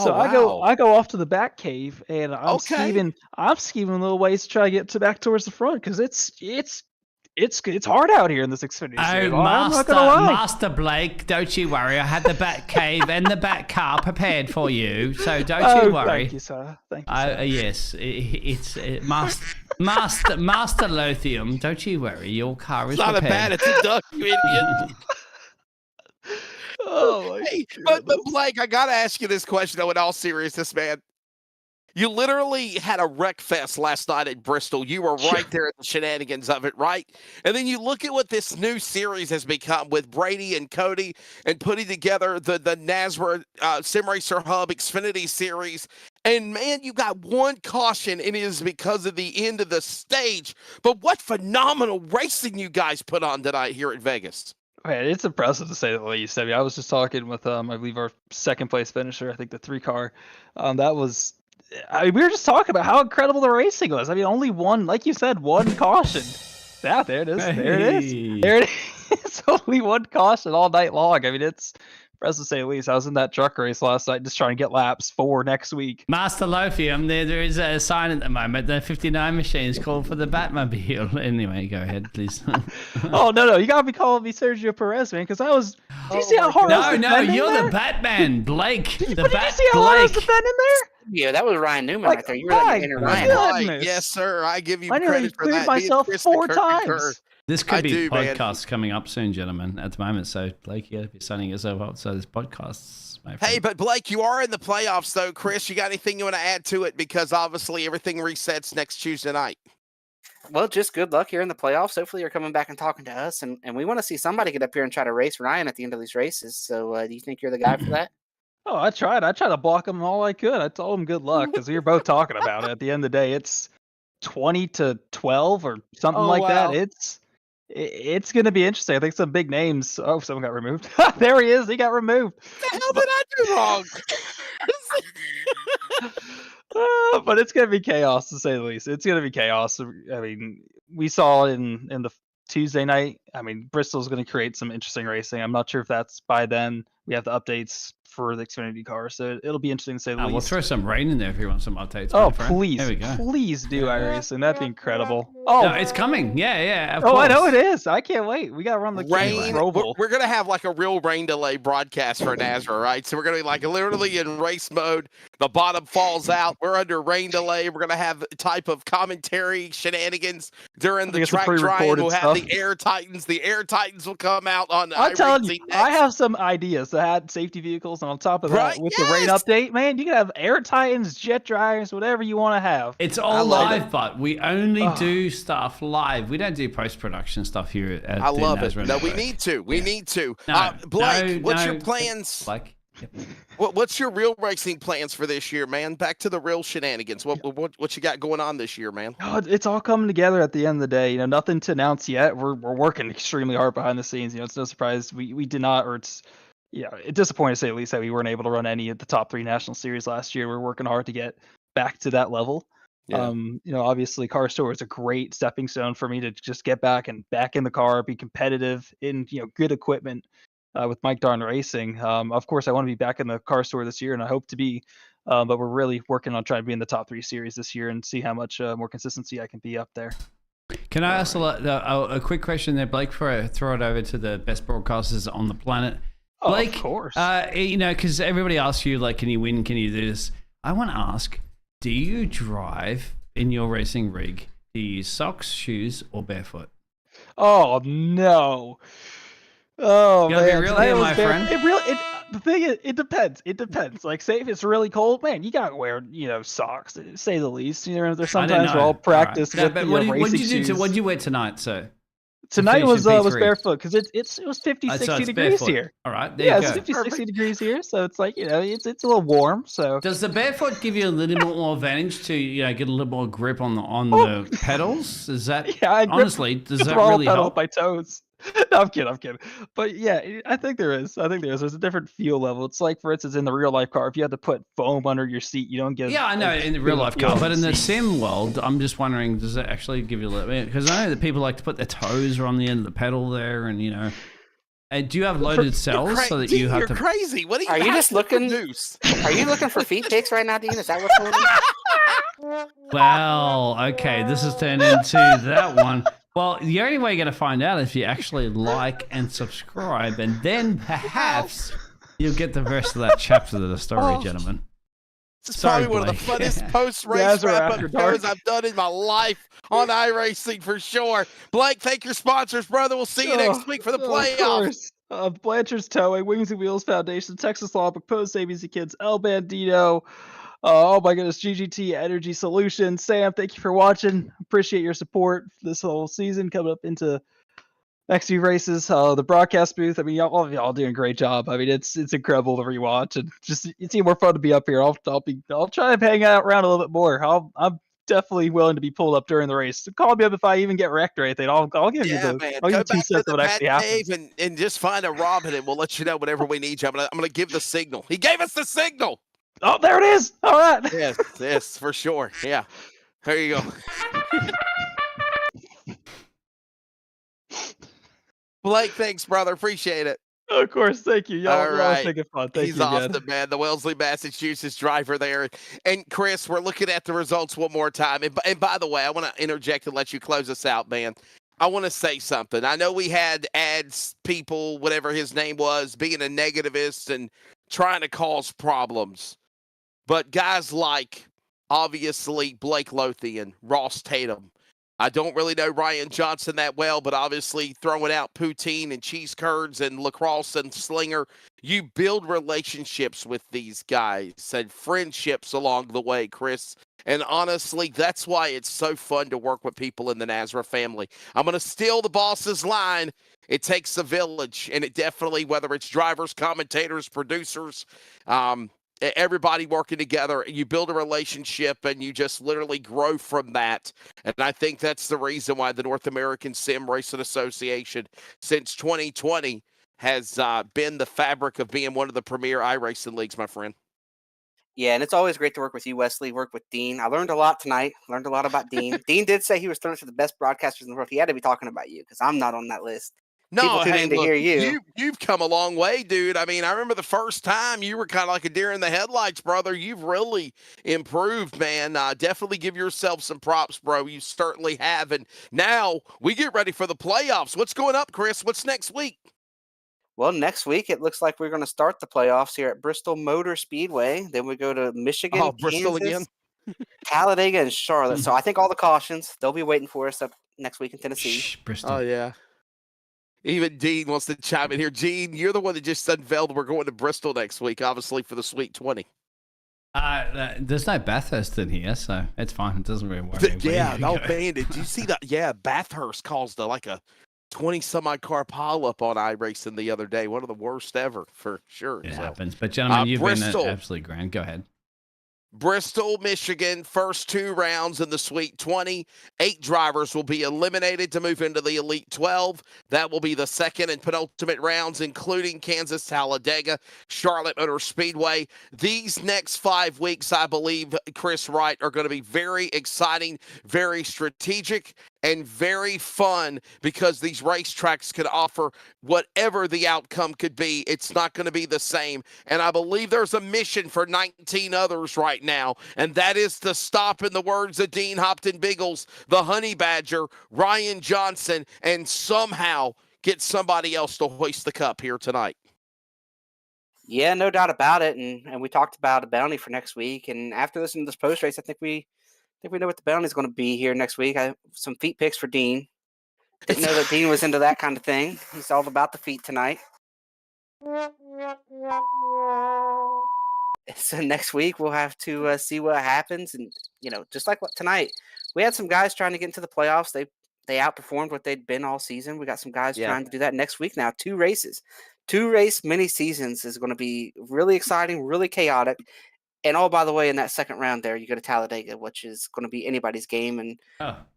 So
wow.
I go off to the back cave, and I'm skeeving a little ways to try to get back towards the front, because it's hard out here in this Xfinity.
I'm not gonna lie. Master Blake, don't you worry. I had the back cave and the back car prepared for you, so don't you worry.
Thank you, sir. Thank you, sir.
Yes, it's Master Lothium. Don't you worry. Your car is prepared.
It's not a bad. It's a duck, you idiot. But Blake, I gotta ask you this question though. In all seriousness, man. You literally had a wreck fest last night at Bristol. You were right there at the shenanigans of it, right? And then you look at what this new series has become with Brady and Cody and putting together the Nazareth Sim Racer Hub Xfinity Series. And, man, you got one caution, and it is because of the end of the stage. But what phenomenal racing you guys put on tonight here at Vegas.
Man, it's impressive to say the least. I mean, I was just talking with, I believe, our second place finisher, I think the 3 car. We were just talking about how incredible the racing was. I mean, only one, like you said, one caution. Yeah, there it is. There it is. There it is. It's only one caution all night long. I mean, it's impressive to say the least. I was in that truck race last night just trying to get laps for next week.
Master Lothium, there is a sign at the moment. The 59 machine is called for the Batmobile. Anyway, go ahead, please.
Oh, no. You got to be calling me Sergio Perez, man, because I was... Do you see how hard I was defending
you're
there?
The Batman, Blake.
Did you see how hard I was defending there?
Yeah, that was Ryan Newman right there. You were like inner Ryan.
Right. Yes, sir. I give you
I
credit for that.
Myself 4 times.
This could be podcasts coming up soon, gentlemen, at the moment. So, Blake, you got to be signing yourself up. So there's podcasts, my friend.
Hey, but Blake, you are in the playoffs, though. Chris, you got anything you want to add to it? Because obviously everything resets next Tuesday night.
Well, just good luck here in the playoffs. Hopefully you're coming back and talking to us. And we want to see somebody get up here and try to race Ryan at the end of these races. So do you think you're the guy for that?
Oh, I tried. I tried to block him all I could. I told him good luck because we were both talking about it. At the end of the day, it's 20-12 or something that. It's going to be interesting. I think some big names. Oh, someone got removed. There he is. He got removed.
What the hell did I do wrong?
But it's going to be chaos, to say the least. It's going to be chaos. I mean, we saw in the Tuesday night. I mean, Bristol's going to create some interesting racing. I'm not sure if that's by then. We have the updates for the Xfinity car, so it'll be interesting to say the least.
We'll throw some rain in there if you want some updates.
Oh, please.
There we go.
Please do iRacing. That'd be incredible.
Oh, no, it's coming. Yeah, of course.
I know it is. I can't wait. We got to run the
rain. We're going to have like a real rain delay broadcast for Nazareth, right? So we're going to be like literally in race mode. The bottom falls out. We're under rain delay. We're going to have a type of commentary shenanigans during the track drying. We'll have the Air Titans. The Air Titans will come out on iRacing next.
I have some ideas that had safety vehicles, and on top of that, with the rain update, man, you can have Air Titans, jet dryers, whatever you want to have.
It's all live, but we only do stuff live. We don't do post-production stuff here at
I love it. No, we need to. We need to. Blake, what's your plans?
Blake? Yep.
What's your real racing plans for this year, man? Back to the real shenanigans. What you got going on this year, man?
Oh, it's all coming together at the end of the day. Nothing to announce yet. We're working extremely hard behind the scenes. It's no surprise we did not, or it's disappointing to say at least that we weren't able to run any of the top 3 national series last year. We're working hard to get back to that level. Yeah. Obviously Car Store is a great stepping stone for me to just get back in the car, be competitive in good equipment. With Mike Darn Racing. Of course, I want to be back in the Car Store this year, and I hope to be. But we're really working on trying to be in the top 3 series this year and see how much more consistency I can be up there.
Can I ask a quick question there, Blake, before I throw it over to the best broadcasters on the planet? Blake,
of course.
Because everybody asks you, like, can you win? Can you do this? I want to ask, do you drive in your racing rig? Do you use socks, shoes, or barefoot?
Oh no. Oh
You gotta be
man,
real
tonight
here,
was
my
bare.
friend.
The thing is, it depends. It depends. Like, say if it's really cold, man, you gotta wear socks, to say the least. There's
I don't
sometimes we're all
know. All right.
practice with
But what did
racing
you do?
shoes.
What did you wear tonight, sir? To
Tonight
finish in
was
P3?
barefoot because it was 50,
So
60
it's
degrees
barefoot.
here.
All right, there
Yeah,
you
it's
go.
50, 60 degrees here, so it's like it's a little warm. So
Does the barefoot give you a little bit more advantage to get a little more grip on
Oh.
the pedals? Is that
yeah, I grip
honestly does
the
that
throttle
really
pedal with
help?
my toes. No, I'm kidding. I'm kidding. But yeah, I think there is. There's a different feel level. It's like, for instance, in the real life car, if you had to put foam under your seat, you don't get.
Yeah, I know
as
in the
good
real
of a
life
feel
car,
on
but in the
seat.
sim world, I'm just wondering, does it actually give you a little bit? Because I know that people like to put their toes on the end of the pedal there, and And do you have loaded cells so that you have
You're
to?
crazy. What
Are you just looking?
Produce?
Are you looking for feet pics right now, Dean? Is that what's going on?
Well, okay, this has turned into that one. Well, the only way you're going to find out is if you actually like and subscribe, and then perhaps you'll get the rest of that chapter of the story, gentlemen.
This is
Sorry,
probably one of the
Blake.
funnest post-race
Nazar
wrap-up
After Dark.
shows I've done in my life on iRacing for sure. Blake, thank your sponsors, brother. We'll see you next week for the
Of
playoffs.
course. Blanchard's Towing, Wings and Wheels Foundation, Texas Lubbock, Post ABC Kids, El Bandito. Oh my goodness, GGT Energy Solutions. Sam, thank you for watching. Appreciate your support this whole season coming up into next few races. The broadcast booth. I mean, all of y'all doing a great job. I mean, it's incredible to rewatch, and just it's even more fun to be up here. I'll try to hang out around a little bit more. I'm definitely willing to be pulled up during the race. So call me up if I even get wrecked or anything. I'll give you
Man.
I'll give
Go
you 2
back to
cents
the
of what actually
Bat
happens.
Cave and just find a Robin, and we'll let you know whenever we need you. I'm gonna give the signal. He gave us the signal.
Oh, there it is. All right.
Yes, for sure. Yeah. There you go. Blake, thanks, brother. Appreciate it.
Of course, thank you.
All
Y'all
right.
making fun. Thank
He's
you
awesome,
again.
man. The Wellesley, Massachusetts driver there. And Chris, we're looking at the results one more time. And by the way, I want to interject and let you close us out, man. I want to say something. I know we had ads people, whatever his name was, being a negativist and trying to cause problems. But guys like, obviously, Blake Lothian, Ross Tatum. I don't really know Ryan Johnson that well, but obviously throwing out poutine and cheese curds and lacrosse and slinger, you build relationships with these guys and friendships along the way, Chris. And honestly, that's why it's so fun to work with people in the Nazareth family. I'm going to steal the boss's line. It takes a village, and it definitely, whether it's drivers, commentators, producers, everybody working together, you build a relationship and you just literally grow from that. And I think that's the reason why the North American Sim Racing Association since 2020 has been the fabric of being one of the premier iRacing leagues, my friend.
Yeah, and it's always great to work with you, Wesley. Work with Dean. I learned a lot tonight. Learned a lot about Dean. Dean did say he was thrown to the best broadcasters in the world. He had to be talking about you because I'm not on that list. People
No,
tune
hey,
in to
look,
hear you.
You've come a long way, dude. I mean, I remember the first time you were kind of like a deer in the headlights, brother. You've really improved, man. Definitely give yourself some props, bro. You certainly have. And now we get ready for the playoffs. What's going up, Chris? What's next week?
Well, next week it looks like we're going to start the playoffs here at Bristol Motor Speedway. Then we go to Michigan,
Bristol
Kansas,
again.
Talladega, and Charlotte. So I think all the cautions, they'll be waiting for us up next week in Tennessee.
Shh, Bristol.
Oh, yeah. Even Dean wants to chime in here. Gene, you're the one that just unveiled we're going to Bristol next week, obviously, for the Sweet 20.
There's no Bathurst in here, so it's fine. It doesn't really worry.
Man, did you see that? Yeah, Bathurst caused a 20-some-odd car pileup on iRacing the other day. One of the worst ever, for sure.
It
So,
happens. But, gentlemen, you've
Bristol.
been absolutely grand. Go ahead.
Bristol, Michigan, first 2 rounds in the Sweet 20. 8 drivers will be eliminated to move into the Elite 12. That will be the second and penultimate rounds, including Kansas, Talladega, Charlotte Motor Speedway. These next 5 weeks, I believe, Chris Wright, are going to be very exciting, very strategic, and very fun because these racetracks could offer whatever the outcome could be. It's not going to be the same. And I believe there's a mission for 19 others right now, and that is to stop, in the words of Dean Hopton Biggles, the Honey Badger, Ryan Johnson, and somehow get somebody else to hoist the cup here tonight.
Yeah, no doubt about it. And we talked about a bounty for next week. And after listening to this post race, I think we know what the bounty is going to be here next week. I have some feet picks for Dean. Didn't know that Dean was into that kind of thing. He's all about the feet tonight. So next week we'll have to see what happens, and just like tonight, we had some guys trying to get into the playoffs. They outperformed what they'd been all season. We got some guys trying to do that next week now. 2 races, 2 race mini seasons is going to be really exciting, really chaotic. And by the way, in that second round there, you go to Talladega, which is going to be anybody's game, and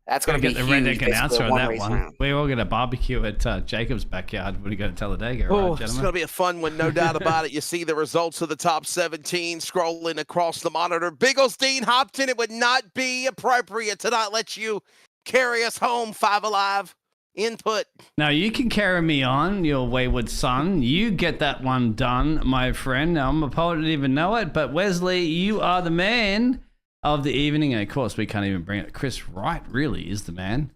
that's going to be
the
huge.
redneck announcer on that one.
Round.
We're all going to barbecue at Jacob's backyard when we go to Talladega.
Oh,
right,
it's going to be a fun one, no doubt about it. You see the results of the top 17 scrolling across the monitor. Biggles, Dean Hopton, it would not be appropriate to not let you carry us home, Five Alive. Input.
Now you can carry me on, your wayward son. You get that one done, my friend. Now, I'm a poet, didn't even know it, but Wesley, you are the man of the evening. And of course, we can't even bring it. Chris Wright really is the man.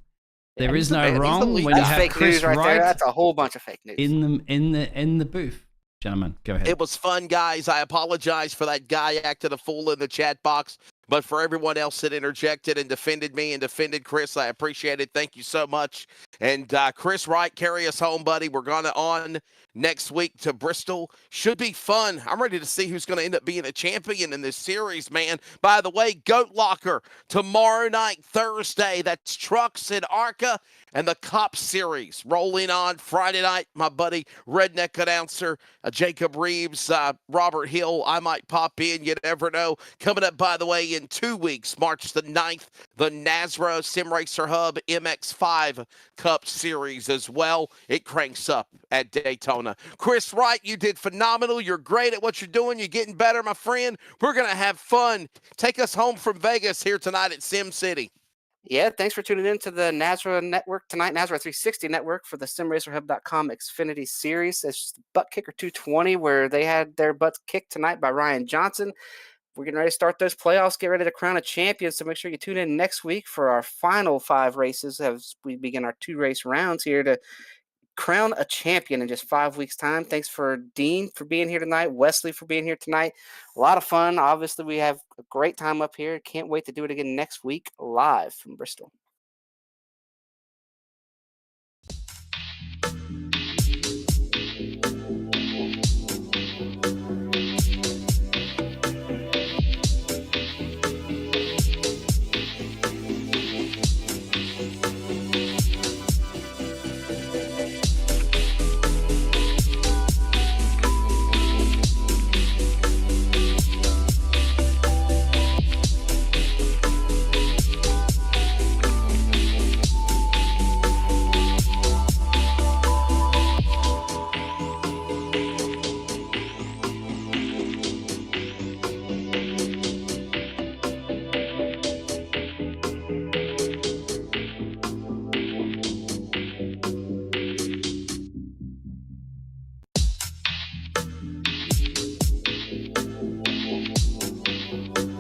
There is no wrong when you have
fake
Chris
news right
Wright.
there. That's a whole bunch of fake news
in the booth. Gentlemen, go ahead.
It was fun, guys. I apologize for that guy acting a fool in the chat box. But for everyone else that interjected and defended me and defended Chris, I appreciate it. Thank you so much. And Chris Wright, carry us home, buddy. We're going on next week to Bristol. Should be fun. I'm ready to see who's going to end up being a champion in this series, man. By the way, Goat Locker tomorrow night, Thursday. That's Trucks in ARCA and the Cup Series rolling on Friday night. My buddy, redneck announcer, Jacob Reeves, Robert Hill. I might pop in. You never know. Coming up, by the way, in 2 weeks, March the 9th, the NASRA Sim Racer Hub MX5 Cup Series as well. It cranks up at Daytona. Chris Wright, you did phenomenal. You're great at what you're doing. You're getting better, my friend. We're going to have fun. Take us home from Vegas here tonight at Sim City.
Yeah, thanks for tuning in to the NASRA Network tonight, NASRA 360 Network for the SimRacerHub.com Xfinity Series. It's ButtKicker 220, where they had their butts kicked tonight by Ryan Johnson. We're getting ready to start those playoffs, get ready to crown a champion, so make sure you tune in next week for our final 5 races as we begin our 2-race rounds here to crown a champion in just 5 weeks' time. Thanks for Dean for being here tonight, Wesley for being here tonight. A lot of fun. Obviously, we have a great time up here. Can't wait to do it again next week live from Bristol.